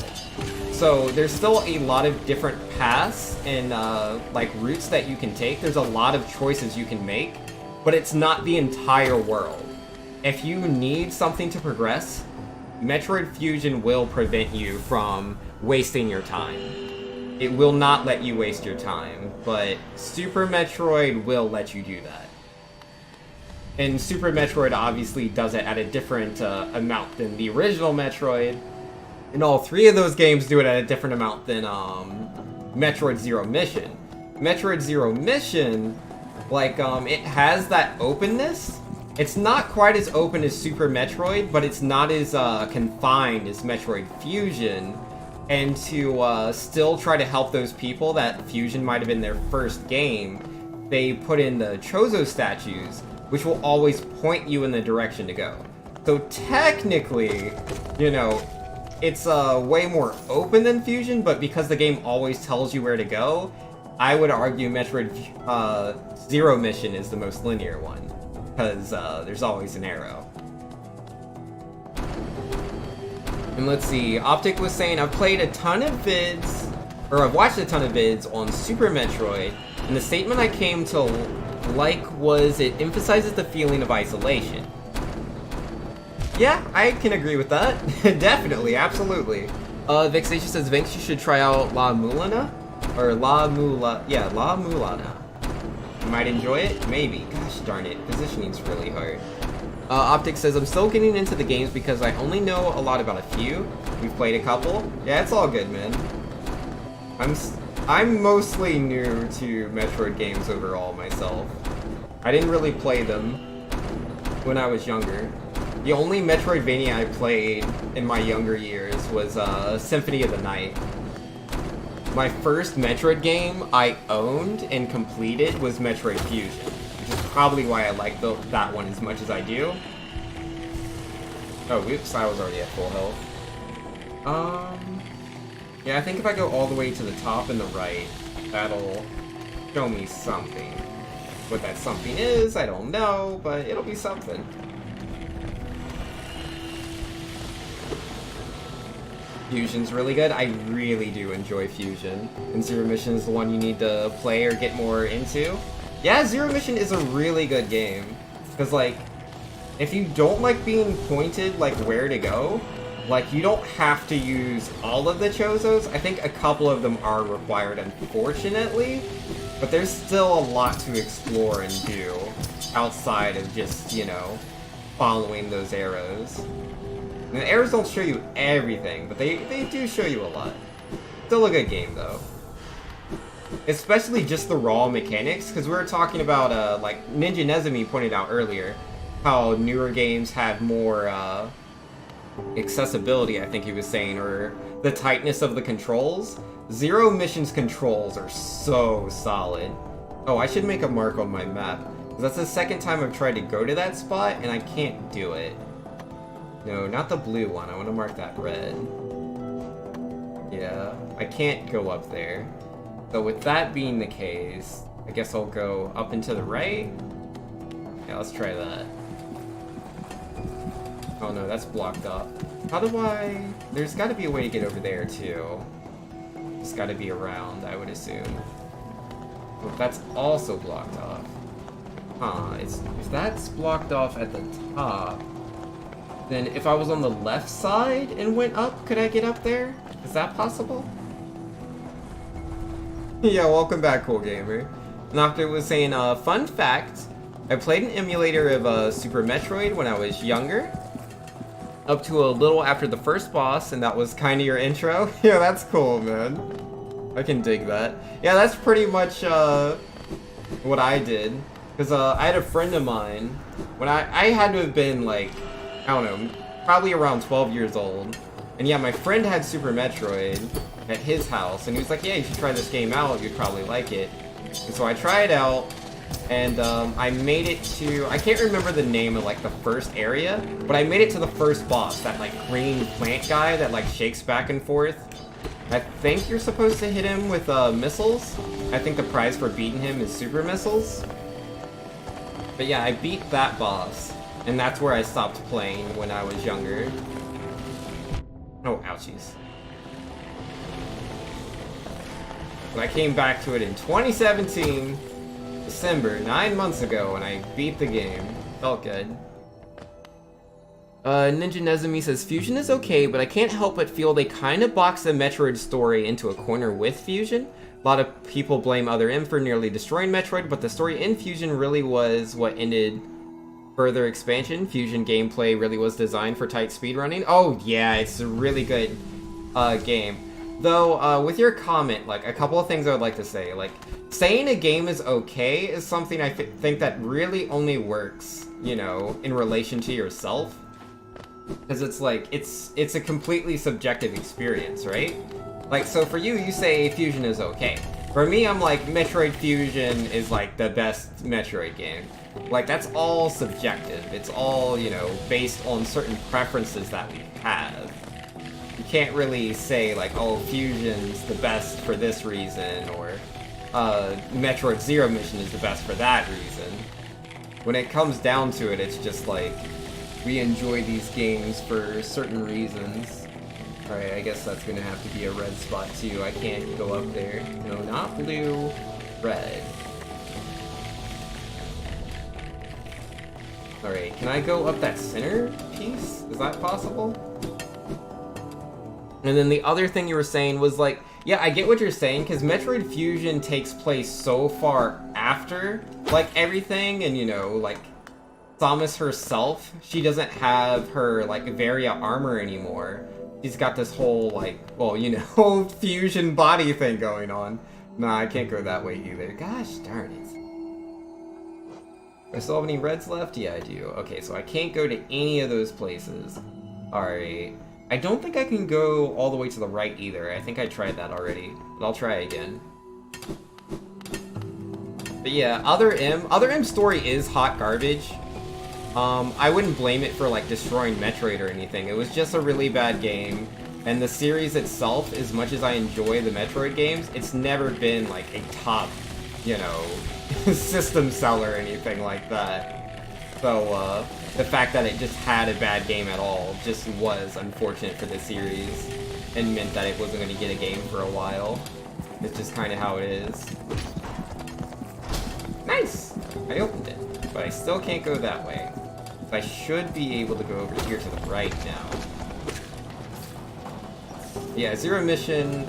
So there's still a lot of different paths and like routes that you can take. There's a lot of choices you can make, but it's not the entire world. If you need something to progress, Metroid Fusion will prevent you from wasting your time. It will not let you waste your time, but Super Metroid will let you do that. And Super Metroid obviously does it at a different amount than the original Metroid. And all three of those games do it at a different amount than Metroid Zero Mission. Metroid Zero Mission, like, it has that openness. It's not quite as open as Super Metroid, but it's not as confined as Metroid Fusion. and to still try to help those people that Fusion might have been their first game, they put in the Chozo statues, which will always point you in the direction to go. So technically, you know, it's way more open than Fusion, but because the game always tells you where to go, I would argue Metroid Zero Mission is the most linear one, because there's always an arrow. And let's see, Optic was saying, I've played a ton of vids, or I've watched a ton of vids on Super Metroid, and the statement I came to like was it emphasizes the feeling of isolation. Yeah, I can agree with that. Definitely, absolutely. Vexation says, Vinx, you should try out La Mulana? Or La Mulana. You might enjoy it? Maybe. Gosh darn it, positioning's really hard. Optic says, I'm still getting into the games because I only know a lot about a few. We've played a couple. Yeah, it's all good, man. I'm mostly new to Metroid games overall myself. I didn't really play them when I was younger. The only Metroidvania I played in my younger years was Symphony of the Night. My first Metroid game I owned and completed was Metroid Fusion, which is probably why I like that one as much as I do. Oh, whoops, I was already at full health. Yeah, I think if I go all the way to the top and the right, that'll show me something. What that something is, I don't know, but it'll be something. Fusion's really good. I really do enjoy Fusion. And Zero Mission is the one you need to play or get more into. Yeah, Zero Mission is a really good game. Because, like, if you don't like being pointed, like, where to go, like, you don't have to use all of the Chozos. I think a couple of them are required, unfortunately. But there's still a lot to explore and do outside of just, you know, following those arrows. And the arrows don't show you everything, but they do show you a lot. Still a good game, though. Especially just the raw mechanics, because we were talking about, like, Ninja Nezumi pointed out earlier, how newer games have more, accessibility, I think he was saying, or the tightness of the controls. Zero Mission's controls are so solid. Oh, I should make a mark on my map, because that's the second time I've tried to go to that spot, and I can't do it. No, not the blue one. I want to mark that red. Yeah, I can't go up there. So with that being the case, I guess I'll go up and to the right. Yeah, let's try that. Oh no, that's blocked off. How do I... There's got to be a way to get over there too. It's got to be around, I would assume. But that's also blocked off. Huh, if that's blocked off at the top, then if I was on the left side and went up, could I get up there? Is that possible? Yeah, welcome back, Cool Gamer. Nocta was saying, fun fact, I played an emulator of Super Metroid when I was younger, up to a little after the first boss, and that was kind of your intro. Yeah, that's cool, man. I can dig that. Yeah, that's pretty much what I did. Because I had a friend of mine, when I had to have been like, I don't know, probably around 12 years old. And yeah, my friend had Super Metroid at his house, and he was like, yeah, you should try this game out, you'd probably like it. And so I tried it out, and I made it to, I can't remember the name of like the first area, but I made it to the first boss, that like green plant guy that like shakes back and forth. I think you're supposed to hit him with missiles. I think the prize for beating him is super missiles. But yeah, I beat that boss. And that's where I stopped playing when I was younger. Oh, ouchies. But I came back to it in 2017, December, 9 months ago, and I beat the game. Felt good. Ninja Nezumi says, Fusion is okay, but I can't help but feel they kind of boxed the Metroid story into a corner with Fusion. A lot of people blame Other M for nearly destroying Metroid, but the story in Fusion really was what ended further expansion. Fusion gameplay really was designed for tight speedrunning. Oh yeah, it's a really good game. Though, with your comment, like, a couple of things I would like to say. Like, saying a game is okay is something I think that really only works, you know, in relation to yourself. Because it's like, it's a completely subjective experience, right? Like, so for you, you say Fusion is okay. For me, I'm like, Metroid Fusion is like the best Metroid game. Like, that's all subjective. It's all, you know, based on certain preferences that we have. You can't really say like, oh, Fusion's the best for this reason, or Metroid Zero Mission is the best for that reason. When it comes down to it, it's just like, we enjoy these games for certain reasons. Alright, I guess that's gonna have to be a red spot too. I can't go up there. No, not blue, red. Alright, can I go up that center piece? Is that possible? And then the other thing you were saying was like, yeah, I get what you're saying, because Metroid Fusion takes place so far after, like, everything, and, you know, like, Samus herself, she doesn't have her, like, Varia armor anymore. She's got this whole, like, well, you know, fusion body thing going on. Nah, I can't go that way either. Gosh darn it. Do I still have any reds left? Yeah, I do. Okay, so I can't go to any of those places. Alright. I don't think I can go all the way to the right either. I think I tried that already. But I'll try again. But yeah, Other M's story is hot garbage. I wouldn't blame it for, like, destroying Metroid or anything. It was just a really bad game. And the series itself, as much as I enjoy the Metroid games, it's never been, like, a top, you know, system seller or anything like that. So, the fact that it just had a bad game at all just was unfortunate for the series. And meant that it wasn't going to get a game for a while. It's just kind of how it is. Nice! I opened it. But I still can't go that way. I should be able to go over here to the right now. Yeah, Zero Mission,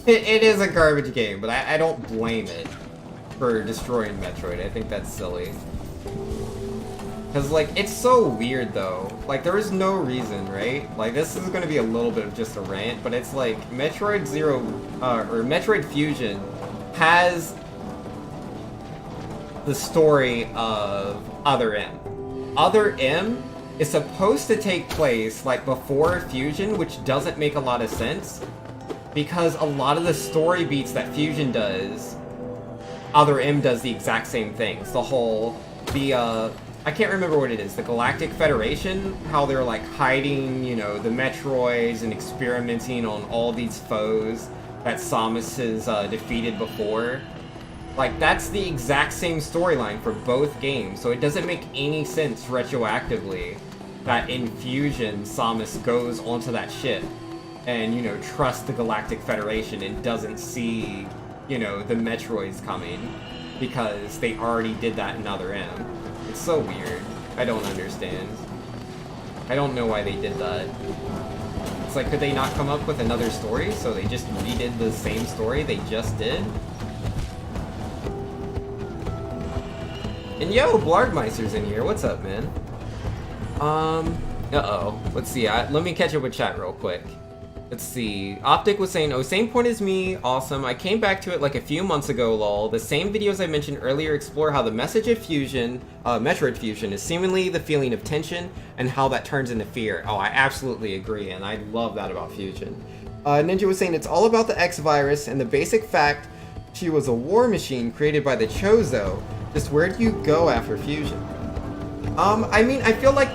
it is a garbage game, but I don't blame it for destroying Metroid. I think that's silly. Because, like, it's so weird, though. Like, there is no reason, right? Like, this is going to be a little bit of just a rant, but it's like, Metroid Fusion has the story of Other M. Other M is supposed to take place, like, before Fusion, which doesn't make a lot of sense, because a lot of the story beats that Fusion does, Other M does the exact same things. The whole, I can't remember what it is, the Galactic Federation, how they're, like, hiding, you know, the Metroids and experimenting on all these foes that Samus has defeated before. Like, that's the exact same storyline for both games, so it doesn't make any sense retroactively that in Fusion, Samus goes onto that ship and, you know, trusts the Galactic Federation and doesn't see, you know, the Metroids coming, because they already did that in Other M. It's so weird. I don't understand. I don't know why they did that. It's like, could they not come up with another story, so they just redid the same story they just did? And yo, Blardmeister's in here. What's up, man? Uh-oh. Let's see. Let me catch up with chat real quick. Let's see. Optic was saying, oh, same point as me. Awesome. I came back to it like a few months ago, lol. The same videos I mentioned earlier explore how the message of Fusion, Metroid Fusion, is seemingly the feeling of tension and how that turns into fear. Oh, I absolutely agree, and I love that about Fusion. Ninja was saying, it's all about the X virus and the basic fact she was a war machine created by the Chozo. Just where do you go after Fusion? I mean, I feel like,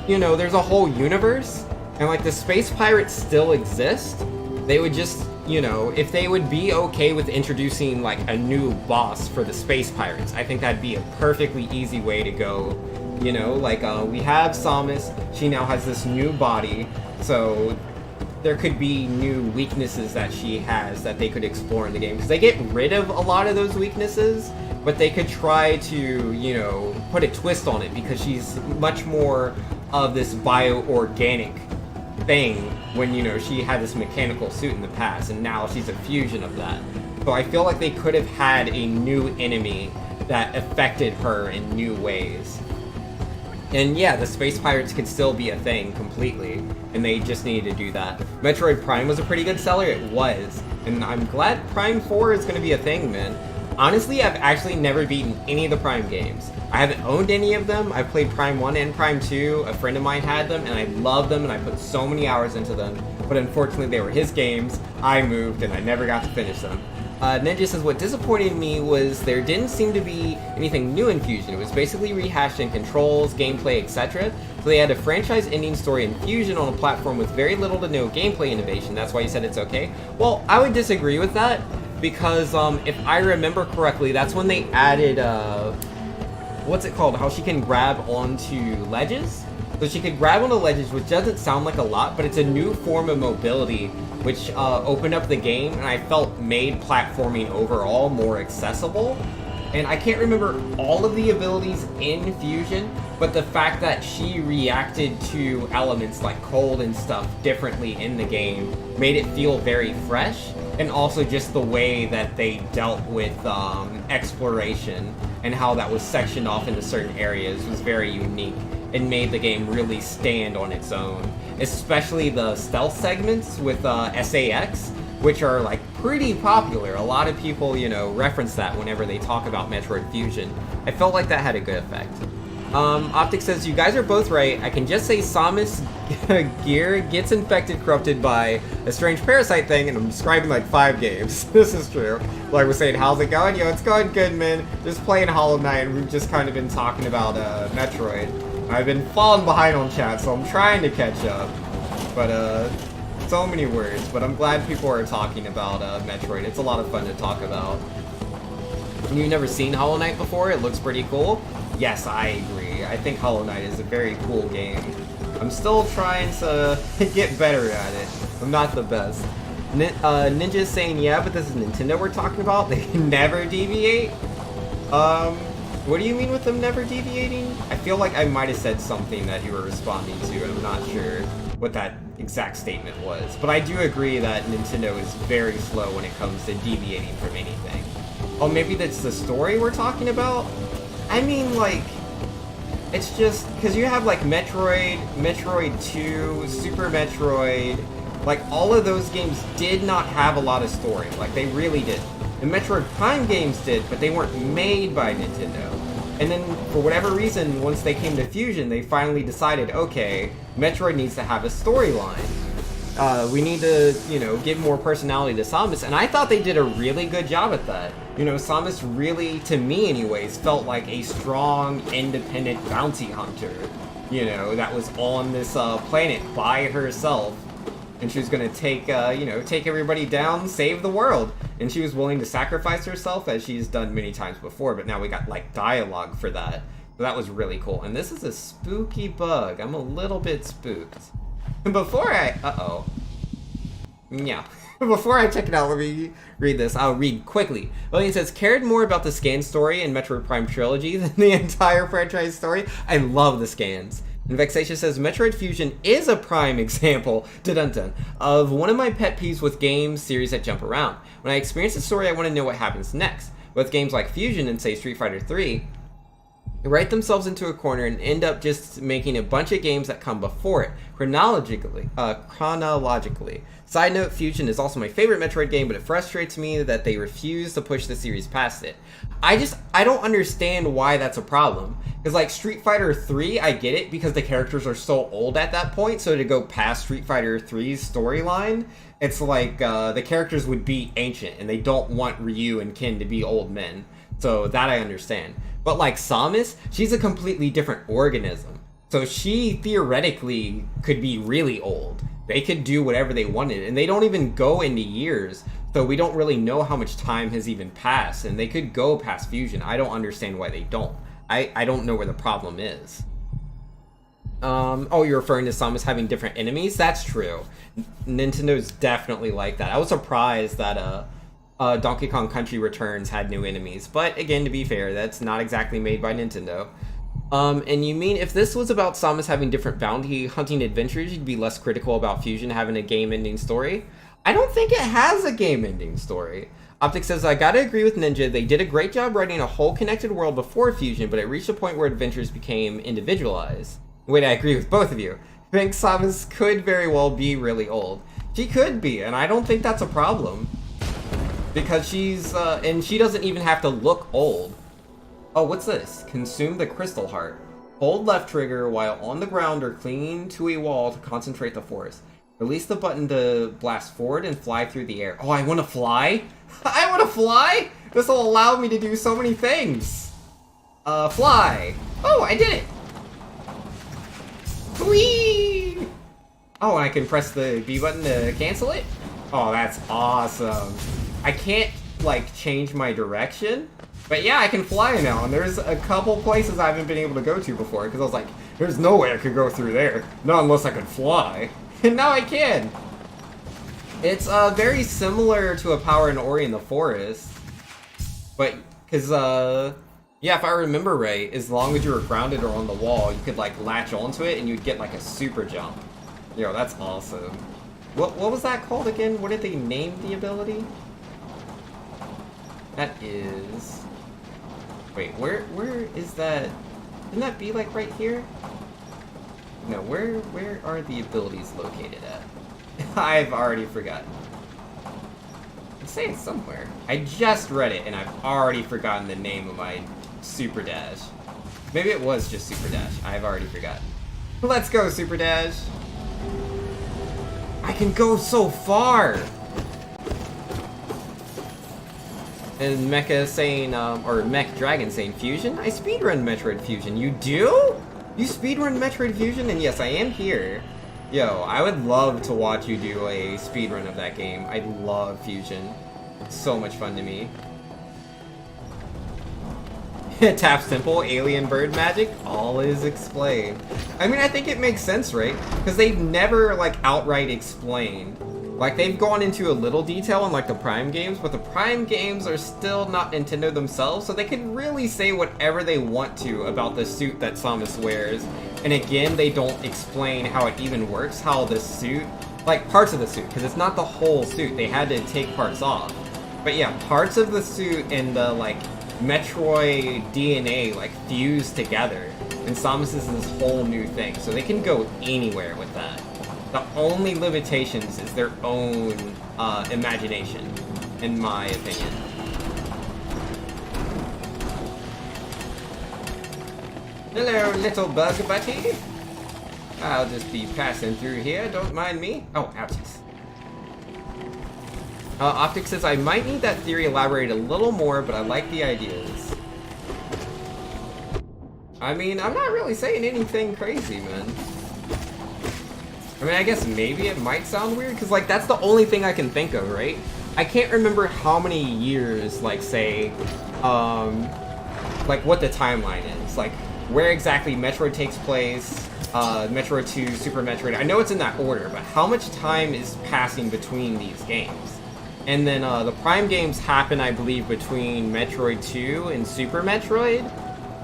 you know, there's a whole universe, and like the space pirates still exist. They would just, you know, if they would be okay with introducing like a new boss for the space pirates, I think that'd be a perfectly easy way to go. You know, like we have Samus, she now has this new body, so there could be new weaknesses that she has that they could explore in the game, because they get rid of a lot of those weaknesses, but they could try to, you know, put a twist on it, because she's much more of this bio-organic thing when, you know, she had this mechanical suit in the past, and now she's a fusion of that. So I feel like they could have had a new enemy that affected her in new ways. And yeah, the space pirates could still be a thing completely, and they just needed to do that. Metroid Prime was a pretty good seller, it was. And I'm glad Prime 4 is going to be a thing, man. Honestly, I've actually never beaten any of the Prime games. I haven't owned any of them. I've played Prime 1 and Prime 2. A friend of mine had them, and I love them, and I put so many hours into them. But unfortunately, they were his games. I moved, and I never got to finish them. Ninja says, what disappointed me was there didn't seem to be anything new in Fusion. It was basically rehashed in controls, gameplay, etc. So they had a franchise-ending story in Fusion on a platform with very little to no gameplay innovation. That's why you said it's okay? Well, I would disagree with that, because if I remember correctly, that's when they added, what's it called? How she can grab onto ledges? So she could grab onto ledges, which doesn't sound like a lot, but it's a new form of mobility, which opened up the game, and I felt made platforming overall more accessible. And I can't remember all of the abilities in Fusion, but the fact that she reacted to elements like cold and stuff differently in the game made it feel very fresh. And also just the way that they dealt with exploration and how that was sectioned off into certain areas was very unique and made the game really stand on its own. Especially the stealth segments with SAX, which are like pretty popular. A lot of people, you know, reference that whenever they talk about Metroid Fusion. I felt like that had a good effect. Optic says, you guys are both right. I can just say Samus gear gets infected, corrupted by a strange parasite thing, and I'm describing like 5 games. This is true. Like we're saying, how's it going? Yo, it's going good, man. Just playing Hollow Knight, and we've just kind of been talking about Metroid. I've been falling behind on chat, so I'm trying to catch up. But, so many words. But I'm glad people are talking about Metroid. It's a lot of fun to talk about. You've never seen Hollow Knight before? It looks pretty cool. Yes, I agree. I think Hollow Knight is a very cool game. I'm still trying to get better at it. I'm not the best. Ninja's saying, yeah, but this is Nintendo we're talking about. They never deviate. What do you mean with them never deviating? I feel like I might have said something that you were responding to, and I'm not sure what that exact statement was. But I do agree that Nintendo is very slow when it comes to deviating from anything. Oh, maybe that's the story we're talking about? I mean, like, it's just, because you have, like, Metroid, Metroid 2, Super Metroid, like, all of those games did not have a lot of story. Like, they really did. The Metroid Prime games did, but they weren't made by Nintendo. And then, for whatever reason, once they came to Fusion, they finally decided, okay, Metroid needs to have a storyline. We need to, you know, give more personality to Samus, and I thought they did a really good job at that. You know, Samus really, to me anyways, felt like a strong, independent bounty hunter, you know, that was on this planet by herself, and she was gonna take, you know, take everybody down, save the world, and she was willing to sacrifice herself, as she's done many times before, but now we got, like, dialogue for that. So that was really cool, and this is a spooky bug. I'm a little bit spooked. Before I... Uh-oh. Yeah. Before I check it out, let me read this. I'll read quickly. Well, he says, cared more about the scan story in Metroid Prime Trilogy than the entire franchise story. I love the scans. And Vexatia says, Metroid Fusion is a prime example, dun-dun-dun, of one of my pet peeves with game series that jump around. When I experience a story, I want to know what happens next. With games like Fusion and, say, Street Fighter 3, they write themselves into a corner and end up just making a bunch of games that come before it, chronologically. Side note, Fusion is also my favorite Metroid game, but it frustrates me that they refuse to push the series past it. I don't understand why that's a problem. Because, like, Street Fighter 3, I get it, because the characters are so old at that point, so to go past Street Fighter 3's storyline, it's like, the characters would be ancient, and they don't want Ryu and Ken to be old men. So, that I understand. But like Samus, she's a completely different organism. So she theoretically could be really old. They could do whatever they wanted, and they don't even go into years. So we don't really know how much time has even passed, and they could go past Fusion. I don't understand why they don't. I don't know where the problem is. Oh, you're referring to Samus having different enemies? That's true. Nintendo's definitely like that. I was surprised that Donkey Kong Country Returns had new enemies, but again, to be fair, that's not exactly made by Nintendo. And you mean if this was about Samus having different bounty hunting adventures, you'd be less critical about Fusion having a game-ending story? I don't think it has a game-ending story. Optic says, I gotta agree with Ninja, they did a great job writing a whole connected world before Fusion, but it reached a point where adventures became individualized. Wait, I agree with both of you. I think Samus could very well be really old. She could be, and I don't think that's a problem. Because she's, and she doesn't even have to look old. Oh, what's this? Consume the crystal heart. Hold left trigger while on the ground or clinging to a wall to concentrate the force. Release the button to blast forward and fly through the air. Oh, I want to fly? I want to fly? This will allow me to do so many things. Fly. Oh, I did it. Whee! Oh, and I can press the B button to cancel it? Oh, that's awesome. I can't, like, change my direction. But yeah, I can fly now, and there's a couple places I haven't been able to go to before, because I was like, there's no way I could go through there. Not unless I could fly. And now I can! It's, very similar to a power in Ori in the Forest. But, because, yeah, if I remember right, as long as you were grounded or on the wall, you could, like, latch onto it, and you'd get, like, a super jump. Yo, that's awesome. What was that called again? What did they name the ability? That is... Wait, where is that? Didn't that be like right here? No, where are the abilities located at? I've already forgotten. I'd say it's somewhere. I just read it and I've already forgotten the name of my Super Dash. Maybe it was just Super Dash. I've already forgotten. Let's go, Super Dash! I can go so far! And Mecha saying, or Mech Dragon saying, Fusion? I speedrun Metroid Fusion. You do? You speedrun Metroid Fusion? And yes, I am here. Yo, I would love to watch you do a speedrun of that game. I love Fusion. It's so much fun to me. Taps Temple, Alien Bird Magic, all is explained. I mean, I think it makes sense, right? Because they've never, like, outright explained. Like, they've gone into a little detail in, like, the Prime games, but the Prime games are still not Nintendo themselves, so they can really say whatever they want to about the suit that Samus wears. And again, they don't explain how it even works, how the suit, like, parts of the suit, because it's not the whole suit. They had to take parts off. But yeah, parts of the suit and the, like, Metroid DNA, like, fuse together. And Samus is this whole new thing, so they can go anywhere with that. The only limitations is their own imagination, in my opinion. Hello, little bug buddy. I'll just be passing through here, don't mind me. Oh, ouchies. Optic says, I might need that theory elaborated a little more, but I like the ideas. I mean, I'm not really saying anything crazy, man. I mean, I guess maybe it might sound weird, because, like, that's the only thing I can think of, right? I can't remember how many years, like, say, like, what the timeline is. Like, where exactly Metroid takes place, Metroid 2, Super Metroid. I know it's in that order, but how much time is passing between these games? And then, the Prime games happen, I believe, between Metroid 2 and Super Metroid.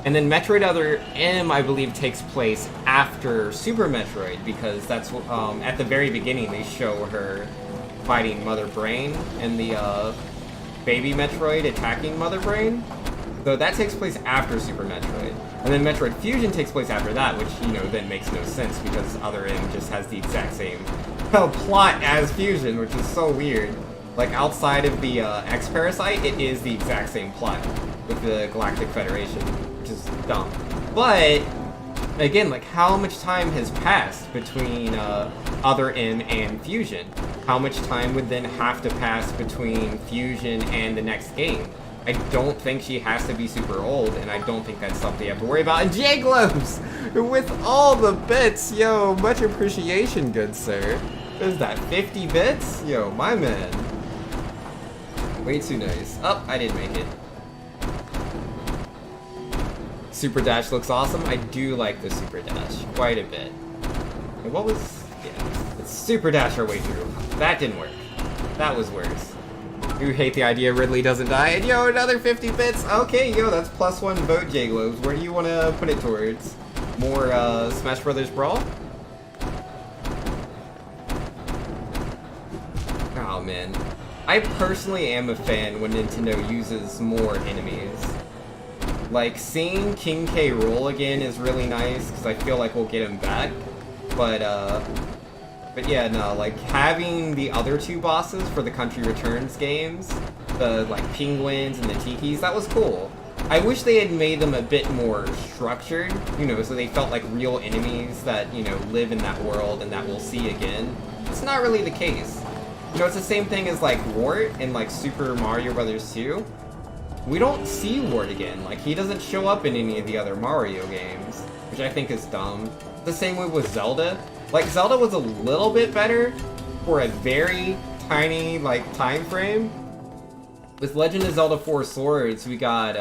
And then Metroid Other M, I believe, takes place after Super Metroid, because that's at the very beginning they show her fighting Mother Brain and the baby Metroid attacking Mother Brain. Though that takes place after Super Metroid. And then Metroid Fusion takes place after that, which, you know, then makes no sense because Other M just has the exact same plot as Fusion, which is so weird. Like, outside of the X-Parasite, it is the exact same plot with the Galactic Federation, which is dumb. But, again, like, how much time has passed between Other M and Fusion? How much time would then have to pass between Fusion and the next game? I don't think she has to be super old, and I don't think that's something you have to worry about. And J-Globes! With all the bits! Yo, much appreciation, good sir. What is that, 50 bits? Yo, my man. Way too nice. Oh, I didn't make it. Super Dash looks awesome. I do like the Super Dash quite a bit. And what was... yeah. It's Super Dash our way through. That didn't work. That was worse. You hate the idea Ridley doesn't die. And yo, another 50 bits. Okay, yo, that's +1 vote, J-Globes. Where do you want to put it towards? More Smash Brothers Brawl? Oh, man. I personally am a fan when Nintendo uses more enemies. Like, seeing King K. Rool again is really nice, because I feel like we'll get him back. But yeah, no, like, having the other two bosses for the Country Returns games the like penguins and the tikis. That was cool. I wish they had made them a bit more structured, you know, so they felt like real enemies that, you know, live in that world and that we'll see again. It's not really the case. You know, it's the same thing as like Wart in like Super Mario Bros. 2. We don't see Wart again. Like, he doesn't show up in any of the other Mario games, which I think is dumb. The same way with Zelda. Like, Zelda was a little bit better for a very tiny, like, time frame. With Legend of Zelda 4 Swords, we got,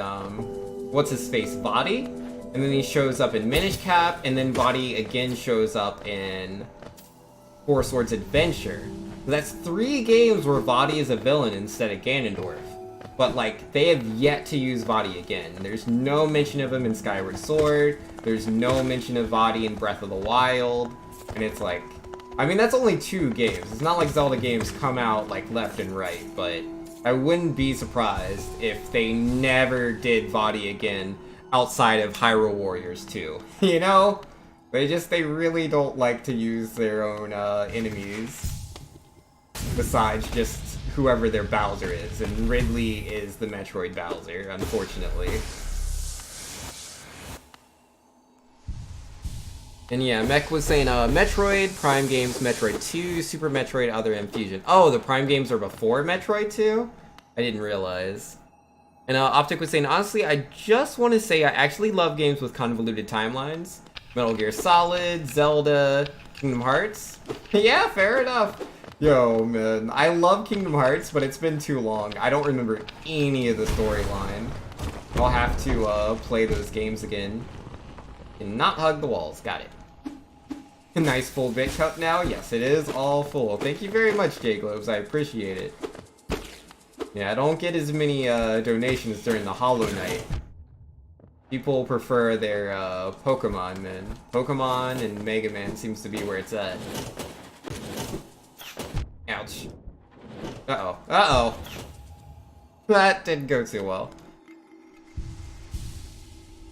what's-his-face, Vaati? And then he shows up in Minish Cap, and then Vaati again shows up in 4 Swords Adventure. That's 3 games where Vaati is a villain instead of Ganondorf. But, like, they have yet to use Vaati again. There's no mention of him in Skyward Sword. There's no mention of Vaati in Breath of the Wild. And it's like... I mean, that's only 2 games. It's not like Zelda games come out, like, left and right. But I wouldn't be surprised if they never did Vaati again outside of Hyrule Warriors 2. You know? They really don't like to use their own enemies. Besides just whoever their Bowser is, and Ridley is the Metroid Bowser, unfortunately. And yeah, Mech was saying, Metroid, Prime games, Metroid 2, Super Metroid, Other M Fusion. Oh, the Prime games are before Metroid 2? I didn't realize. And Optic was saying, honestly, I just want to say I actually love games with convoluted timelines. Metal Gear Solid, Zelda, Kingdom Hearts. Yeah, fair enough. Yo, man, I love Kingdom Hearts, but it's been too long. I don't remember any of the storyline. I'll have to play those games again. And not hug the walls. Got it. A nice full bit cup now? Yes, it is all full. Thank you very much, J-Globes. I appreciate it. Yeah, I don't get as many donations during the Hollow Knight. People prefer their Pokemon, man. Pokemon and Mega Man seems to be where it's at. Ouch. Uh-oh. Uh-oh. That didn't go too well.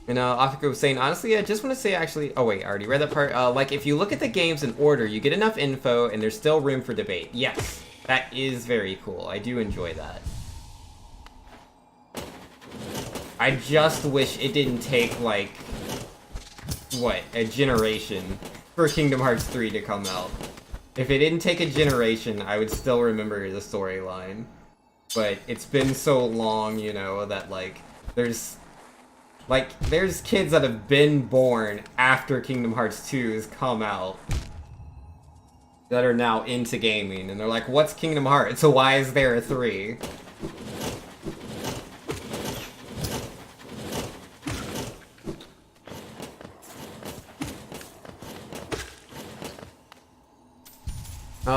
And Afiko was saying, honestly, I just want to say actually... Oh wait, I already read that part. Like, if you look at the games in order, you get enough info and there's still room for debate. Yes, that is very cool. I do enjoy that. I just wish it didn't take, like... What? A generation for Kingdom Hearts 3 to come out. If it didn't take a generation, I would still remember the storyline. But it's been so long, you know, that, like, there's kids that have been born after Kingdom Hearts 2 has come out that are now into gaming, and they're like, what's Kingdom Hearts? So why is there a 3?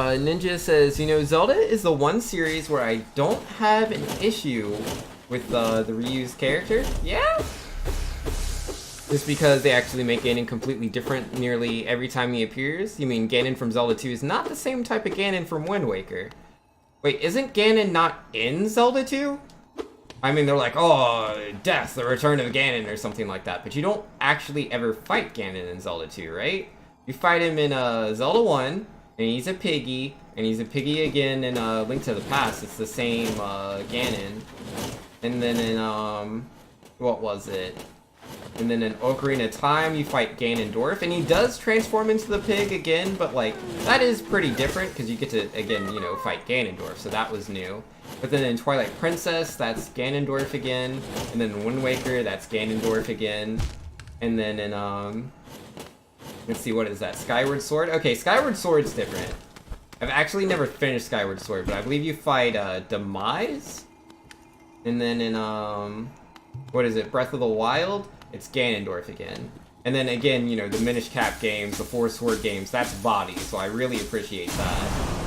Ninja says, you know, Zelda is the one series where I don't have an issue with the reused character. Yeah? Just because they actually make Ganon completely different nearly every time he appears? You mean Ganon from Zelda 2 is not the same type of Ganon from Wind Waker? Wait, isn't Ganon not in Zelda 2? I mean, they're like, oh, death, the return of Ganon, or something like that. But you don't actually ever fight Ganon in Zelda 2, right? You fight him in Zelda 1, and he's a piggy, and he's a piggy again in Link to the Past. It's the same Ganon. And then in, what was it? And then in Ocarina of Time, you fight Ganondorf, and he does transform into the pig again, but, like, that is pretty different, because you get to, again, you know, fight Ganondorf, so that was new. But then in Twilight Princess, that's Ganondorf again, and then in Wind Waker, that's Ganondorf again. And then in, let's see, what is that? Skyward Sword? Okay, Skyward Sword's different. I've actually never finished Skyward Sword, but I believe you fight, Demise? And then in, what is it, Breath of the Wild? It's Ganondorf again. And then again, you know, the Minish Cap games, the 4 Sword games, that's Vaati, so I really appreciate that.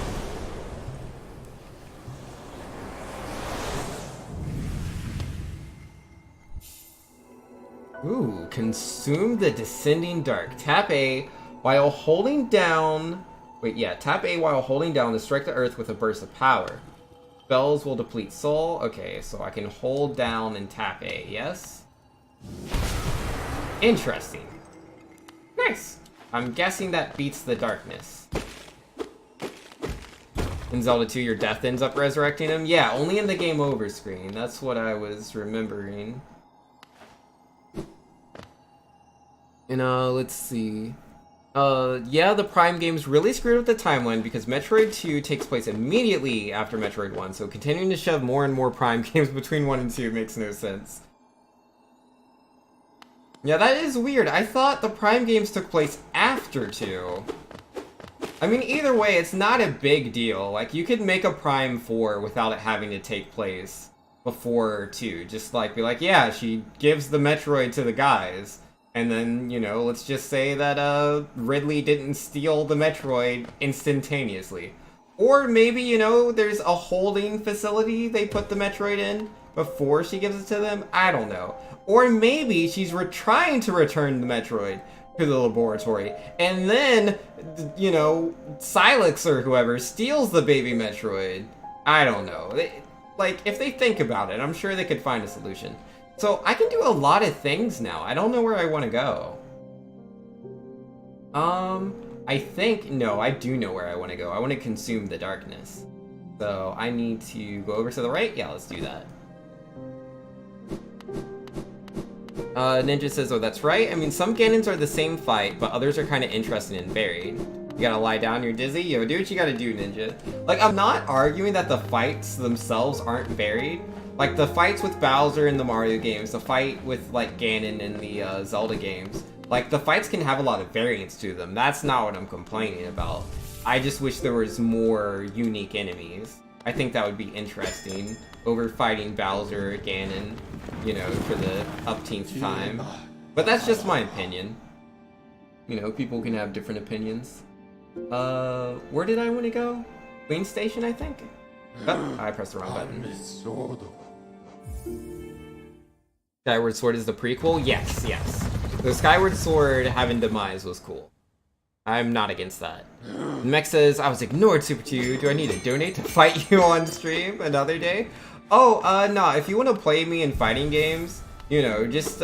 Ooh, consume the Descending Dark. Tap A while holding down... Wait, yeah, tap A while holding down to strike the earth with a burst of power. Spells will deplete soul. Okay, so I can hold down and tap A, yes? Interesting. Nice. I'm guessing that beats the darkness. In Zelda 2, your death ends up resurrecting him? Yeah, only in the game over screen. That's what I was remembering. And, let's see. Yeah, the Prime games really screwed up the timeline because Metroid 2 takes place immediately after Metroid 1, so continuing to shove more and more Prime games between 1 and 2 makes no sense. Yeah, that is weird. I thought the Prime games took place after 2. I mean, either way, it's not a big deal. Like, you could make a Prime 4 without it having to take place before 2. Just, like, be like, yeah, she gives the Metroid to the guys. And then, you know, let's just say that, Ridley didn't steal the Metroid instantaneously. Or maybe, you know, there's a holding facility they put the Metroid in before she gives it to them. I don't know. Or maybe she's trying to return the Metroid to the laboratory, and then, you know, Silex or whoever steals the baby Metroid. I don't know. Like, if they think about it, I'm sure they could find a solution. So, I can do a lot of things now. I don't know where I want to go. I think, no, I do know where I want to go. I want to consume the darkness. So, I need to go over to the right? Yeah, let's do that. Ninja says, oh, that's right. I mean, some Ganons are the same fight, but others are kind of interesting and varied. You gotta lie down, you're dizzy? Yo, do what you gotta do, Ninja. Like, I'm not arguing that the fights themselves aren't varied. Like, the fights with Bowser in the Mario games, the fight with, like, Ganon in the Zelda games, like, the fights can have a lot of variance to them. That's not what I'm complaining about. I just wish there was more unique enemies. I think that would be interesting over fighting Bowser or Ganon, you know, for the upteenth time. But that's just my opinion. You know, people can have different opinions. Where did I want to go? Queen Station, I think? Oh, I pressed the wrong button. Skyward Sword is the prequel? Yes, yes. The Skyward Sword having demise was cool. I'm not against that. Mech says, I was ignored, SuperTwoU. Do I need to donate to fight you on stream another day? Oh, nah, if you want to play me in fighting games, you know, just,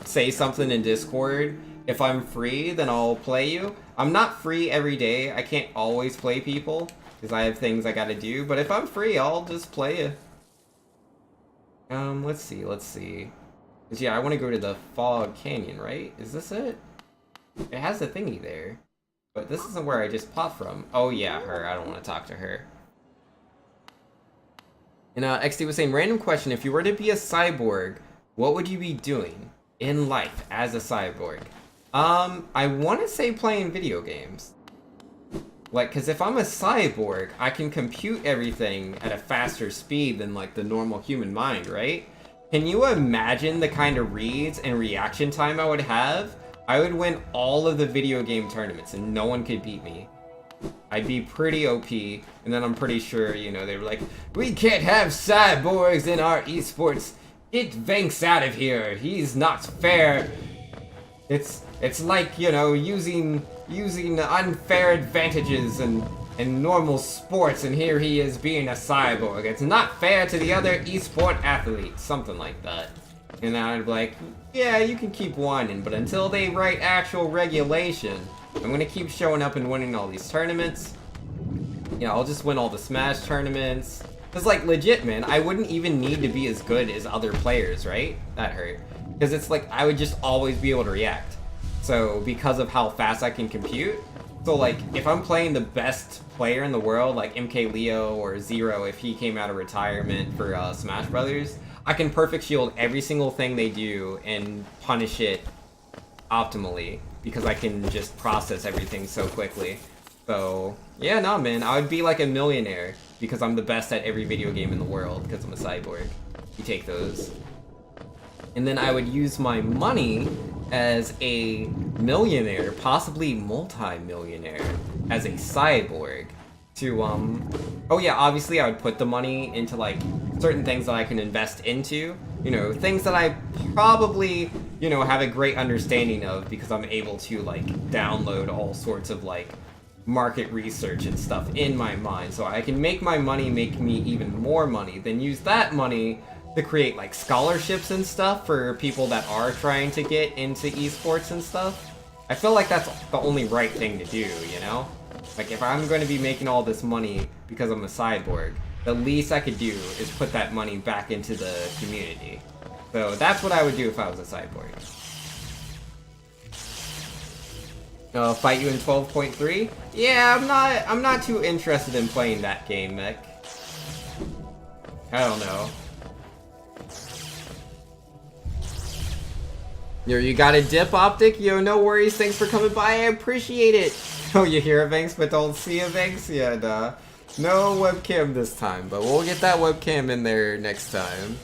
say something in Discord. If I'm free, then I'll play you. I'm not free every day. I can't always play people, because I have things I gotta do. But if I'm free, I'll just play you. Let's see. 'Cause yeah, I want to go to the Fog Canyon, right? Is this it? It has a thingy there. But this isn't where I just popped from. Oh yeah, her. I don't want to talk to her. And XD was saying, random question, if you were to be a cyborg, what would you be doing in life as a cyborg? I want to say playing video games. Like, because if I'm a cyborg, I can compute everything at a faster speed than, like, the normal human mind, right? Can you imagine the kind of reads and reaction time I would have? I would win all of the video game tournaments and no one could beat me. I'd be pretty OP, and then I'm pretty sure, you know, they were like, we can't have cyborgs in our esports. Get Vanks out of here. He's not fair. It's like, you know, using unfair advantages and normal sports, and here he is being a cyborg. It's not fair to the other esport athletes. Something like that. And then I'd be like, yeah, you can keep whining, but until they write actual regulation, I'm gonna keep showing up and winning all these tournaments. Yeah, I'll just win all the Smash tournaments. Cause like, legit, man, I wouldn't even need to be as good as other players, right? That hurt. Cause it's like, I would just always be able to react. So, because of how fast I can compute, so like, if I'm playing the best player in the world, like MK Leo or Zero, if he came out of retirement for Smash Brothers, I can perfect shield every single thing they do and punish it optimally, because I can just process everything so quickly. So, yeah, no, man, I would be like a millionaire, because I'm the best at every video game in the world, because I'm a cyborg. You take those. And then I would use my money as a millionaire, possibly multi-millionaire, as a cyborg, to, oh yeah, obviously I would put the money into, like, certain things that I can invest into, you know, things that I probably, you know, have a great understanding of, because I'm able to, like, download all sorts of, like, market research and stuff in my mind, so I can make my money make me even more money, then use that money to create, like, scholarships and stuff for people that are trying to get into esports and stuff. I feel like that's the only right thing to do, you know? Like, if I'm going to be making all this money because I'm a cyborg, the least I could do is put that money back into the community. So that's what I would do if I was a cyborg. Fight you in 12.3? Yeah, I'm not too interested in playing that game, Mick. I don't know. Yo, you got a dip, Optic? Yo, no worries, thanks for coming by, I appreciate it! Oh, you hear a Vinx but don't see a Vinx? Yeah, no webcam this time, but we'll get that webcam in there next time.